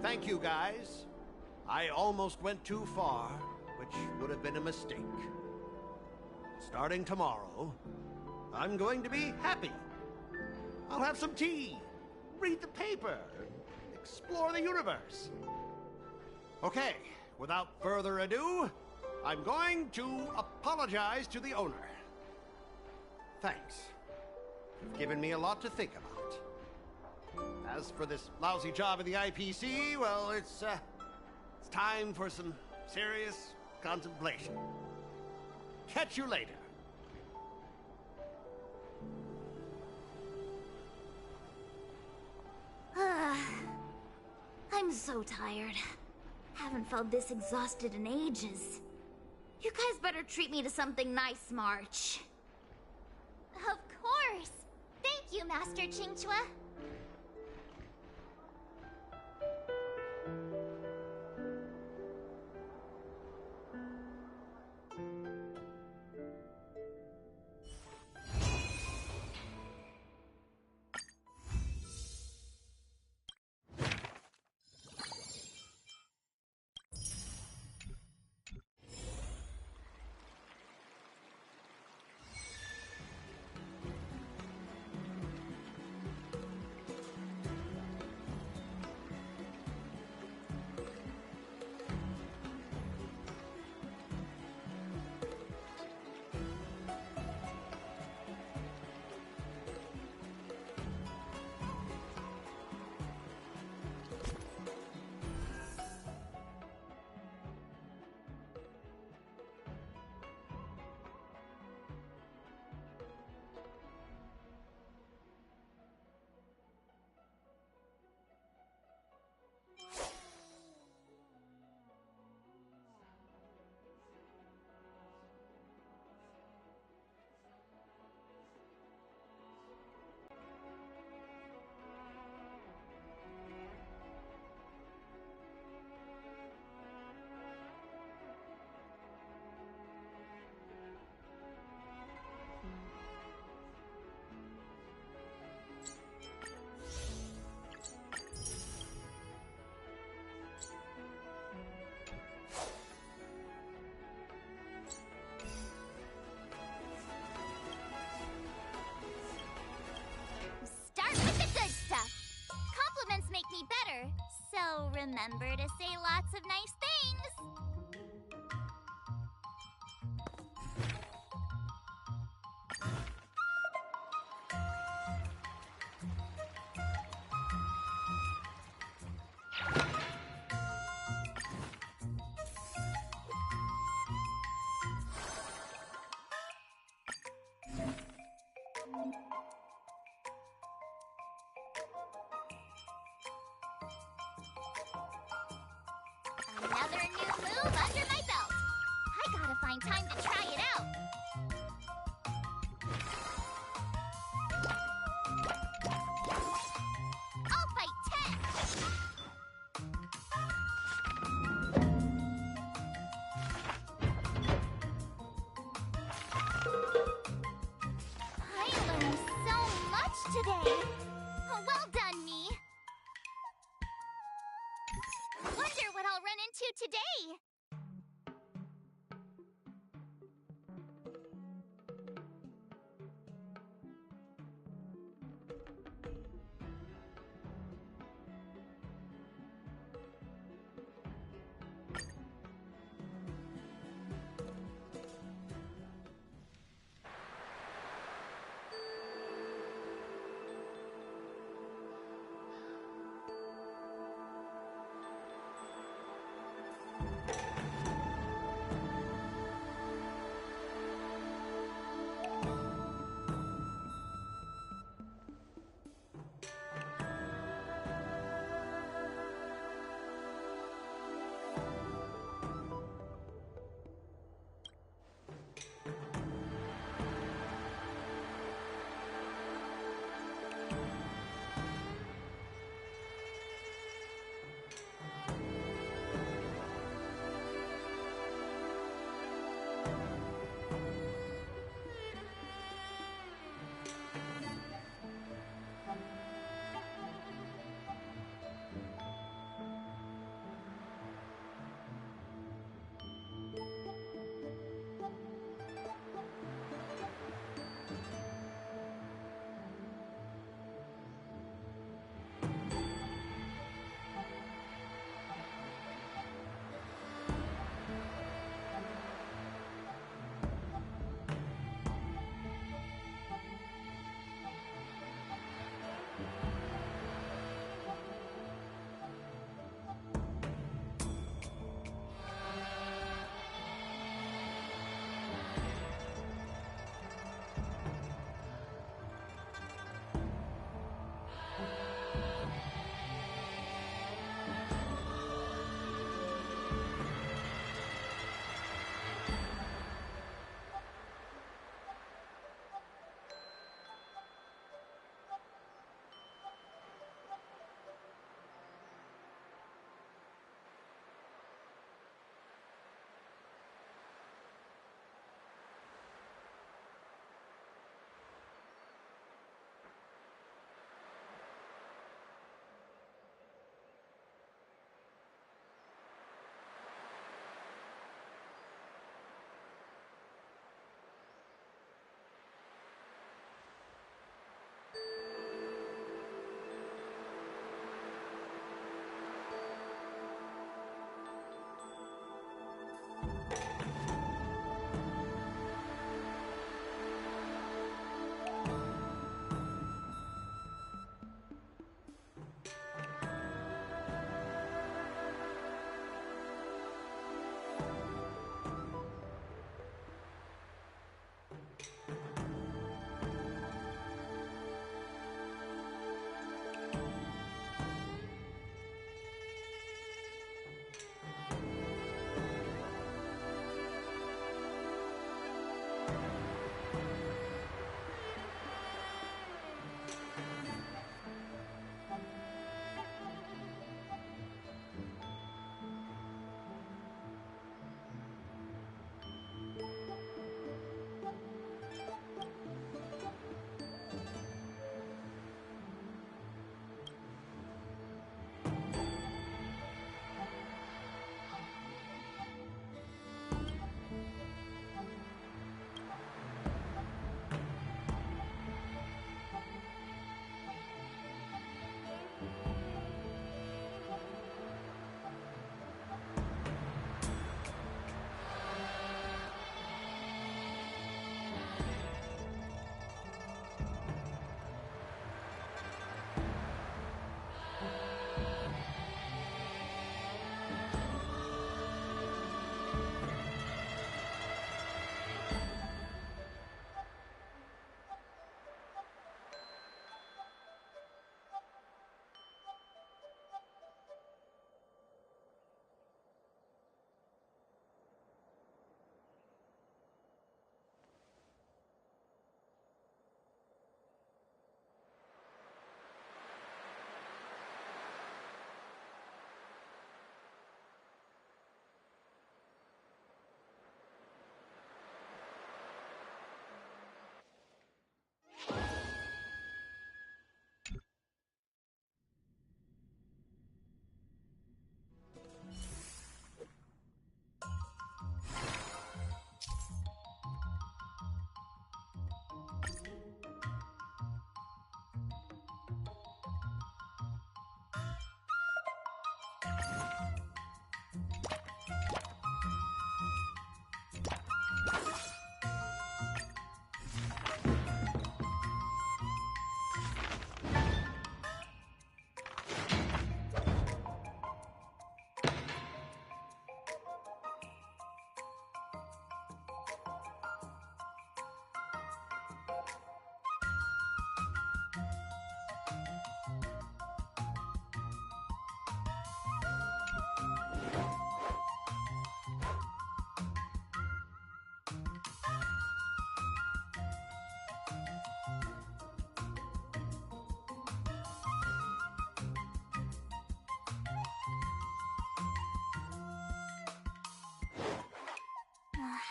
Thank you, guys. I almost went too far, which would have been a mistake. Starting tomorrow, I'm going to be happy. I'll have some tea, read the paper, explore the universe. Okay, without further ado, I'm going to apologize to the owner. Thanks. You've given me a lot to think about. As for this lousy job in the IPC, well, it's time for some serious contemplation. Catch you later. I'm so tired. Haven't felt this exhausted in ages. You guys better treat me to something nice, March. Of course! Thank you, Master Qingchua. Make me better, so remember to say lots of nice things. Another new move under my belt. I gotta find time to try it out. I'll fight 10. I learned so much today. Well done, me. Wonder what I'll run into today.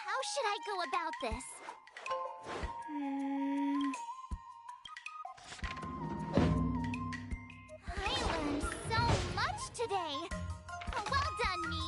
How should I go about this? I learned so much today. Well done, me.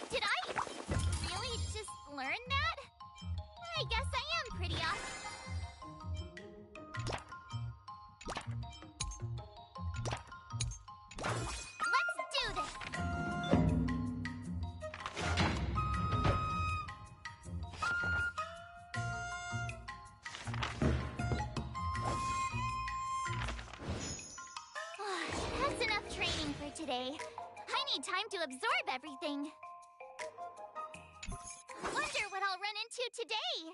Did I really just learn that? I guess I am pretty awesome. Let's do this! That's enough training for today. I need time to absorb everything. Wonder what I'll run into today.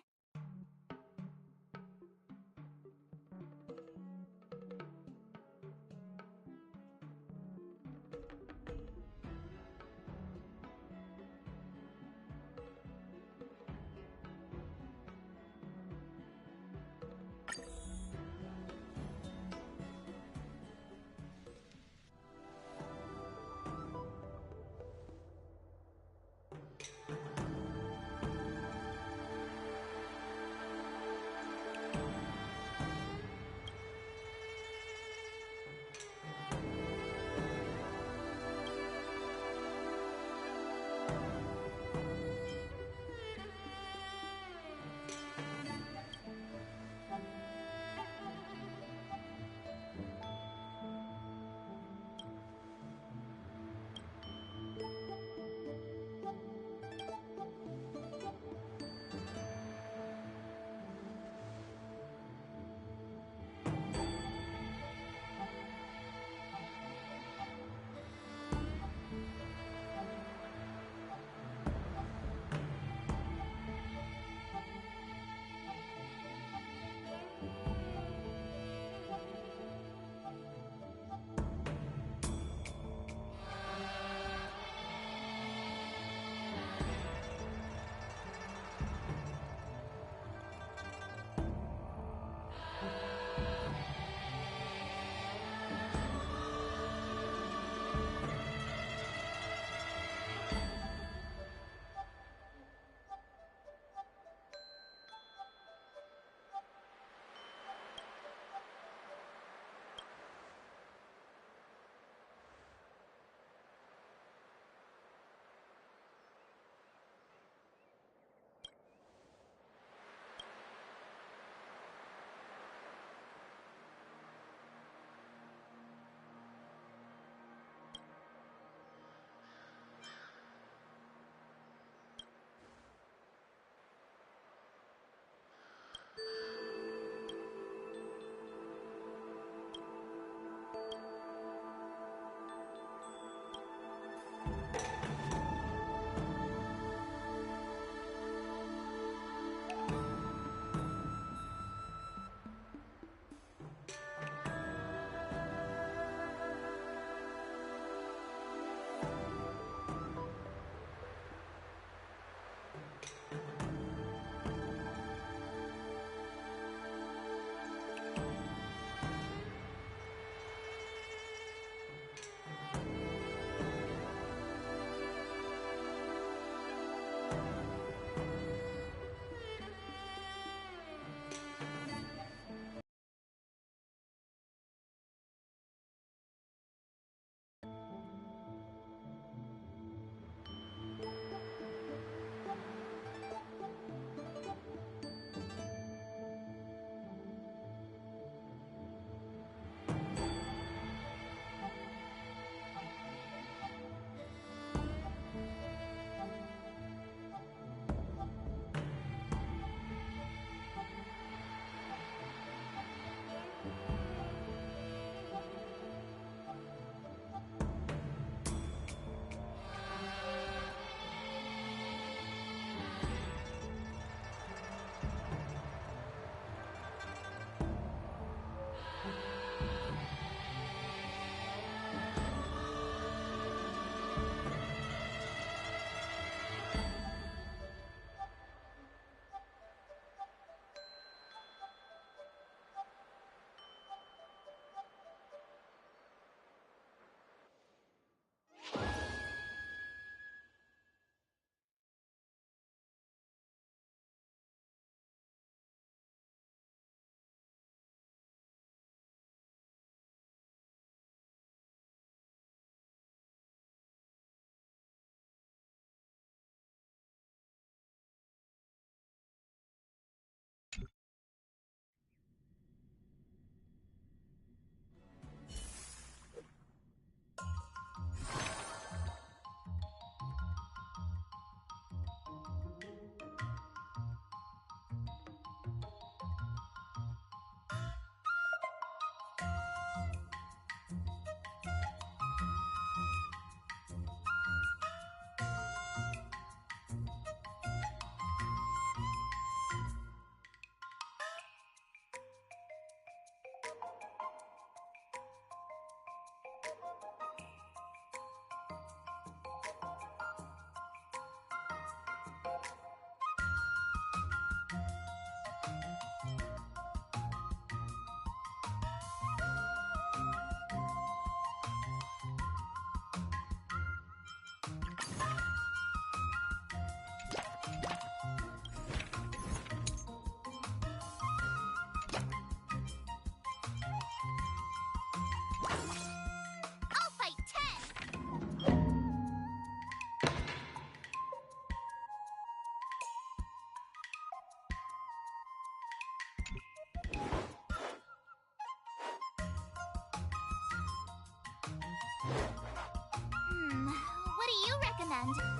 understand.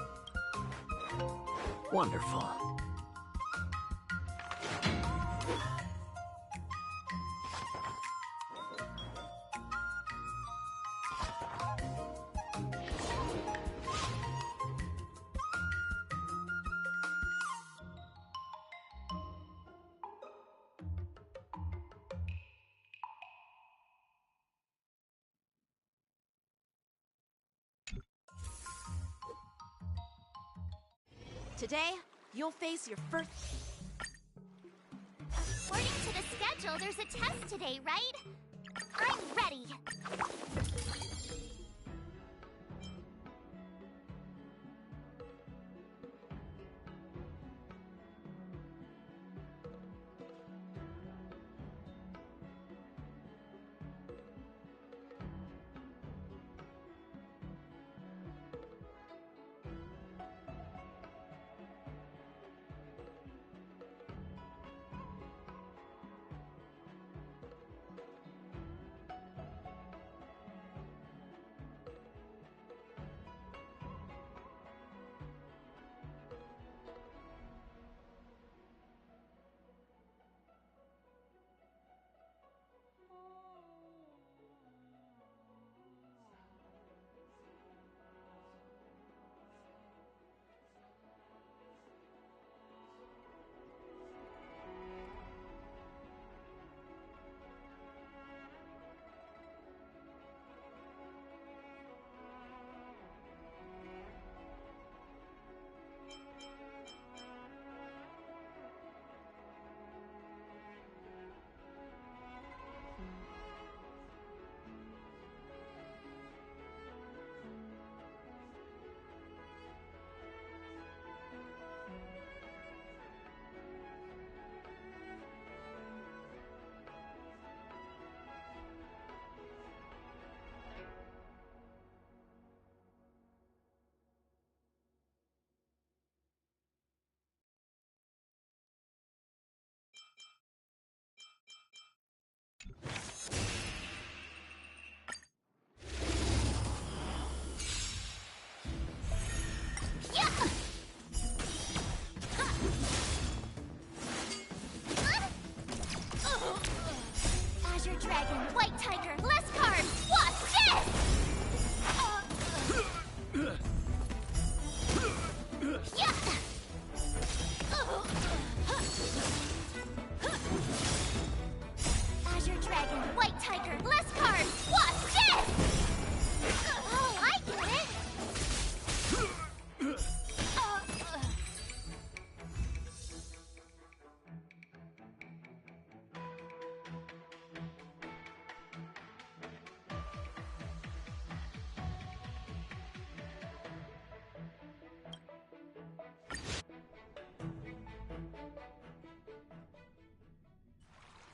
Wonderful. Today, you'll face your first... According to the schedule, there's a test today, right? I'm ready. Azure Dragon, White Tiger, less cards! Watch this! Yeah! Azure Dragon, White Tiger, less cards! Watch this! Oh, I get it!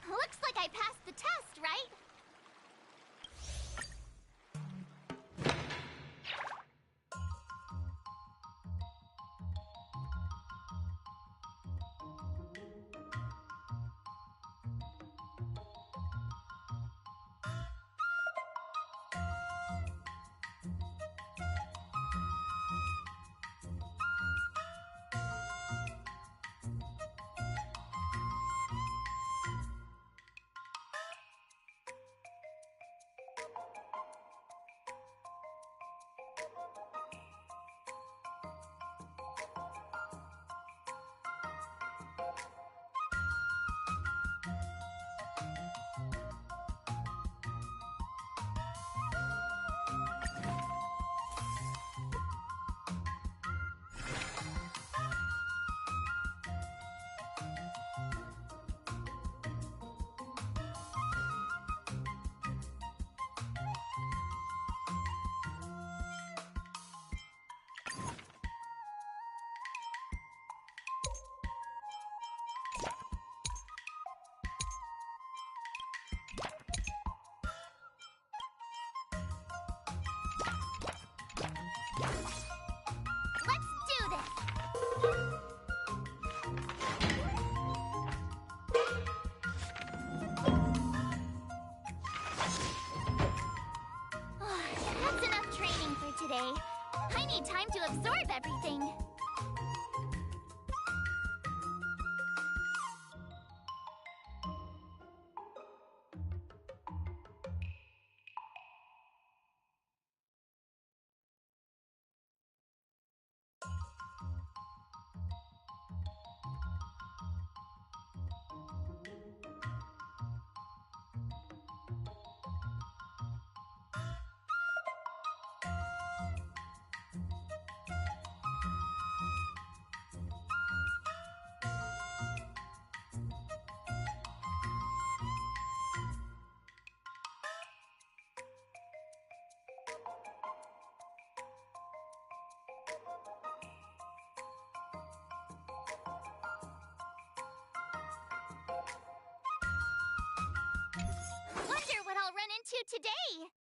Looks like I passed the test, right? I'll run into today.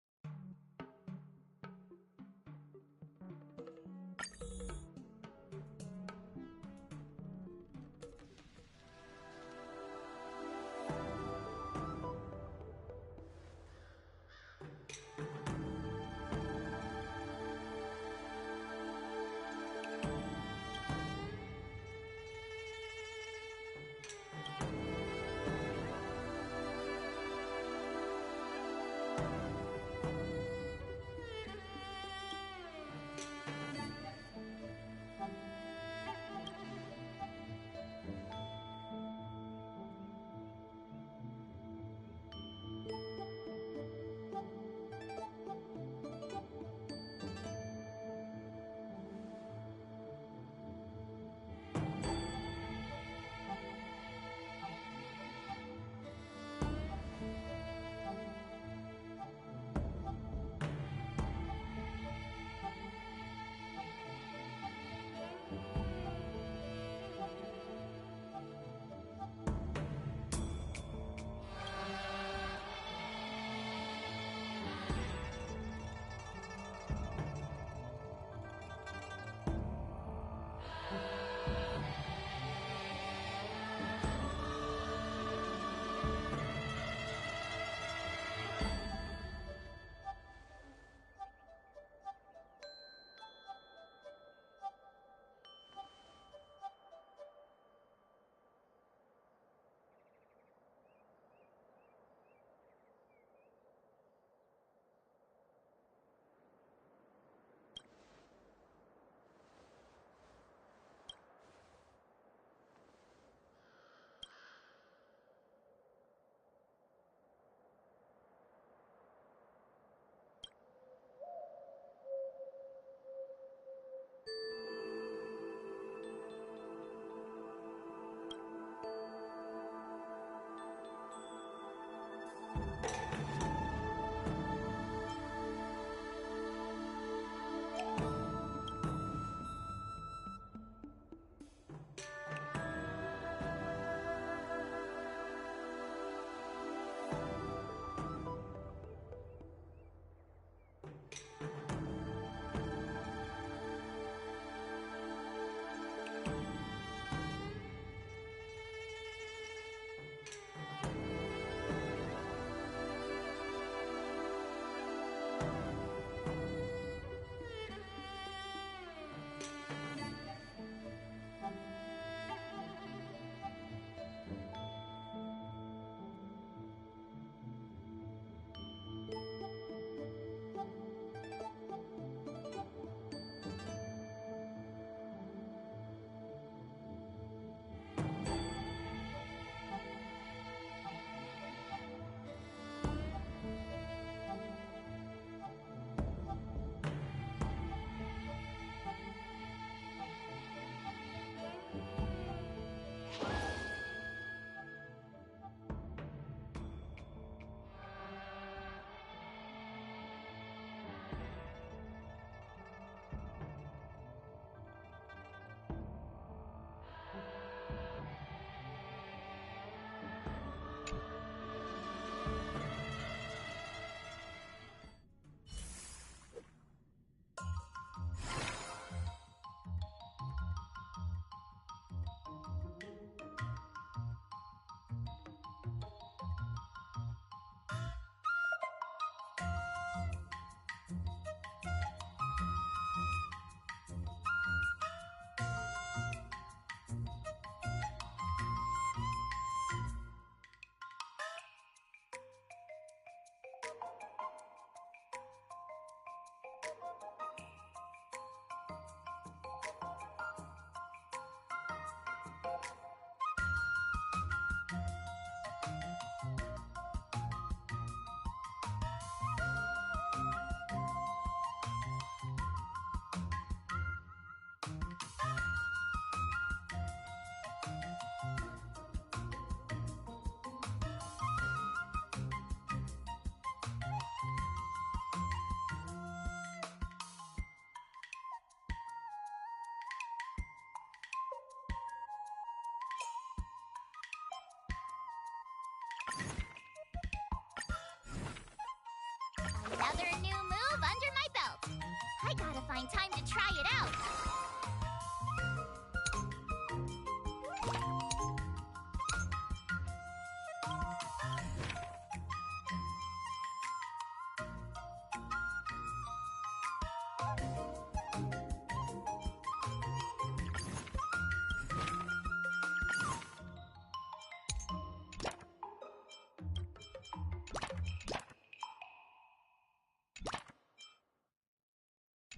I gotta find time to try it out.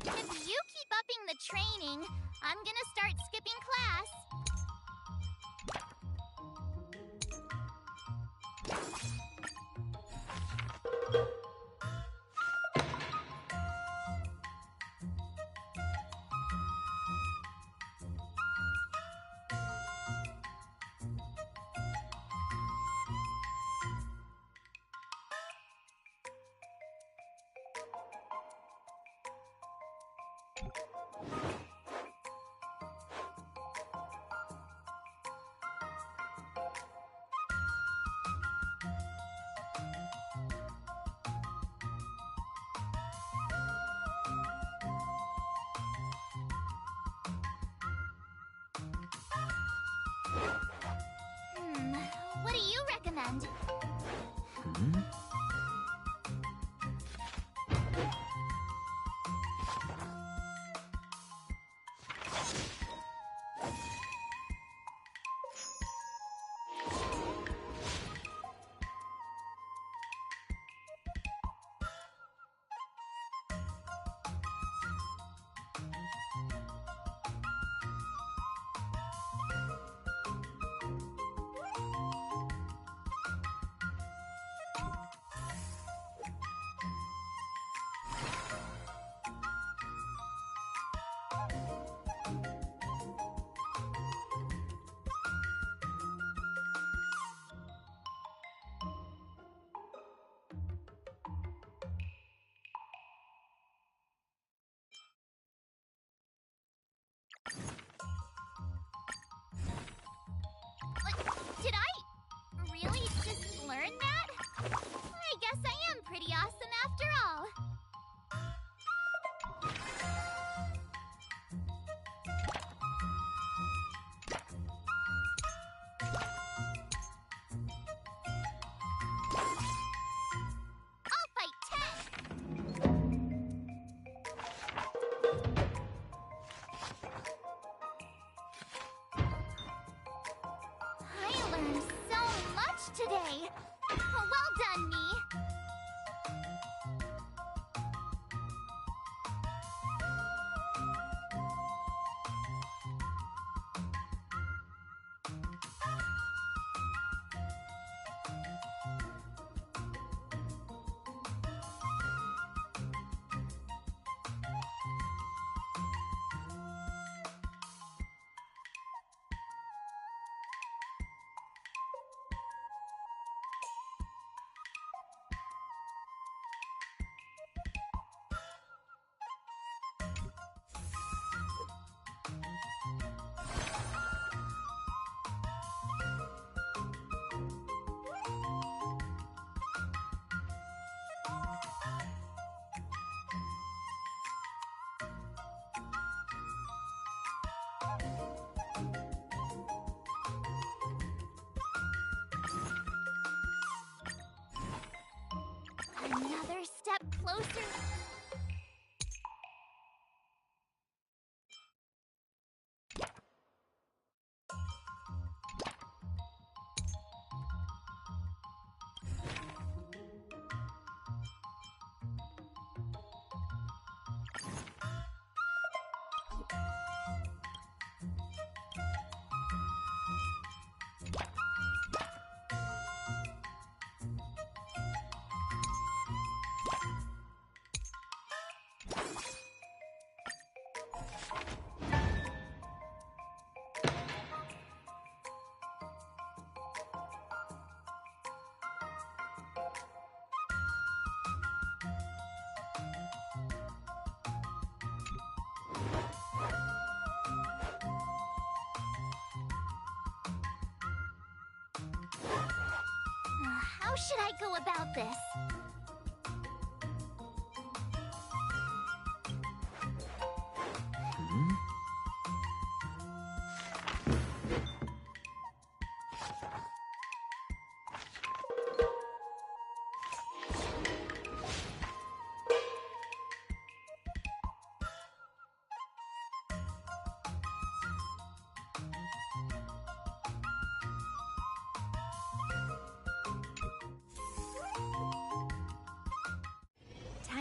If you keep upping the training, I'm gonna start skipping class. What do you recommend? Did I really just learn that? I guess I am pretty awesome after all. I'll fight 10. I learned so much today. Well done, me. Another step closer. How should I go about this?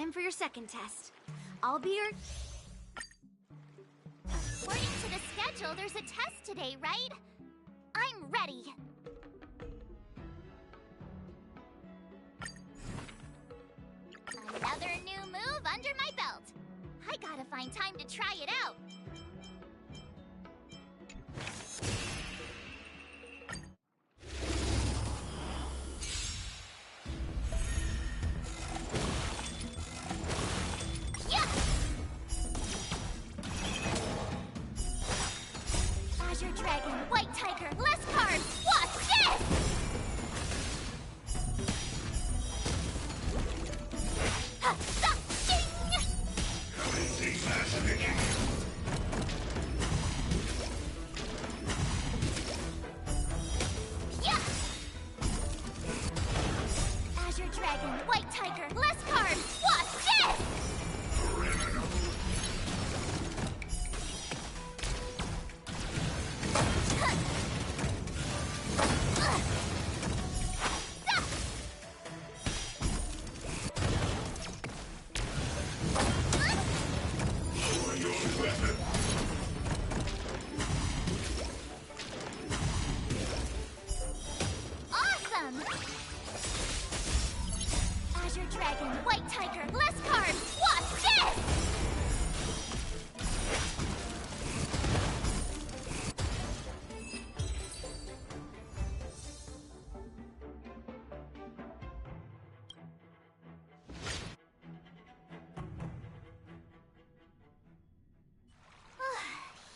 time for your second test. I'll be your... According to the schedule, there's a test today, right? I'm ready. Another new move under my belt. I gotta find time to try it out. Azure Dragon, White Tiger, less cards! Watch this! Azure Dragon, White Tiger, less cards! Watch this! Awesome! Azure Dragon, White Tiger, less cards! Watch this!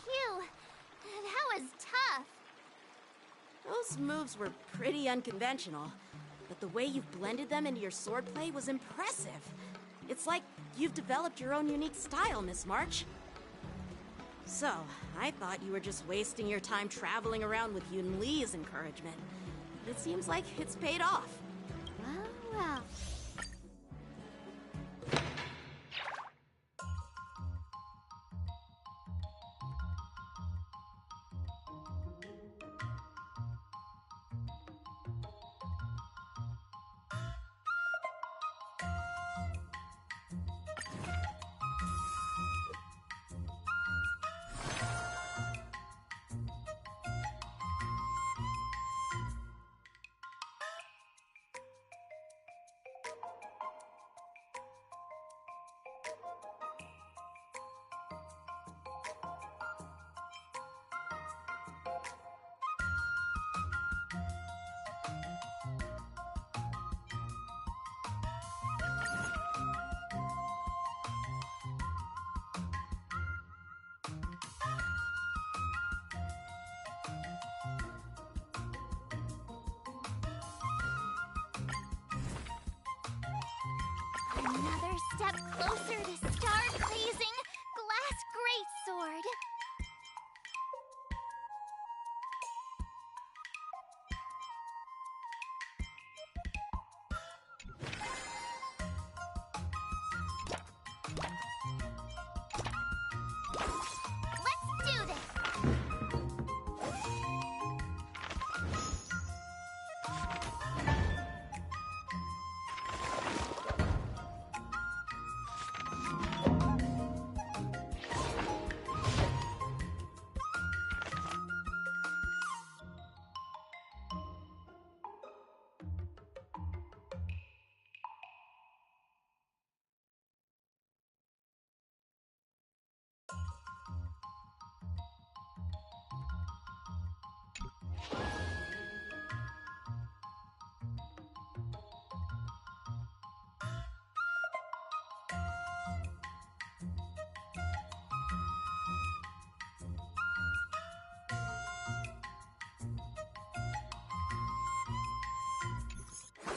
Phew, that was tough. Those moves were pretty unconventional, but the way you've blended them into your swordplay was impressive. It's like you've developed your own unique style, Miss March. So, I thought you were just wasting your time traveling around with Yun Li's encouragement. But it seems like it's paid off. Well, well. Another step closer to star-blazing glass greatsword. Let's do this!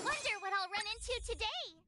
Wonder what I'll run into today.